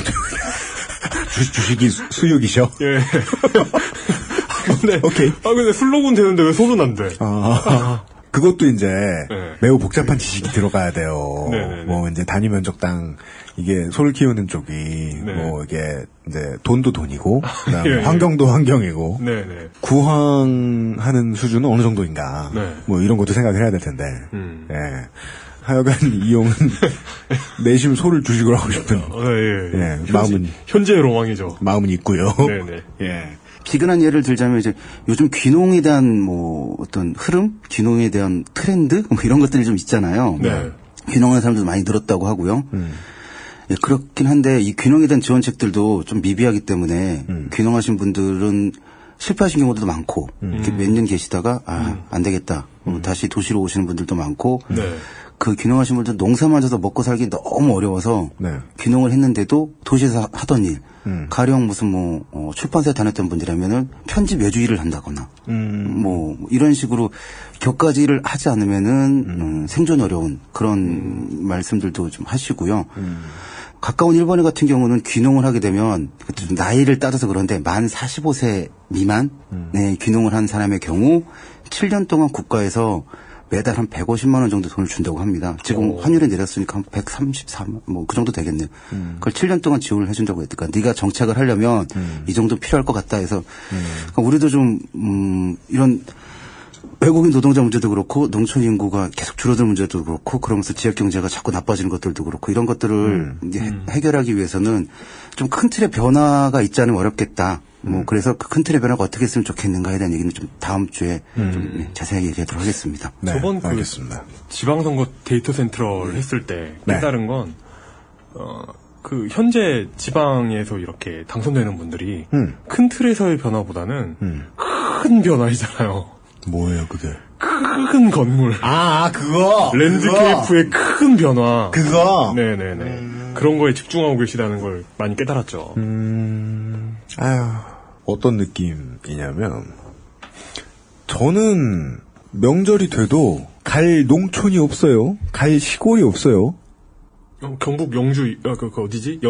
주식이 수육이셔? 예. 근데 술록은 되는데 왜 소는 안 돼? 그것도 이제 매우 복잡한 지식이 들어가야 돼요. 뭐 이제 단위 면적당 이게 소를 키우는 쪽이 뭐 이게 이제 돈도 돈이고 그다음에 환경도 환경이고 구황하는 수준은 어느 정도인가 뭐 이런 것도 생각을 해야 될 텐데. 하여간 이용은 내심 소를 주식으로 하고 싶은 마음은 현재의 로망이죠. 마음은 있고요. 비근한 예를 들자면 이제 요즘 귀농에 대한 어떤 흐름, 귀농에 대한 트렌드 이런 것들이 좀 있잖아요. 귀농하는 사람들도 많이 늘었다고 하고요. 그렇긴 한데 이 귀농에 대한 지원책들도 좀 미비하기 때문에 귀농하신 분들은 실패하신 경우도 많고 이렇게 몇 년 계시다가 안 되겠다. 다시 도시로 오시는 분들도 많고 그 귀농하신 분들 농사만 져서 먹고 살기 너무 어려워서 귀농을 했는데도 도시에서 하던 일 가령 무슨 출판사에 다녔던 분들이라면은 편집 외주일을 한다거나 이런 식으로 격가지를 하지 않으면은 생존 어려운 그런 말씀들도 좀 하시고요. 가까운 일본에 같은 경우는 귀농을 하게 되면 나이를 따져서 그런데 만 45세 미만 귀농을 한 사람의 경우 7년 동안 국가에서 매달 한 150만 원 정도 돈을 준다고 합니다. 지금 환율이 내렸으니까 한 134만 그 정도 되겠네요. 그걸 7년 동안 지원을 해준다고 했으니까 네가 정착을 하려면 이 정도 필요할 것 같다 해서 그러니까 우리도 좀 이런 외국인 노동자 문제도 그렇고 농촌 인구가 계속 줄어드는 문제도 그렇고 그러면서 지역 경제가 자꾸 나빠지는 것들도 그렇고 이런 것들을 해결하기 위해서는 좀 큰 틀의 변화가 있지 않으면 어렵겠다. 그래서 그 큰 틀의 변화가 어떻게 했으면 좋겠는가에 대한 얘기는 좀 다음 주에 좀 자세하게 얘기하도록 하겠습니다. 저번 알겠습니다. 지방선거 데이터 센트럴 했을 때 깨달은 건 그 현재 지방에서 이렇게 당선되는 분들이 큰 틀에서의 변화보다는 큰 변화이잖아요. 뭐예요, 그게? 큰 건물. 그거! 랜드스케이프의 큰 변화. 그거! 네네네. 그런 거에 집중하고 계시다는 걸 많이 깨달았죠. 어떤 느낌이냐면, 저는 명절이 돼도 갈 농촌이 없어요. 갈 시골이 없어요. 경북 영주, 어디지?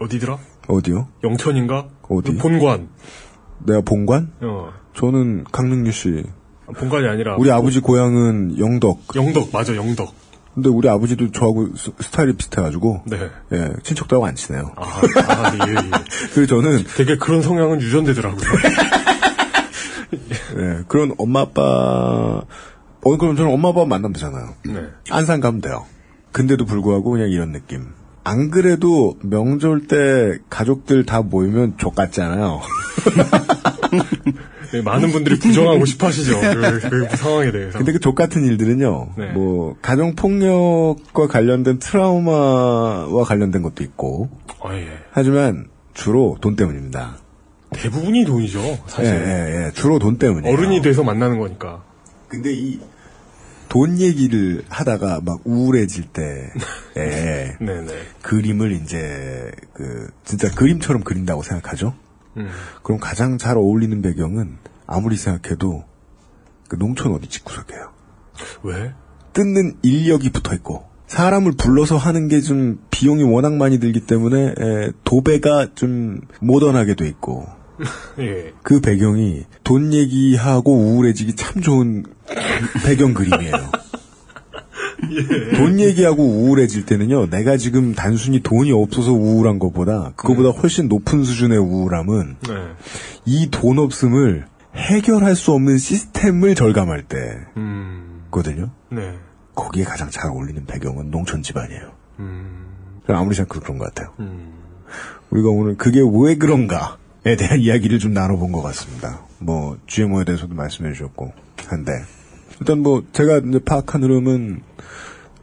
어디더라? 어디요? 영천인가? 어디? 본관. 내가 본관? 저는 강릉유 씨. 본관이 아니라. 우리 아버지 고향은 영덕. 맞아, 영덕. 근데 우리 아버지도 저하고 스타일이 비슷해가지고. 네. 예, 친척들하고 안 친해요. 예. 그래서 저는. 되게 그런 성향은 유전되더라고요. 예, 그런 엄마, 아빠. 그럼 저는 엄마, 아빠 만나면 되잖아요. 네. 안산 가면 돼요. 근데도 불구하고 그냥 이런 느낌. 안 그래도 명절 때 가족들 다 모이면 족같잖아요. 네, 많은 분들이 부정하고 싶어 하시죠. 그 상황에 대해서. 근데 그 족같은 일들은요. 네. 뭐 가정폭력과 관련된 트라우마와 관련된 것도 있고. 예. 하지만 주로 돈 때문입니다. 대부분이 돈이죠, 사실. 예. 주로 돈 때문이에요. 어른이 돼서 만나는 거니까. 근데 이 돈 얘기를 하다가 막 우울해질 때, 네네. 그림을 이제, 진짜 그림처럼 그린다고 생각하죠? 그럼 가장 잘 어울리는 배경은 아무리 생각해도 농촌 어디 집구석이에요. 왜? 뜯는 인력이 붙어 있고, 사람을 불러서 하는 게 좀 비용이 워낙 많이 들기 때문에, 도배가 좀 모던하게 돼 있고, 예. 그 배경이 돈 얘기하고 우울해지기 참 좋은 배경 그림이에요. 예. 돈 얘기하고 우울해질 때는요, 내가 지금 단순히 돈이 없어서 우울한 것보다, 그거보다 훨씬 높은 수준의 우울함은, 네. 이 돈 없음을 해결할 수 없는 시스템을 절감할 때, 거든요. 네. 거기에 가장 잘 어울리는 배경은 농촌 집안이에요. 아무리 생각해도 그런 것 같아요. 우리가 오늘 그게 왜 그런가에 대한 이야기를 좀 나눠본 것 같습니다. 뭐, GMO에 대해서도 말씀해 주셨고, 한데. 일단 뭐, 제가 이제 파악한 흐름은,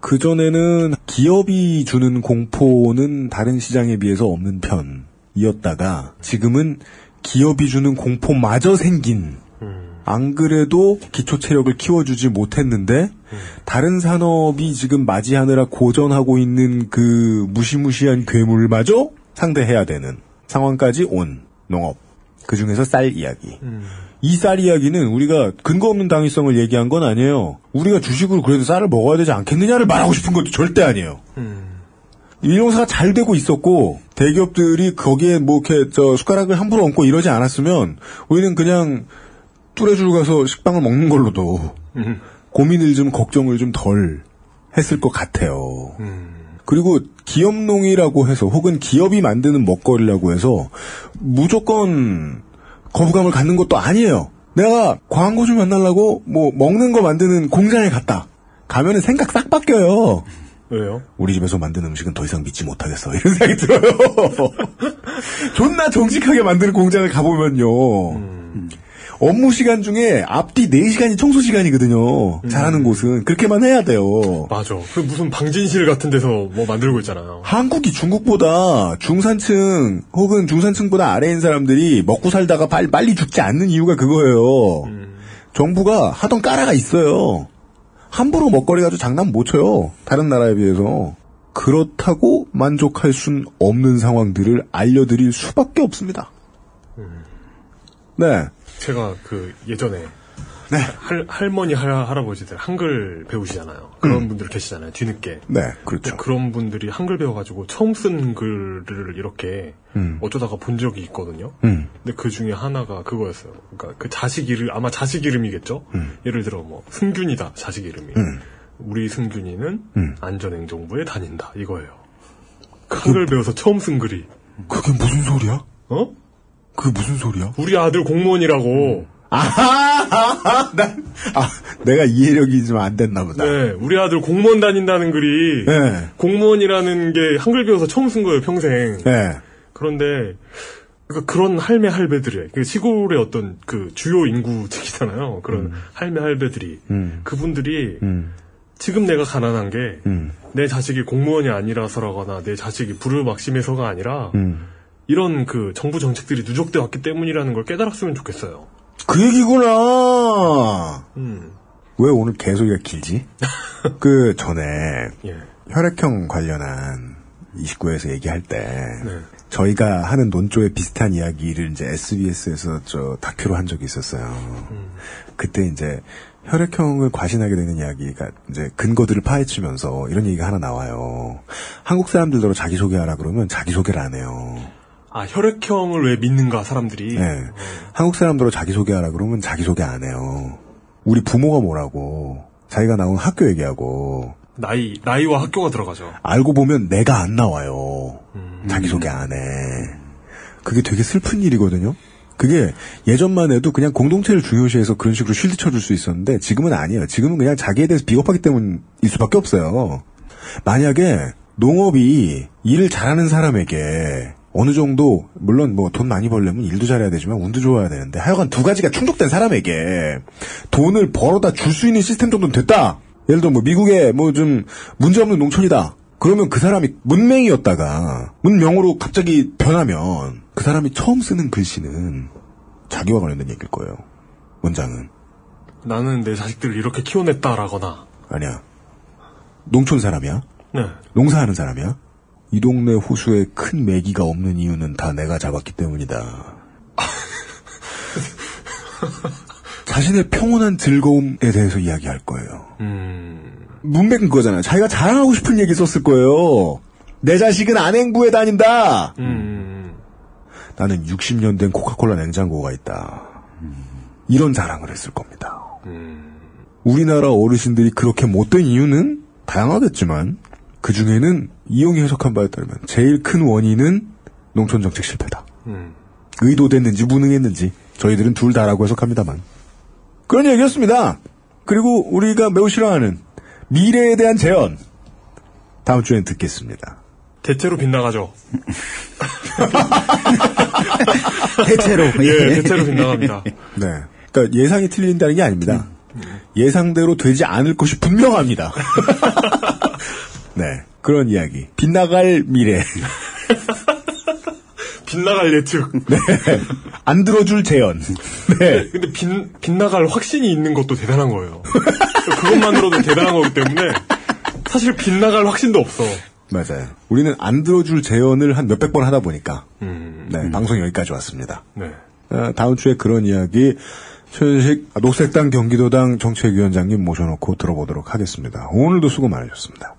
그전에는 기업이 주는 공포는 다른 시장에 비해서 없는 편이었다가, 지금은 기업이 주는 공포마저 생긴, 안 그래도 기초 체력을 키워주지 못했는데, 다른 산업이 지금 맞이하느라 고전하고 있는 그 무시무시한 괴물마저 상대해야 되는 상황까지 온 농업. 그 중에서 쌀 이야기. 이 쌀 이야기는 우리가 근거 없는 당위성을 얘기한 건 아니에요. 우리가 주식으로 그래도 쌀을 먹어야 되지 않겠느냐를 말하고 싶은 것도 절대 아니에요. 이 농사가 잘 되고 있었고, 대기업들이 거기에 뭐 이렇게 숟가락을 함부로 얹고 이러지 않았으면, 우리는 그냥 뚜레줄 가서 식빵을 먹는 걸로도 고민을 좀 걱정을 좀 덜 했을 것 같아요. 그리고 기업농이라고 해서 혹은 기업이 만드는 먹거리라고 해서 무조건 거부감을 갖는 것도 아니에요. 내가 광고주 만나려고 뭐 먹는 거 만드는 공장에 갔다. 가면은 생각 싹 바뀌어요. 왜요? 우리 집에서 만드는 음식은 더 이상 믿지 못하겠어. 이런 생각이 들어요. 존나 정직하게 만드는 공장을 가보면요. 업무 시간 중에 앞뒤 4시간이 청소 시간이거든요. 잘하는 곳은. 그렇게만 해야 돼요. 맞아. 그 무슨 방진실 같은 데서 뭐 만들고 있잖아요. 한국이 중국보다 중산층 혹은 중산층보다 아래인 사람들이 먹고 살다가 빨리 죽지 않는 이유가 그거예요. 정부가 하던 까라가 있어요. 함부로 먹거리 가지고 장난 못 쳐요. 다른 나라에 비해서. 그렇다고 만족할 순 없는 상황들을 알려드릴 수밖에 없습니다. 네. 제가 예전에 네. 할머니 할아버지들 한글 배우시잖아요. 그런 분들 계시잖아요. 뒤늦게. 네, 그렇죠. 그런 분들이 한글 배워가지고 처음 쓴 글을 이렇게 어쩌다가 본 적이 있거든요. 근데 그 중에 하나가 그거였어요. 그러니까 그 자식 이름 아마 자식 이름이겠죠. 예를 들어 뭐 승균이다 자식 이름이. 우리 승균이는 안전행정부에 다닌다 이거예요. 한글 배워서 처음 쓴 글이. 그게 무슨 소리야? 어? 그게 무슨 소리야? 우리 아들 공무원이라고. 내가 이해력이 좀 안 됐나 보다. 네, 우리 아들 공무원 다닌다는 글이 네. 공무원이라는 게 한글 배워서 처음 쓴 거예요, 평생. 네. 그런데 그런 할배들이 시골의 어떤 그 주요 인구층이잖아요. 그런 할배들이 그분들이 지금 내가 가난한 게 내 자식이 공무원이 아니라서라거나 내 자식이 부르막심해서가 아니라 이런 그 정부 정책들이 누적돼 왔기 때문이라는 걸 깨달았으면 좋겠어요. 그 얘기구나. 왜 오늘 개소리가 길지? 그 전에 예. 혈액형 관련한 29에서 얘기할 때 네. 저희가 하는 논조에 비슷한 이야기를 이제 SBS에서 다큐로 한 적이 있었어요. 그때 이제 혈액형을 과신하게 되는 이야기가 이제 근거들을 파헤치면서 이런 얘기가 하나 나와요. 한국 사람들더러 자기소개하라 그러면 자기소개를 안 해요. 아, 혈액형을 왜 믿는가, 사람들이. 네. 한국 사람들로 자기소개하라 그러면 자기소개 안 해요. 우리 부모가 뭐라고, 자기가 나온 학교 얘기하고. 나이와 학교가 들어가죠. 알고 보면 내가 안 나와요. 자기소개 안 해. 그게 되게 슬픈 일이거든요. 그게 예전만 해도 그냥 공동체를 중요시해서 그런 식으로 쉴드 쳐줄 수 있었는데 지금은 아니에요. 지금은 그냥 자기에 대해서 비겁하기 때문일 수밖에 없어요. 만약에 농업이 일을 잘하는 사람에게 어느 정도, 물론 뭐 돈 많이 벌려면 일도 잘해야 되지만 운도 좋아야 되는데 하여간 두 가지가 충족된 사람에게 돈을 벌어다 줄 수 있는 시스템 정도는 됐다. 예를 들어 뭐 미국에 뭐 좀 문제없는 농촌이다. 그러면 그 사람이 문맹이었다가 문명으로 갑자기 변하면 그 사람이 처음 쓰는 글씨는 자기와 관련된 얘기일 거예요. 원장은. 나는 내 자식들을 이렇게 키워냈다라거나. 아니야. 농촌 사람이야? 네. 농사하는 사람이야? 이 동네 호수에 큰 메기가 없는 이유는 다 내가 잡았기 때문이다. 자신의 평온한 즐거움에 대해서 이야기할 거예요. 문맥은 그거잖아요. 자기가 자랑하고 싶은 얘기 썼을 거예요. 내 자식은 안행부에 다닌다. 나는 60년 된 코카콜라 냉장고가 있다. 이런 자랑을 했을 겁니다. 우리나라 어르신들이 그렇게 못된 이유는 다양하겠지만 그 중에는 이용이 해석한 바에 따르면 제일 큰 원인은 농촌정책 실패다. 의도됐는지 무능했는지 저희들은 둘 다라고 해석합니다만 그런 얘기였습니다. 그리고 우리가 매우 싫어하는 미래에 대한 재현 다음 주엔 듣겠습니다. 대체로 빗나가죠. 대체로. 예, 대체로 빗나갑니다. 네. 그러니까 예상이 틀린다는 게 아닙니다. 예상대로 되지 않을 것이 분명합니다. 네. 그런 이야기. 빗나갈 미래. 빗나갈 예측. 네. 안 들어줄 재현. 네. 근데 빗나갈 확신이 있는 것도 대단한 거예요. 그것만으로도 대단한 거기 때문에 사실 빗나갈 확신도 없어. 맞아요. 우리는 안 들어줄 재현을 한 몇백 번 하다 보니까 네, 방송 여기까지 왔습니다. 네. 다음 주에 그런 이야기 최현식 녹색당 경기도당 정책위원장님 모셔놓고 들어보도록 하겠습니다. 오늘도 수고 많으셨습니다.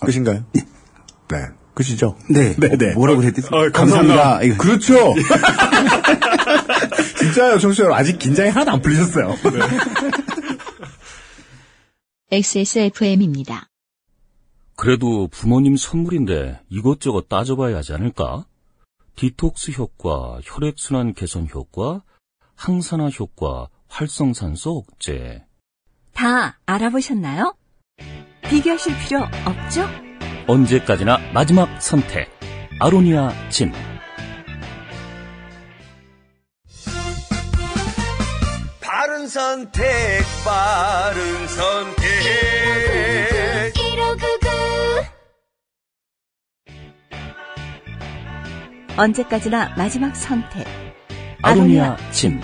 끝인가요? 네. 끝이죠? 네. 네. 뭐라고 그랬지? 감사합니다. 그렇죠. 진짜요, 청취자 여러분. 아직 긴장이 하나도 안 풀리셨어요. 네. XSFM입니다. 그래도 부모님 선물인데 이것저것 따져봐야 하지 않을까? 디톡스 효과, 혈액순환 개선 효과, 항산화 효과, 활성산소 억제. 다 알아보셨나요? 비교하실 필요 없죠? 언제까지나 마지막 선택. 아로니아 진. 바른 선택, 바른 선택. 1599. 언제까지나 마지막 선택. 아로니아 진.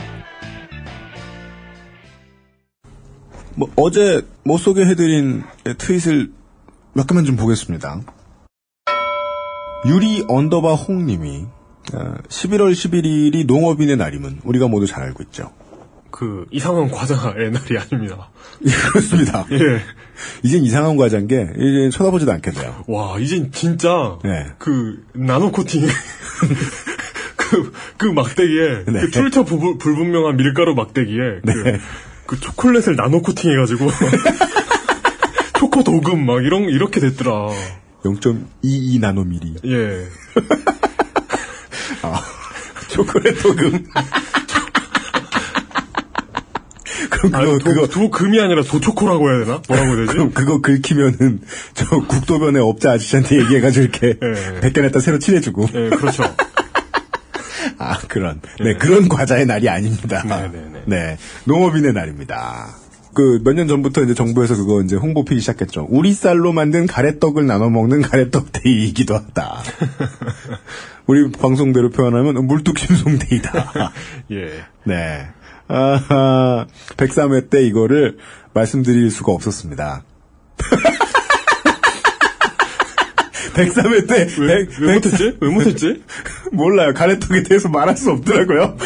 뭐 어제 못 소개해드린 트윗을 몇 개만 좀 보겠습니다. 유리 언더바 홍님이 11월 11일이 농업인의 날임은 우리가 모두 잘 알고 있죠. 그 이상한 과자의 날이 아닙니다. 그렇습니다. 예. 이젠 이상한 과자인 게 이제 쳐다보지도 않게 돼요. 와, 이젠 진짜 네. 그 나노 코팅 그 막대기에 네. 그 출처 불분명한 밀가루 막대기에 네. 그 초콜릿을 나노 코팅 해가지고 초코 도금 막 이렇게 됐더라. 0.22 나노미리. 예. 아, 초콜릿 도금. 그럼 그거 도금이 아니라 도초코라고 해야 되나? 뭐라고 해야 되지? 그럼 그거 긁히면은 저 국도변의 업자 아저씨한테 얘기해가지고 이렇게 예. 100개냈다 새로 칠해주고. 예, 그렇죠. 아, 네, 그런 과자의 날이 아닙니다. 네네네. 네, 농업인의 날입니다. 그 몇 년 전부터 이제 정부에서 그거 이제 홍보 피기 시작했죠. 우리 쌀로 만든 가래떡을 나눠 먹는 가래떡 데이이기도 하다. 우리 방송대로 표현하면 물뚝심송 데이다. 예. 네. 103회 때 이거를 말씀드릴 수가 없었습니다. 103회 때 왜 못했지? 왜 못했지? 몰라요. 가래떡에 대해서 말할 수 없더라고요.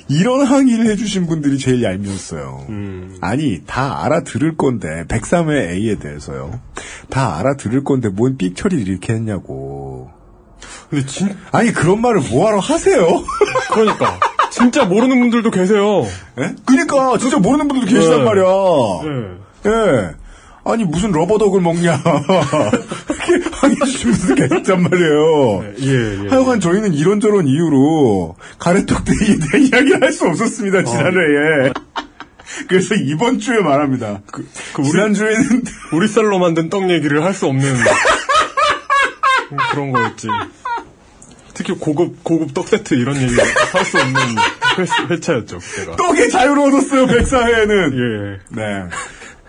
이런 항의를 해주신 분들이 제일 얄미웠어요. 아니, 다 알아들을 건데, 103회 A에 대해서요. 다 알아들을 건데, 뭔 삑 처리를 이렇게 했냐고. 근데 아니, 그런 말을 뭐하러 하세요? 그러니까. 진짜 모르는 분들도 계세요. 예? 그니까, 진짜 모르는 분들도 계시단 네. 말이야. 네. 예. 아니, 무슨 러버덕을 먹냐. 이렇게 항의해주신 분들 계셨단 말이에요. 네, 예. 하여간 저희는 이런저런 이유로 가래떡데이에 대한 이야기를 할 수 없었습니다, 지난해에. 그래서 이번 주에 말합니다. 지난주에는. 우리 쌀로 만든 떡 얘기를 할 수 없는 그런 거였지. 특히 고급 떡 세트 이런 얘기 할 수 없는 회차였죠, 그때가. 떡의 자유를 얻었어요, 104회에는. 예. 네.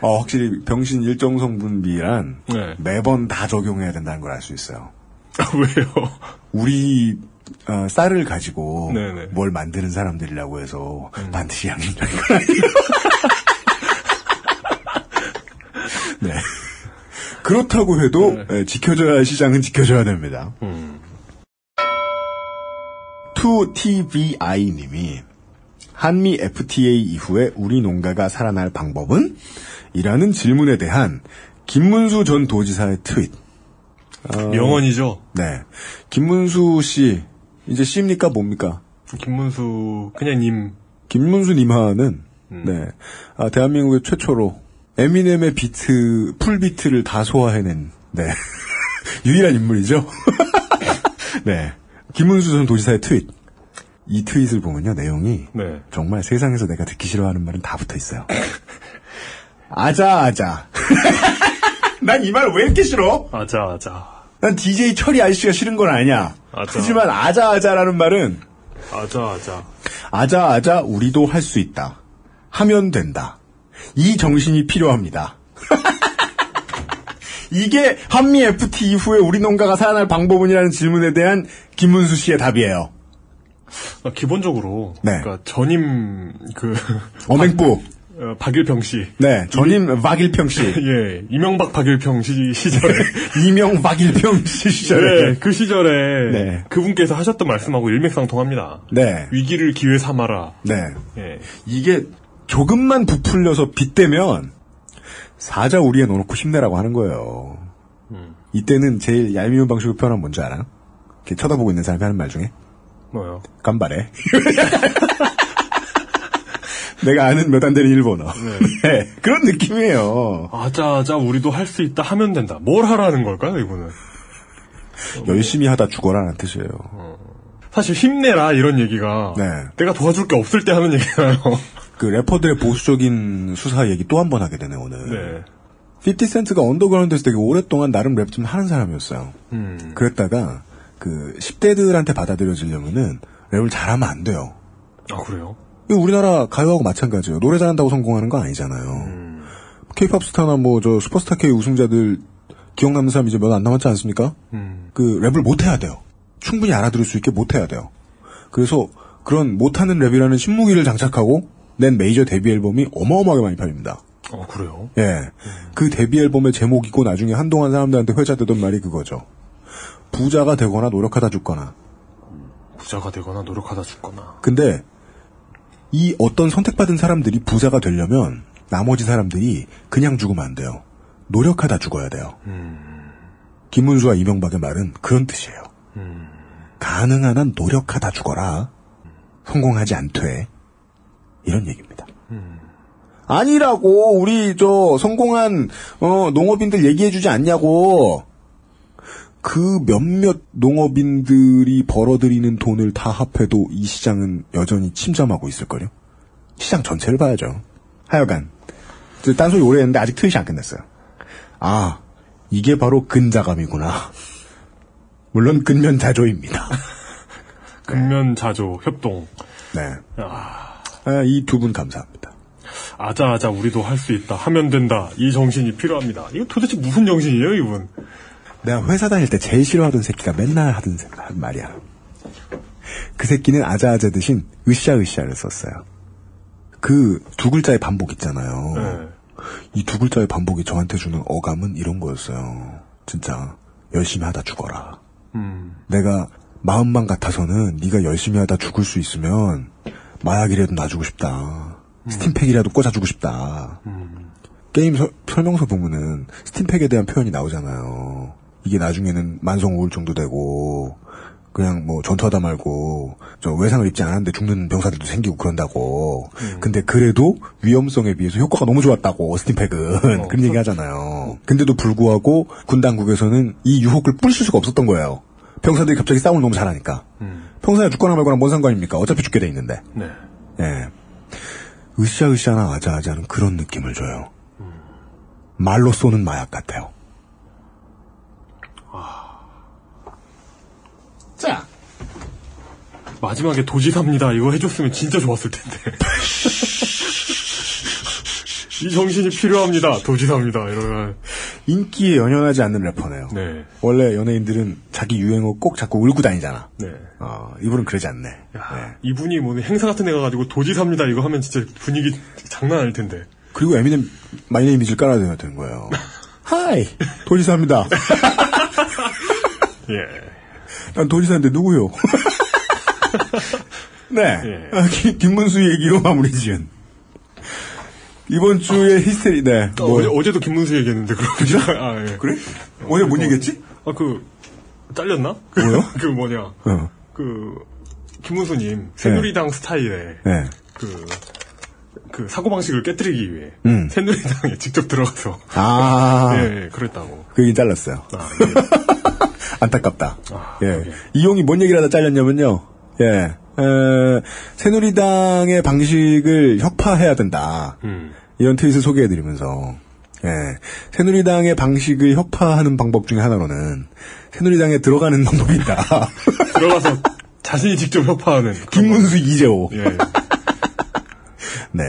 확실히 병신 일정 성분비란 네. 매번 다 적용해야 된다는 걸 알 수 있어요. 왜요? 우리 쌀을 가지고 네네. 뭘 만드는 사람들이라고 해서 반드시 양이라는 건 아니에요. 네. 그렇다고 해도 지켜줘야 할 시장은 지켜줘야 됩니다. 2TVI님이 한미 FTA 이후에 우리 농가가 살아날 방법은? 이라는 질문에 대한 김문수 전 도지사의 트윗. 명언이죠. 네. 김문수 씨, 이제 씨입니까 뭡니까? 김문수 그냥 님. 김문수 님하는 네. 대한민국의 최초로 에미넴의 풀 비트를 다 소화해낸 네. 유일한 인물이죠. 네. 김문수 전 도지사의 트윗. 이 트윗을 보면요, 내용이 네. 정말 세상에서 내가 듣기 싫어하는 말은 다 붙어 있어요. 아자. 난 이 말 왜 이렇게 싫어? 아자. 난 DJ 철이 아저씨가 싫은 건 아니야. 하지만 아자라는 말은 아자 우리도 할 수 있다. 하면 된다. 이 정신이 필요합니다. 이게 한미 FTA 이후에 우리 농가가 살아날 방법은이라는 질문에 대한 김문수 씨의 답이에요. 기본적으로 네. 그러니까 전임 어맹부 박일평 씨. 네, 전임 박일평 씨. 예, 이명박 박일평 시절에. 이명박일평 씨 시절에. 네, 그 시절에. 네. 그분께서 하셨던 말씀하고 일맥상통합니다. 네. 위기를 기회 삼아라. 네. 예. 이게 조금만 부풀려서 빗대면 사자 우리에 넣어놓고 힘내라고 하는 거예요. 이때는 제일 얄미운 방식으로 표현하면 뭔지 알아? 이렇게 쳐다보고 있는 사람이 하는 말 중에. 뭐요? 간발해. 내가 아는 몇 안 되는 일본어. 네. 그런 느낌이에요. 아자, 우리도 할 수 있다 하면 된다. 뭘 하라는 걸까요, 이분은? 열심히 하다 죽어라는 뜻이에요. 사실 힘내라, 이런 얘기가. 네. 내가 도와줄 게 없을 때 하는 얘기잖아요. 그 래퍼들의 보수적인 수사 얘기 또 한 번 하게 되네, 오늘. 네. 50센트가 언더그라운드에서 되게 오랫동안 나름 랩 좀 하는 사람이었어요. 그랬다가, 10대들한테 받아들여지려면은 랩을 잘하면 안 돼요. 아, 그래요? 우리나라 가요하고 마찬가지예요. 노래 잘한다고 성공하는 거 아니잖아요. K-팝 스타나 슈퍼스타 K 우승자들 기억 남는 사람 이제 몇 안 남았지 않습니까? 그 랩을 못해야 돼요. 충분히 알아들을 수 있게 못해야 돼요. 그래서 그런 못하는 랩이라는 신무기를 장착하고 낸 메이저 데뷔 앨범이 어마어마하게 많이 팔립니다. 그래요? 예. 그 데뷔 앨범의 제목이고 나중에 한동안 사람들한테 회자되던 말이 그거죠. 부자가 되거나 노력하다 죽거나. 부자가 되거나 노력하다 죽거나. 근데 이 어떤 선택받은 사람들이 부자가 되려면 나머지 사람들이 그냥 죽으면 안 돼요. 노력하다 죽어야 돼요. 김문수와 이명박의 말은 그런 뜻이에요. 가능한 한 노력하다 죽어라. 성공하지 않되. 이런 얘기입니다. 아니라고 우리 성공한 농업인들 얘기해주지 않냐고. 그 몇몇 농업인들이 벌어들이는 돈을 다 합해도 이 시장은 여전히 침잠하고 있을걸요. 시장 전체를 봐야죠. 하여간 딴소리 오래 했는데 아직 트윗이 안 끝났어요. 아, 이게 바로 근자감이구나. 물론 근면자조입니다. 근면자조 협동. 네. 이 두 분 감사합니다. 아자 우리도 할 수 있다 하면 된다. 이 정신이 필요합니다. 이거 도대체 무슨 정신이에요, 이분? 내가 회사 다닐 때 제일 싫어하던 새끼가 맨날 하던 말이야. 그 새끼는 아자아자 대신 으쌰으쌰를 썼어요. 그 두 글자의 반복 있잖아요. 네. 이 두 글자의 반복이 저한테 주는 어감은 이런 거였어요. 진짜 열심히 하다 죽어라. 내가 마음만 같아서는 네가 열심히 하다 죽을 수 있으면 마약이라도 놔주고 싶다. 스팀팩이라도 꽂아주고 싶다. 게임 설명서 보면은 스팀팩에 대한 표현이 나오잖아요. 이게 나중에는 만성 우울증도 되고 그냥 뭐 전투하다 말고 저 외상을 입지 않았는데 죽는 병사들도 생기고 그런다고. 근데 그래도 위험성에 비해서 효과가 너무 좋았다고 스팀팩은 그런 얘기 하잖아요. 근데도 불구하고 군 당국에서는 이 유혹을 뿌리칠 수가 없었던 거예요. 병사들이 갑자기 싸움을 너무 잘하니까. 평소에 죽거나 말거나 뭔 상관입니까? 어차피 죽게 돼 있는데. 네. 예. 으쌰으쌰나 아자아자는 그런 느낌을 줘요. 말로 쏘는 마약 같아요. 자, 마지막에 도지사입니다. 이거 해줬으면 진짜 좋았을 텐데. 이 정신이 필요합니다. 도지사입니다. 이러면 인기에 연연하지 않는 래퍼네요. 네. 원래 연예인들은 자기 유행어 꼭 자꾸 울고 다니잖아. 네. 이분은 그러지 않네. 야, 이분이 뭐 행사 같은 데 가가지고 도지사입니다. 이거 하면 진짜 분위기 장난 아닐 텐데. 그리고 에미넴 마이 네임 이즈를 깔아야 되는 거예요. 하이 도지사입니다. 예. 난 도지사인데 누구요? 네. 예. 김문수 얘기로 마무리 지은. 이번 주에 히스테리, 네. 어제도 김문수 얘기했는데, 그죠? 예. 그래? 어제 뭔 얘기했지? 잘렸나? 뭐요? 김문수님, 새누리당 스타일에, 네. 사고방식을 깨뜨리기 위해, 새누리당에 직접 들어가서, 예, 그랬다고. 그 얘기 잘랐어요. 예. 안타깝다. 예. 이용이 뭔 얘기를 하다 잘렸냐면요. 예. 새누리당의 방식을 혁파해야 된다. 이런 트윗을 소개해드리면서, 예. 새누리당의 방식을 혁파하는 방법 중에 하나로는 새누리당에 들어가는 방법이 있다. 들어가서 자신이 직접 혁파하는. 김문수 이재호. 예. 네.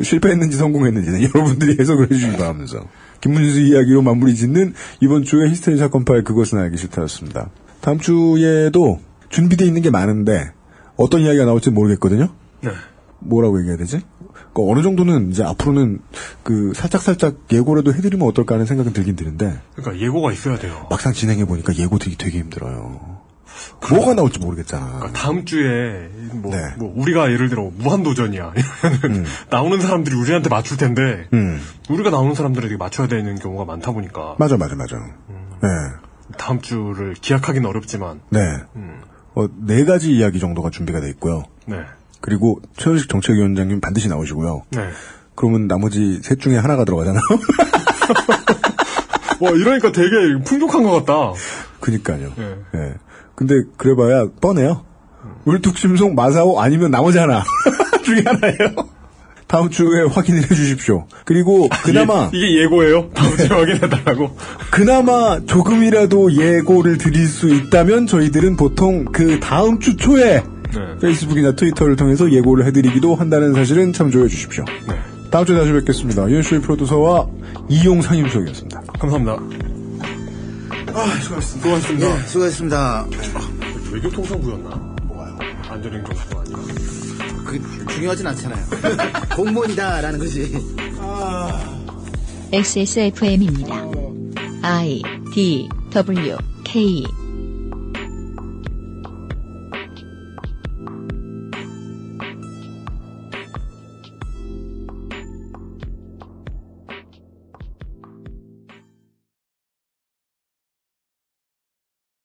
실패했는지 성공했는지는 여러분들이 해석을 해주시기 바라면서. 김문수 이야기로 마무리 짓는 이번 주에 히스테리 사건 파일 그것은 알기 싫다였습니다. 다음 주에도 준비되어 있는 게 많은데 어떤 이야기가 나올지 모르겠거든요. 네. 뭐라고 얘기해야 되지? 어느 정도는 이제 앞으로는 살짝 예고라도 해드리면 어떨까 하는 생각은 들긴 드는데. 그러니까 예고가 있어야 돼요. 막상 진행해 보니까 예고 되게 힘들어요. 뭐가 나올지 모르겠잖아. 그러니까 다음 주에 우리가 예를 들어 무한도전이야 이러면은 나오는 사람들이 우리한테 맞출 텐데 우리가 나오는 사람들에게 맞춰야 되는 경우가 많다 보니까. 맞아. 네. 다음 주를 기약하기는 어렵지만. 네. 4가지 이야기 정도가 준비가 돼 있고요. 네. 그리고 최현식 정책위원장님 반드시 나오시고요. 네. 그러면 나머지 셋 중에 하나가 들어가잖아요. 와, 이러니까 되게 풍족한 것 같다. 그니까요. 네. 근데 그래봐야 뻔해요. 울뚝심송 마사오 아니면 나머지 하나 중에 하나예요. 다음 주에 확인을 해주십시오. 그리고 그나마 이게 예고예요? 다음 주에 확인해달라고? 그나마 조금이라도 예고를 드릴 수 있다면 저희들은 보통 그 다음 주 초에 페이스북이나 트위터를 통해서 예고를 해드리기도 한다는 사실은 참조해 주십시오. 네. 다음 주에 다시 뵙겠습니다. 유현수의 프로듀서와 이용 상임수석이었습니다. 감사합니다. 수고하셨습니다. 예, 수고하셨습니다. 외교통상부였나? 뭐가요? 안전행정부 아니야? 중요하진 않잖아요. 공무원이다라는 것이. XSFM입니다. I, D, W, K